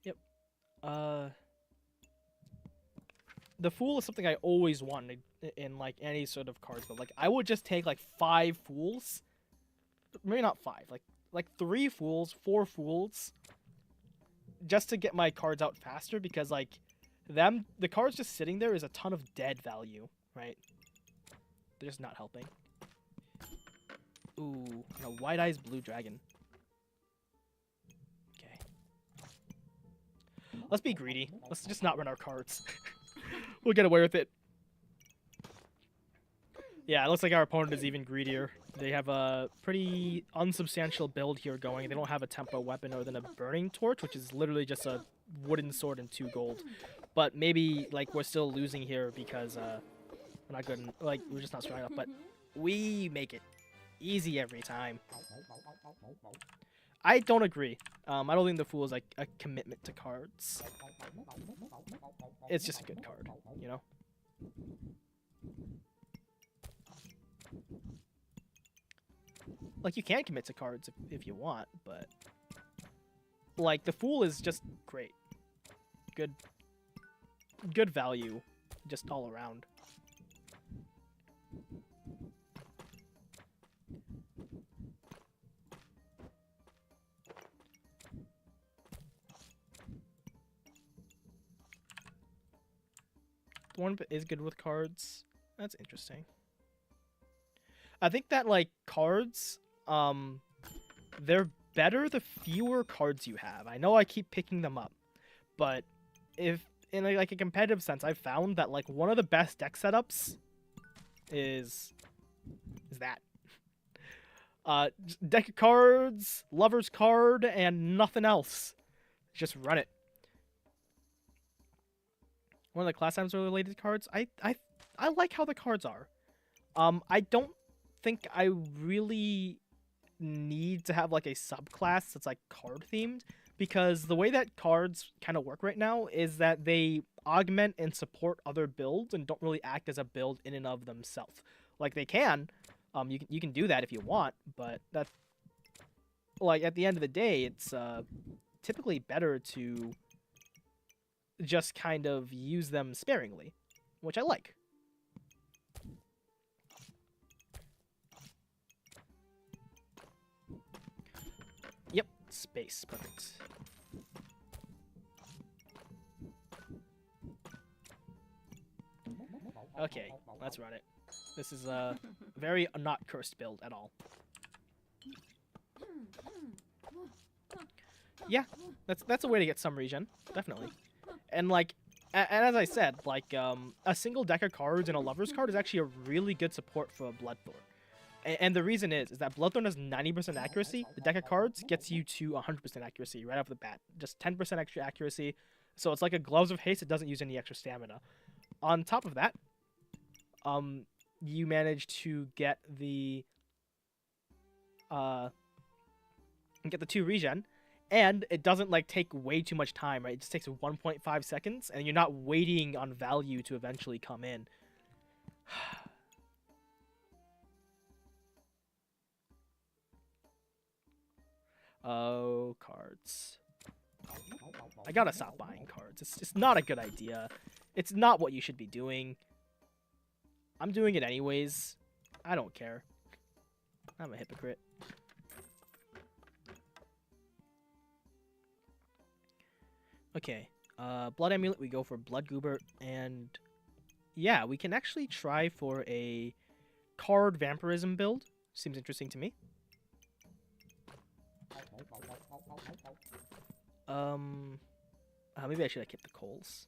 Yep. The Fool is something I always wanted in like any sort of cards, but like I would just take like 5 Fools. Maybe not 5, like 3 Fools, 4 Fools, just to get my cards out faster, because like the cards just sitting there is a ton of dead value, right? They're just not helping. Ooh, and a White Eyes Blue Dragon. Okay. Let's be greedy. Let's just not run our cards. We'll get away with it. Yeah, it looks like our opponent is even greedier. They have a pretty unsubstantial build here going. They don't have a tempo weapon other than a Burning Torch, which is literally just a wooden sword and 2 gold. But maybe like we're still losing here because we're not good. Like we're just not strong enough. But we make it easy every time. I don't agree. I don't think the Fool is like a commitment to cards. It's just a good card, you know. Like, you can commit to cards if you want, but like the Fool is just great. Good value just all around. One is good with cards. That's interesting. I think that like cards, they're better the fewer cards you have. I know I keep picking them up, but if in like a competitive sense, I've found that like one of the best deck setups is that. Deck of cards, Lover's card, and nothing else. Just run it. One of the class times related cards. I like how the cards are. I don't think I really need to have like a subclass that's like card themed, because the way that cards kind of work right now is that they augment and support other builds and don't really act as a build in and of themselves. Like they can, you can do that if you want, but that's like at the end of the day, it's typically better to just kind of use them sparingly, which I like. Yep, space, perfect. Okay, let's run it. This is a very not cursed build at all. Yeah, that's a way to get some regen, definitely. And like, and as I said, like a single deck of cards and a Lover's card is actually a really good support for a Bloodthorn. And the reason is that Bloodthorn has 90% accuracy. The deck of cards gets you to 100% accuracy right off the bat. Just 10% extra accuracy. So it's like a Gloves of Haste. It doesn't use any extra stamina. On top of that, you manage to get the and get the 2 regen, and it doesn't like take way too much time, right? It just takes 1.5 seconds, and you're not waiting on value to eventually come in. Oh, cards. I gotta stop buying cards. It's not a good idea. It's not what you should be doing. I'm doing it anyways. I don't care. I'm a hypocrite. Okay. Blood Amulet, we go for Blood Goobert, and yeah, we can actually try for a card vampirism build. Seems interesting to me. Maybe I should have kept the coals.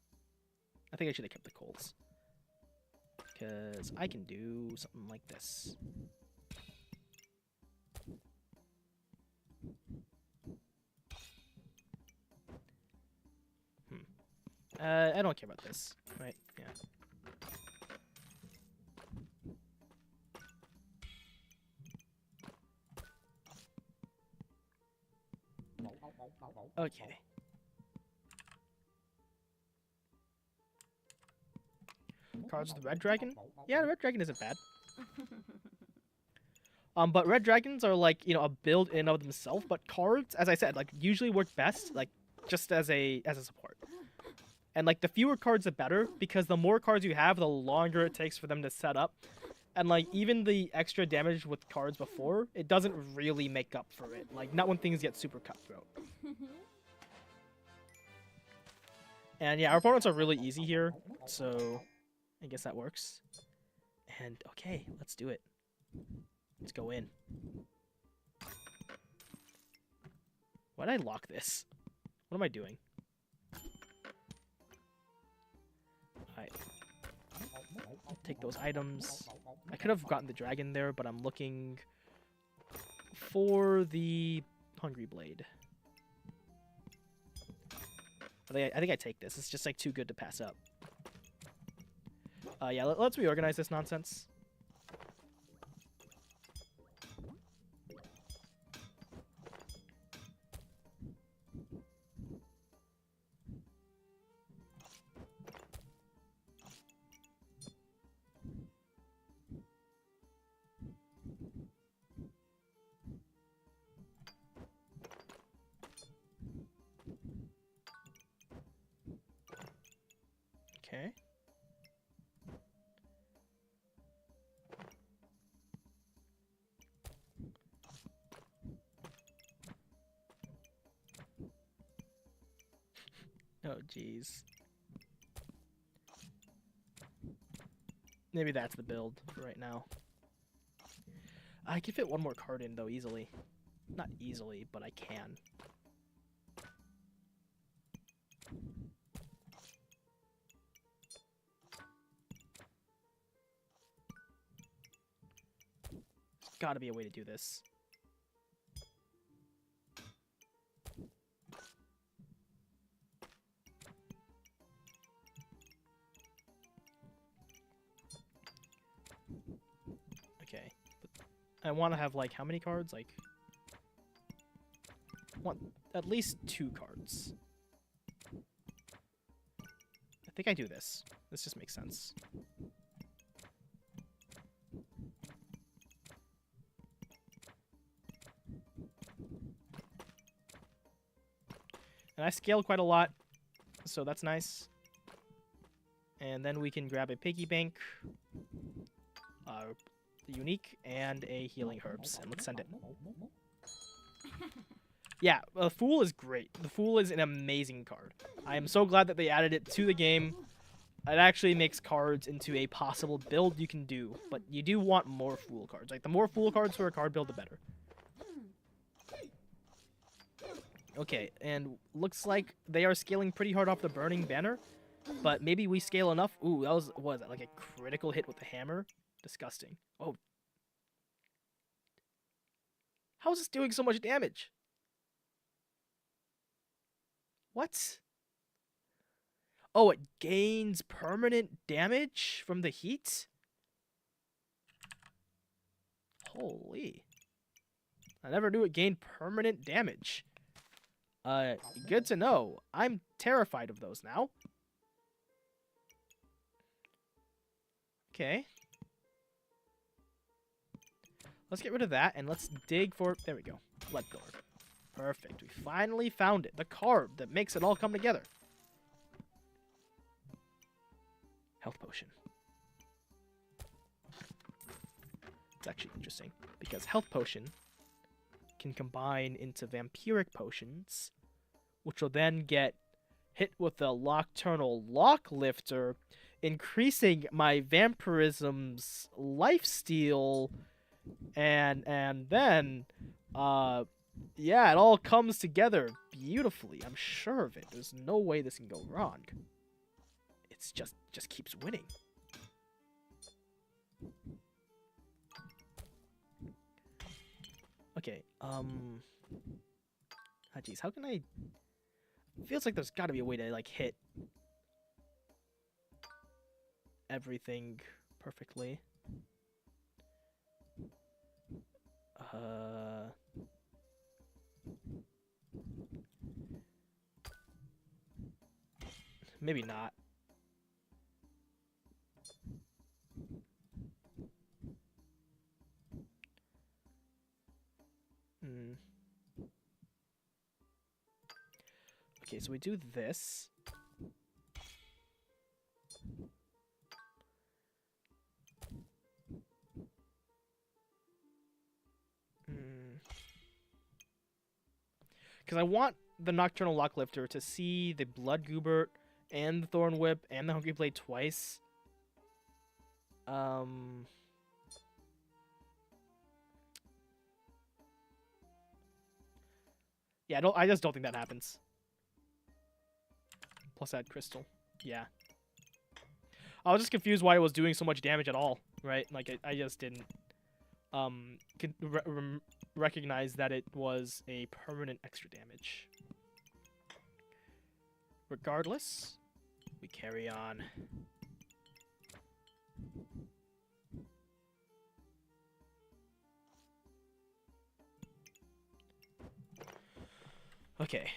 I think I should have kept the coals. Because I can do something like this. I don't care about this, right? Yeah. Okay. Cards with the Red Dragon? Yeah, the Red Dragon isn't bad. But Red Dragons are like, you know, a build in and of themselves, but cards, as I said, like usually work best like just as a support. And like the fewer cards the better, because the more cards you have, the longer it takes for them to set up. And like even the extra damage with cards before, it doesn't really make up for it. Like not when things get super cutthroat. And yeah, our opponents are really easy here, so I guess that works. And okay, let's do it. Let's go in. Why did I lock this? What am I doing? Alright. Take those items. I could have gotten the dragon there, but I'm looking for the Hungry Blade. I think I take this. It's just like too good to pass up. Yeah, let's reorganize this nonsense. Okay. Oh, jeez. Maybe that's the build for right now. I can fit one more card in, though, easily. Not easily, but I can. There's gotta be a way to do this. Okay. I want to have, like, how many cards? Like, I want at least 2 cards. I think I do this. This just makes sense. And I scaled quite a lot, so that's nice. And then we can grab a piggy bank, the unique, and a healing herbs, and let's send it. Yeah, the Fool is great. The Fool is an amazing card. I am so glad that they added it to the game. It actually makes cards into a possible build you can do, but you do want more Fool cards. Like, the more Fool cards for a card build, the better. Okay, and looks like they are scaling pretty hard off the Burning Banner, but maybe we scale enough. Ooh, that was, what was that, like a critical hit with the hammer? Disgusting. Oh. How is this doing so much damage? What? Oh, it gains permanent damage from the heat? Holy. I never knew it gained permanent damage. Good to know. I'm terrified of those now. Okay. Let's get rid of that, and let's dig for... There we go. Blood pillar. Perfect. We finally found it. The card that makes it all come together. Health potion. It's actually interesting, because health potion can combine into vampiric potions, which will then get hit with the Nocturnal Lock Lifter, increasing my vampirism's lifesteal, and then, yeah, it all comes together beautifully. I'm sure of it. There's no way this can go wrong. It's just keeps winning. Okay, geez, how can I... Feels like there's gotta be a way to, like, hit everything perfectly. Maybe not. Okay, so we do this. Because I want the Nocturnal Lock Lifter to see the Blood Goobert and the Thorn Whip and the Hungry Blade twice. Yeah, I just don't think that happens. Plus add crystal. Yeah. I was just confused why it was doing so much damage at all, right? Like, I just didn't recognize that it was a permanent extra damage. Regardless, we carry on. Okay.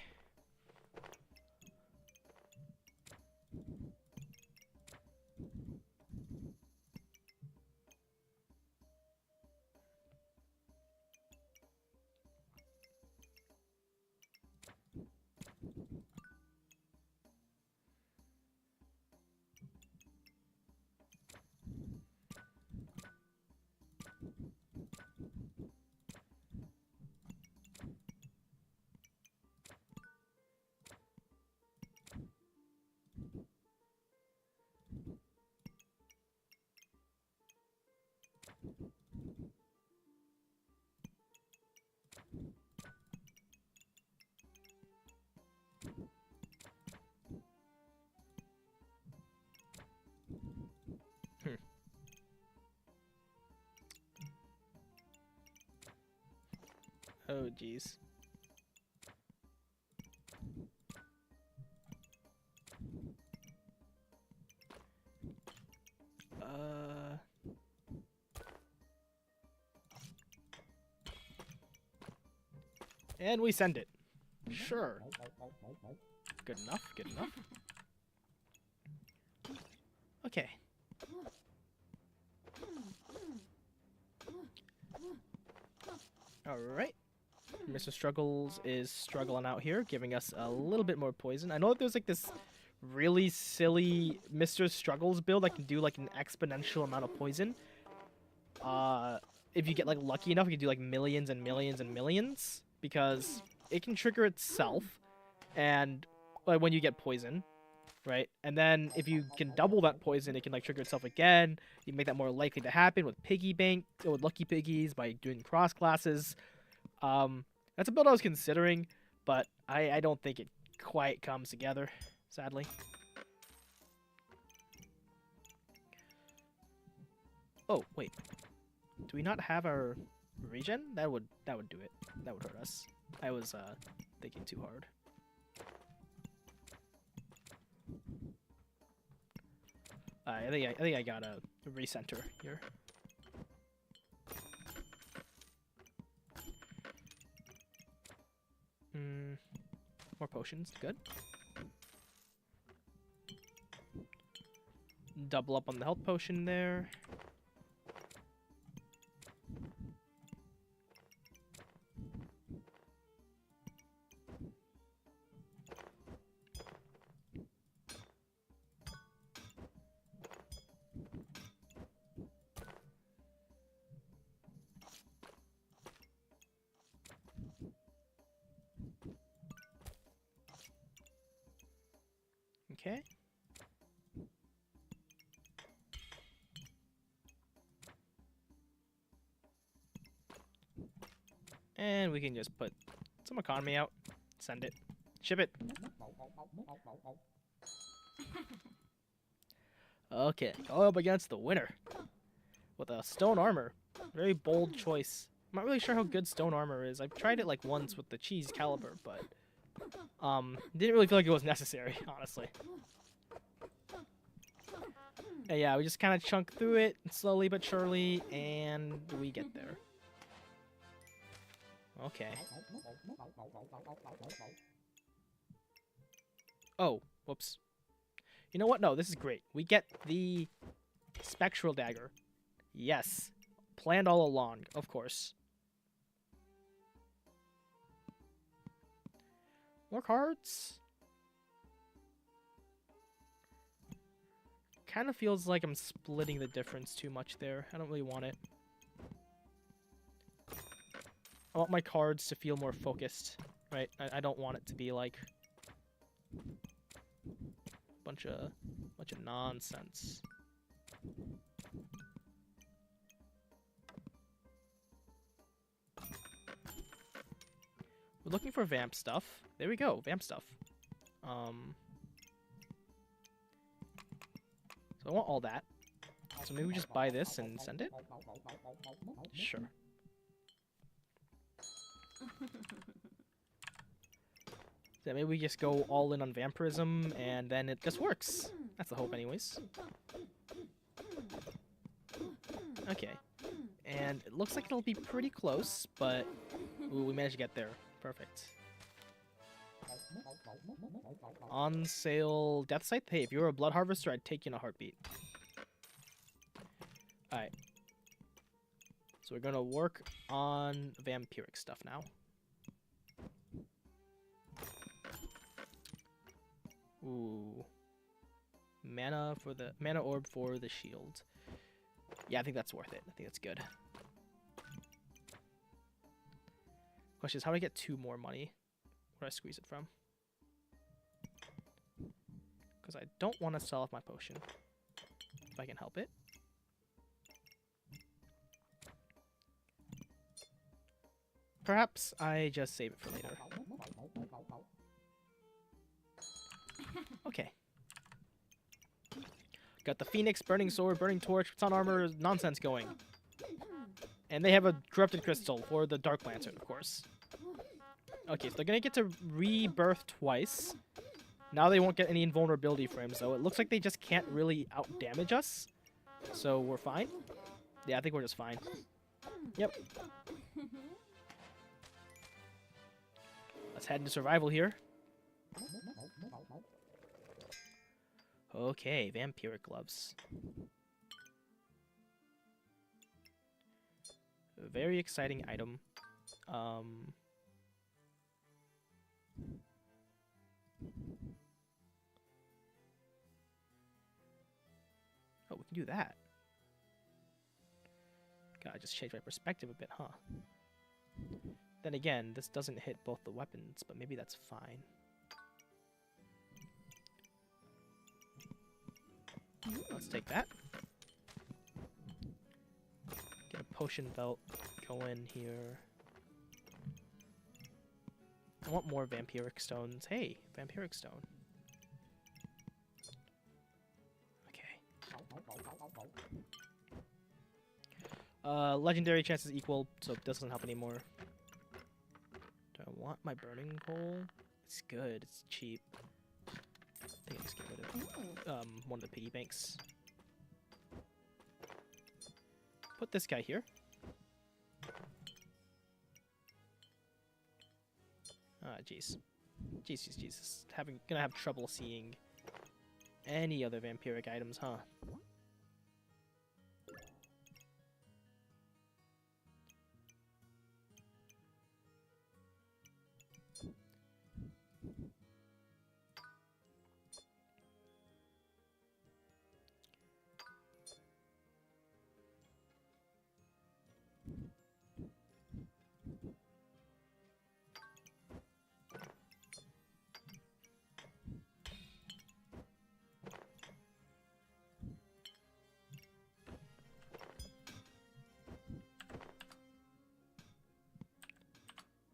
Oh, jeez. And we send it. Sure. Good enough, good enough. Okay. Alright. Mr. Struggles is struggling out here, giving us a little bit more poison. I know that there's like this really silly Mr. Struggles build that can do like an exponential amount of poison. If you get like lucky enough, you can do like millions and millions and millions, because it can trigger itself and like when you get poison, right? And then if you can double that poison, it can like trigger itself again. You make that more likely to happen with Piggy Bank or with Lucky Piggies by doing cross classes. That's a build I was considering, but I don't think it quite comes together, sadly. Oh, wait. Do we not have our regen? That would do it. That would hurt us. I was thinking too hard. I think I gotta recenter here. More potions, good. Double up on the health potion there. Okay. And we can just put some economy out. Send it. Ship it. Okay, go up against the winner. With a stone armor. Very bold choice. I'm not really sure how good stone armor is. I've tried it like once with the cheese caliber, but didn't really feel like it was necessary, honestly. And yeah, we just kind of chunk through it slowly but surely, and we get there. Okay. Oh, whoops. You know what? No, this is great. We get the spectral dagger. Yes. Planned all along, of course. More cards? Kind of feels like I'm splitting the difference too much there. I don't really want it. I want my cards to feel more focused, right? I don't want it to be like bunch of nonsense. We're looking for vamp stuff. There we go, vamp stuff. So I want all that. So maybe we just buy this and send it? Sure. So maybe we just go all in on vampirism and then it just works. That's the hope anyways. Okay. And it looks like it'll be pretty close, but ooh, we managed to get there. Perfect. On sale Death Scythe? Hey, if you were a Blood Harvester, I'd take you in a heartbeat. Alright. So we're gonna work on vampiric stuff now. Ooh. Mana orb for the shield. Yeah, I think that's worth it. I think that's good. Question is, how do I get 2 more money? Where do I squeeze it from? Because I don't want to sell off my potion. If I can help it. Perhaps I just save it for later. Okay. Got the Phoenix, Burning Sword, Burning Torch, Sun Armor, nonsense going. And they have a Corrupted Crystal for the Dark Lantern, of course. Okay, so they're gonna get to rebirth twice. Now they won't get any invulnerability frames, though. It looks like they just can't really out-damage us. So we're fine. Yeah, I think we're just fine. Yep. Let's head into survival here. Okay, vampiric gloves. A very exciting item. Oh, we can do that. God, I just changed my perspective a bit, huh? Then again, this doesn't hit both the weapons, but maybe that's fine. Let's take that. Get a potion belt going here. I want more vampiric stones. Hey, vampiric stone. Okay. Legendary chances equal, so it doesn't help anymore. Do I want my burning coal? It's good. It's cheap. I think I'll just get rid of one of the piggy banks. Put this guy here. Ah, jeez. Jesus. Gonna have trouble seeing any other vampiric items, huh?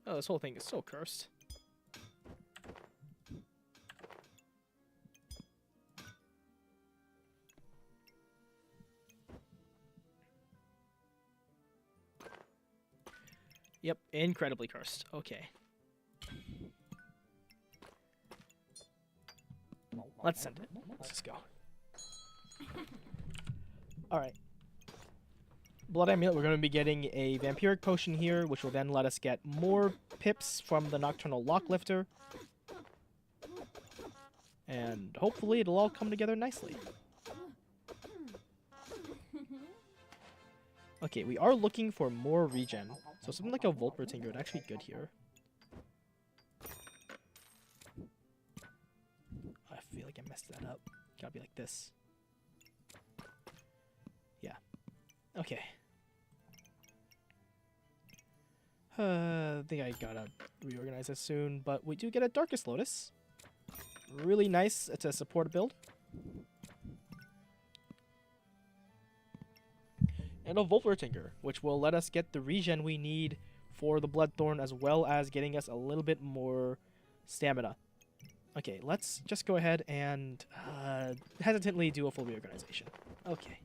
Oh, this whole thing is so cursed. Yep, incredibly cursed. Okay. Let's send it. Let's just go. Alright. Blood Amulet, we're going to be getting a Vampiric Potion here, which will then let us get more pips from the Nocturnal Locklifter. And hopefully it'll all come together nicely. Okay, we are looking for more regen. So something like a Volpertinger would actually be good here. I feel like I messed that up. Gotta be like this. Yeah. Okay. I think I gotta reorganize this soon, but we do get a Darkest Lotus. Really nice to support a build. And a Volpertinger, which will let us get the regen we need for the Bloodthorn, as well as getting us a little bit more stamina. Okay, let's just go ahead and hesitantly do a full reorganization. Okay.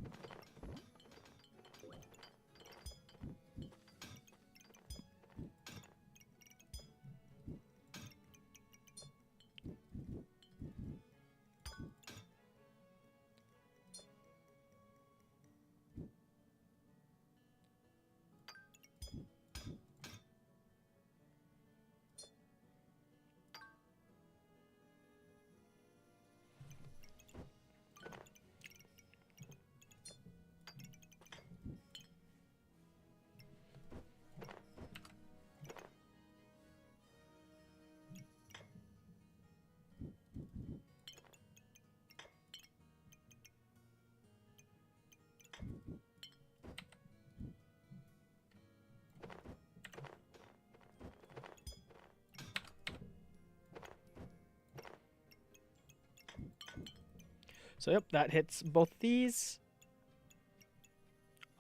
So yep, that hits both these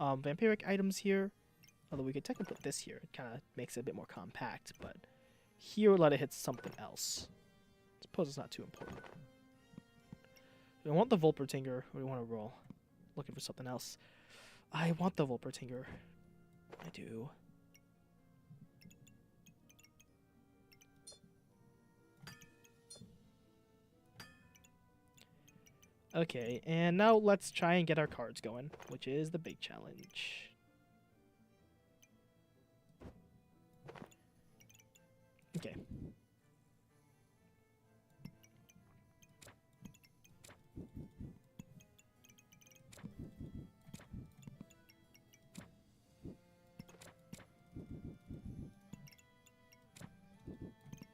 vampiric items here. Although we could technically put this here. It kind of makes it a bit more compact, but here we'll let it hit something else. Suppose it's not too important. Do I want the Volpertinger, or do we want to roll? Looking for something else. I want the Volpertinger. I do. Okay, and now let's try and get our cards going, which is the big challenge. Okay.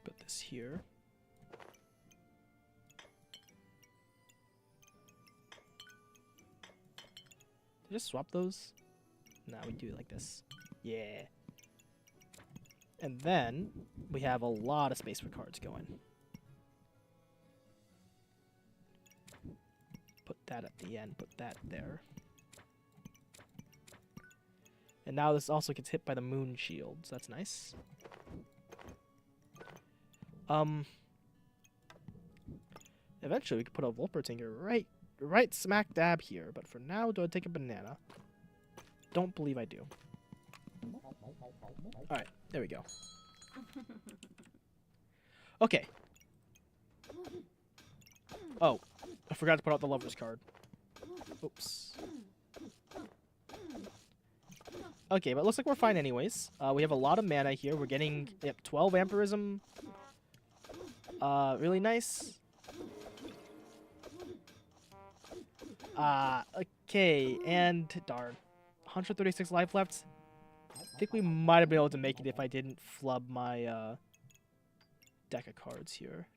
Put this here. Just swap those? No, we do it like this. Yeah. And then we have a lot of space for cards going. Put that at the end, put that there. And now this also gets hit by the moon shield, so that's nice. Eventually we could put a Volpertinger right smack dab here, but for now, do I take a banana? Don't believe I do. Alright, there we go. Okay. Oh, I forgot to put out the Lover's card. Oops. Okay, but it looks like we're fine anyways. We have a lot of mana here. We're getting 12 Vampirism Really nice. Okay, and darn. 136 life left. I think we might have been able to make it if I didn't flub my deck of cards here.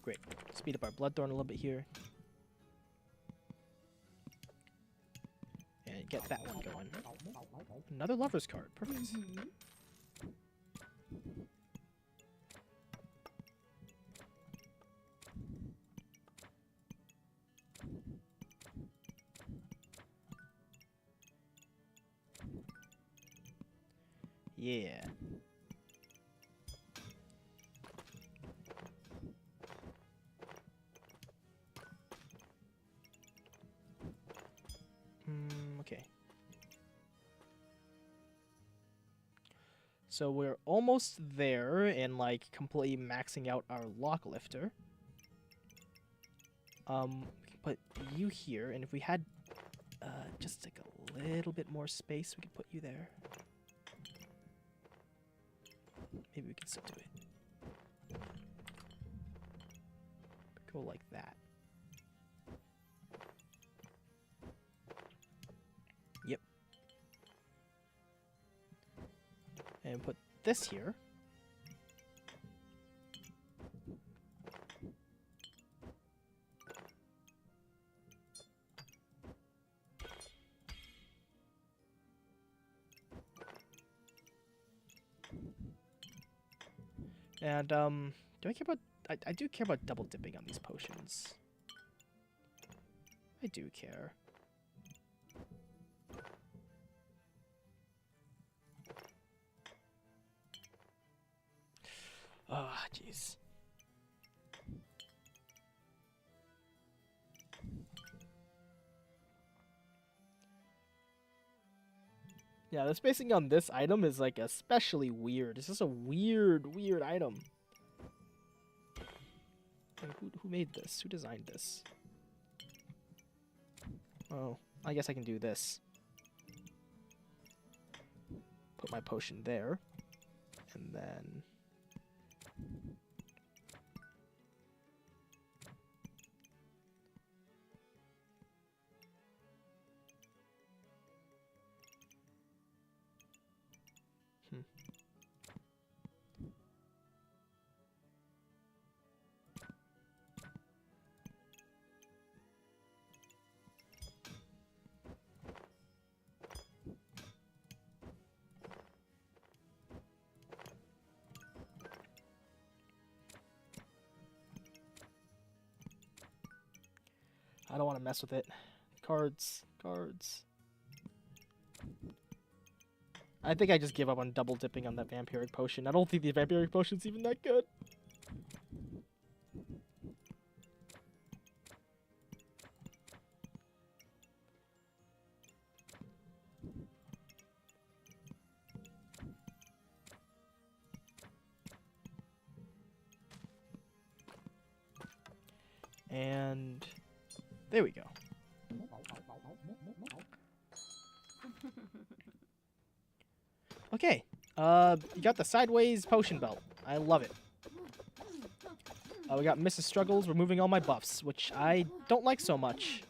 Great. Speed up our Bloodthorn a little bit here. And get that one going. Another Lover's card. Perfect. Yeah. Okay. So we're almost there and like completely maxing out our lock lifter. We can put you here, and if we had just like a little bit more space, we could put you there. Maybe we can still do it. Go like that. Yep. And put this here. And do I care about? I do care about double dipping on these potions. I do care. Ah, jeez. Yeah, the spacing on this item is like especially weird. It's just a weird item. Like, who made this? Who designed this? Oh, I guess I can do this. Put my potion there. And then... I don't want to mess with it. Cards. I think I just give up on double dipping on that vampiric potion. I don't think the vampiric potion's even that good. And there we go. Okay, you got the sideways potion belt. I love it. We got Mrs. Struggles removing all my buffs, which I don't like so much.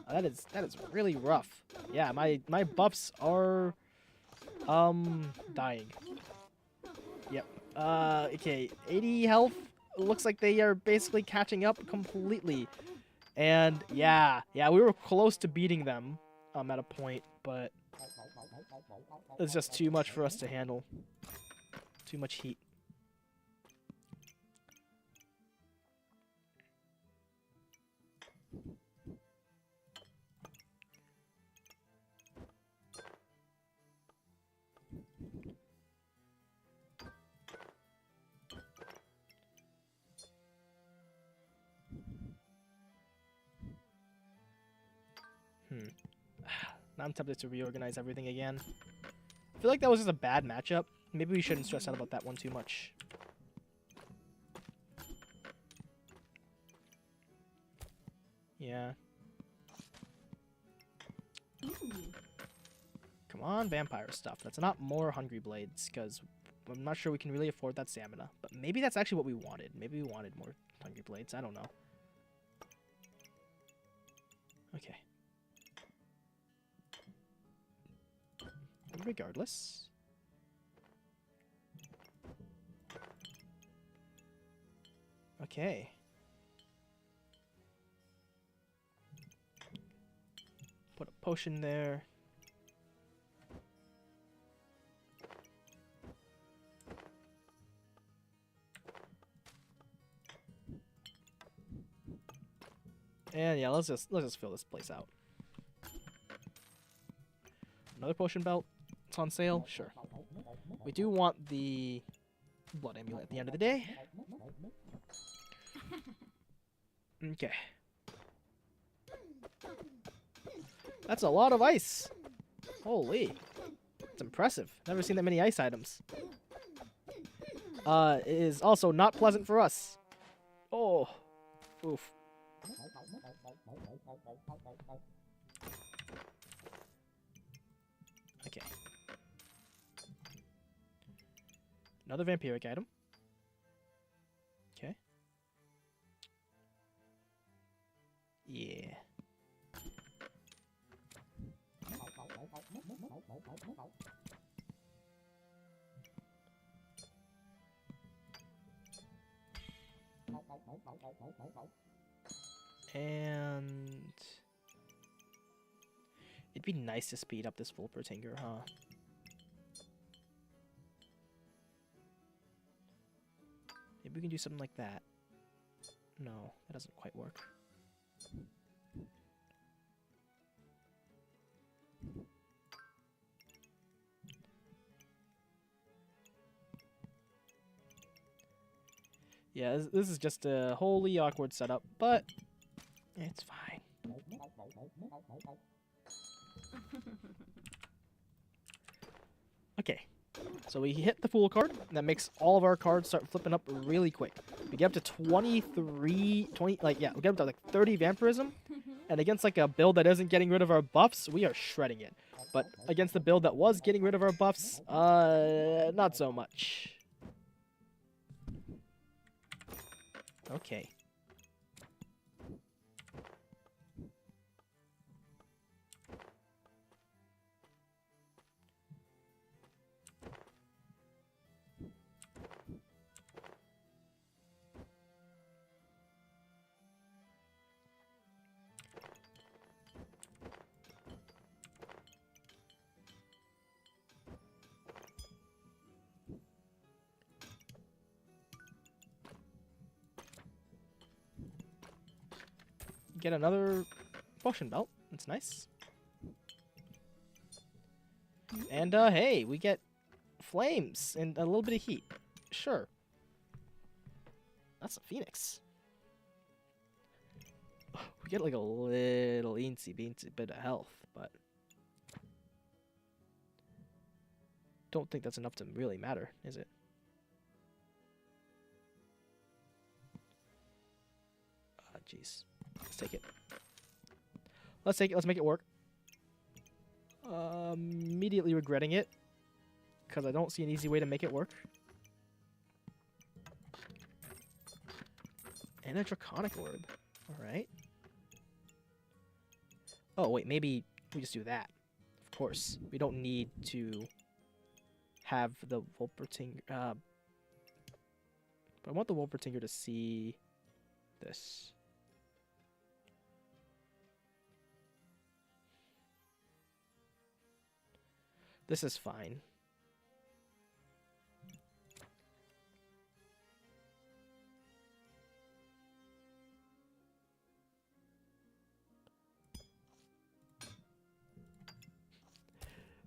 That is really rough. Yeah, my buffs are dying. Yep. Okay, 80 health. Looks like they are basically catching up completely. And yeah, we were close to beating them at a point, but it's just too much for us to handle. Too much heat. Now I'm tempted to reorganize everything again. I feel like that was just a bad matchup. Maybe we shouldn't stress out about that one too much. Yeah. Ooh. Come on, vampire stuff. That's not more Hungry Blades, because I'm not sure we can really afford that stamina. But maybe that's actually what we wanted. Maybe we wanted more Hungry Blades. I don't know. Okay. Regardless. Okay. Put a potion there. And yeah, let's just fill this place out. Another potion belt. It's on sale. Sure. We do want the blood amulet at the end of the day. Okay. That's a lot of ice. Holy. It's impressive. Never seen that many ice items. It is also not pleasant for us. Oh. Oof. Okay. Another vampiric item. Okay. Yeah. And it'd be nice to speed up this Volpertinger, huh? Maybe we can do something like that. No, that doesn't quite work. Yeah, this is just a wholly awkward setup, but it's fine. Okay, so we hit the Fool card, and that makes all of our cards start flipping up really quick. We get up to 20, we get up to like 30 Vampirism, and against like a build that isn't getting rid of our buffs, we are shredding it. But against the build that was getting rid of our buffs, not so much. Okay. Get another potion belt. That's nice. And hey, we get flames and a little bit of heat. Sure. That's a phoenix. We get like a little eensy beensy bit of health, but don't think that's enough to really matter, is it? Jeez. Let's take it. Let's take it. Let's make it work. Immediately regretting it, because I don't see an easy way to make it work. And a Draconic Orb. Alright. Oh, wait, maybe we just do that. Of course. We don't need to have the Volpertinger. But I want the Volpertinger to see this. This is fine.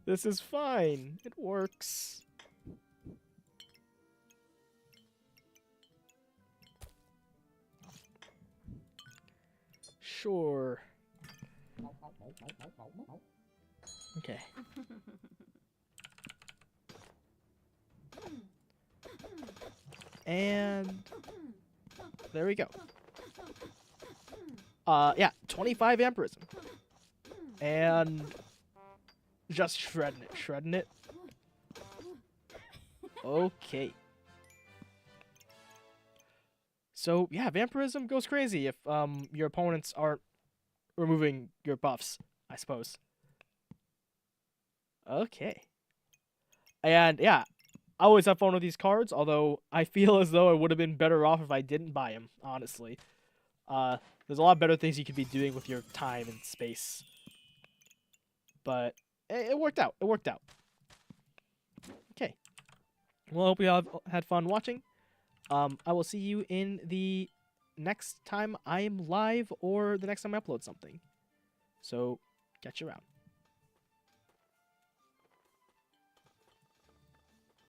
This is fine. It works. Sure. Okay. And there we go. Yeah, 25 Vampirism. And just shredding it. Okay. So, yeah, Vampirism goes crazy if your opponents aren't removing your buffs, I suppose. Okay. And yeah, I always have fun with these cards, although I feel as though I would have been better off if I didn't buy them, honestly. There's a lot better things you could be doing with your time and space. But it worked out. It worked out. Okay. Well, I hope you all had fun watching. I will see you in the next time I am live or the next time I upload something. So, catch you around.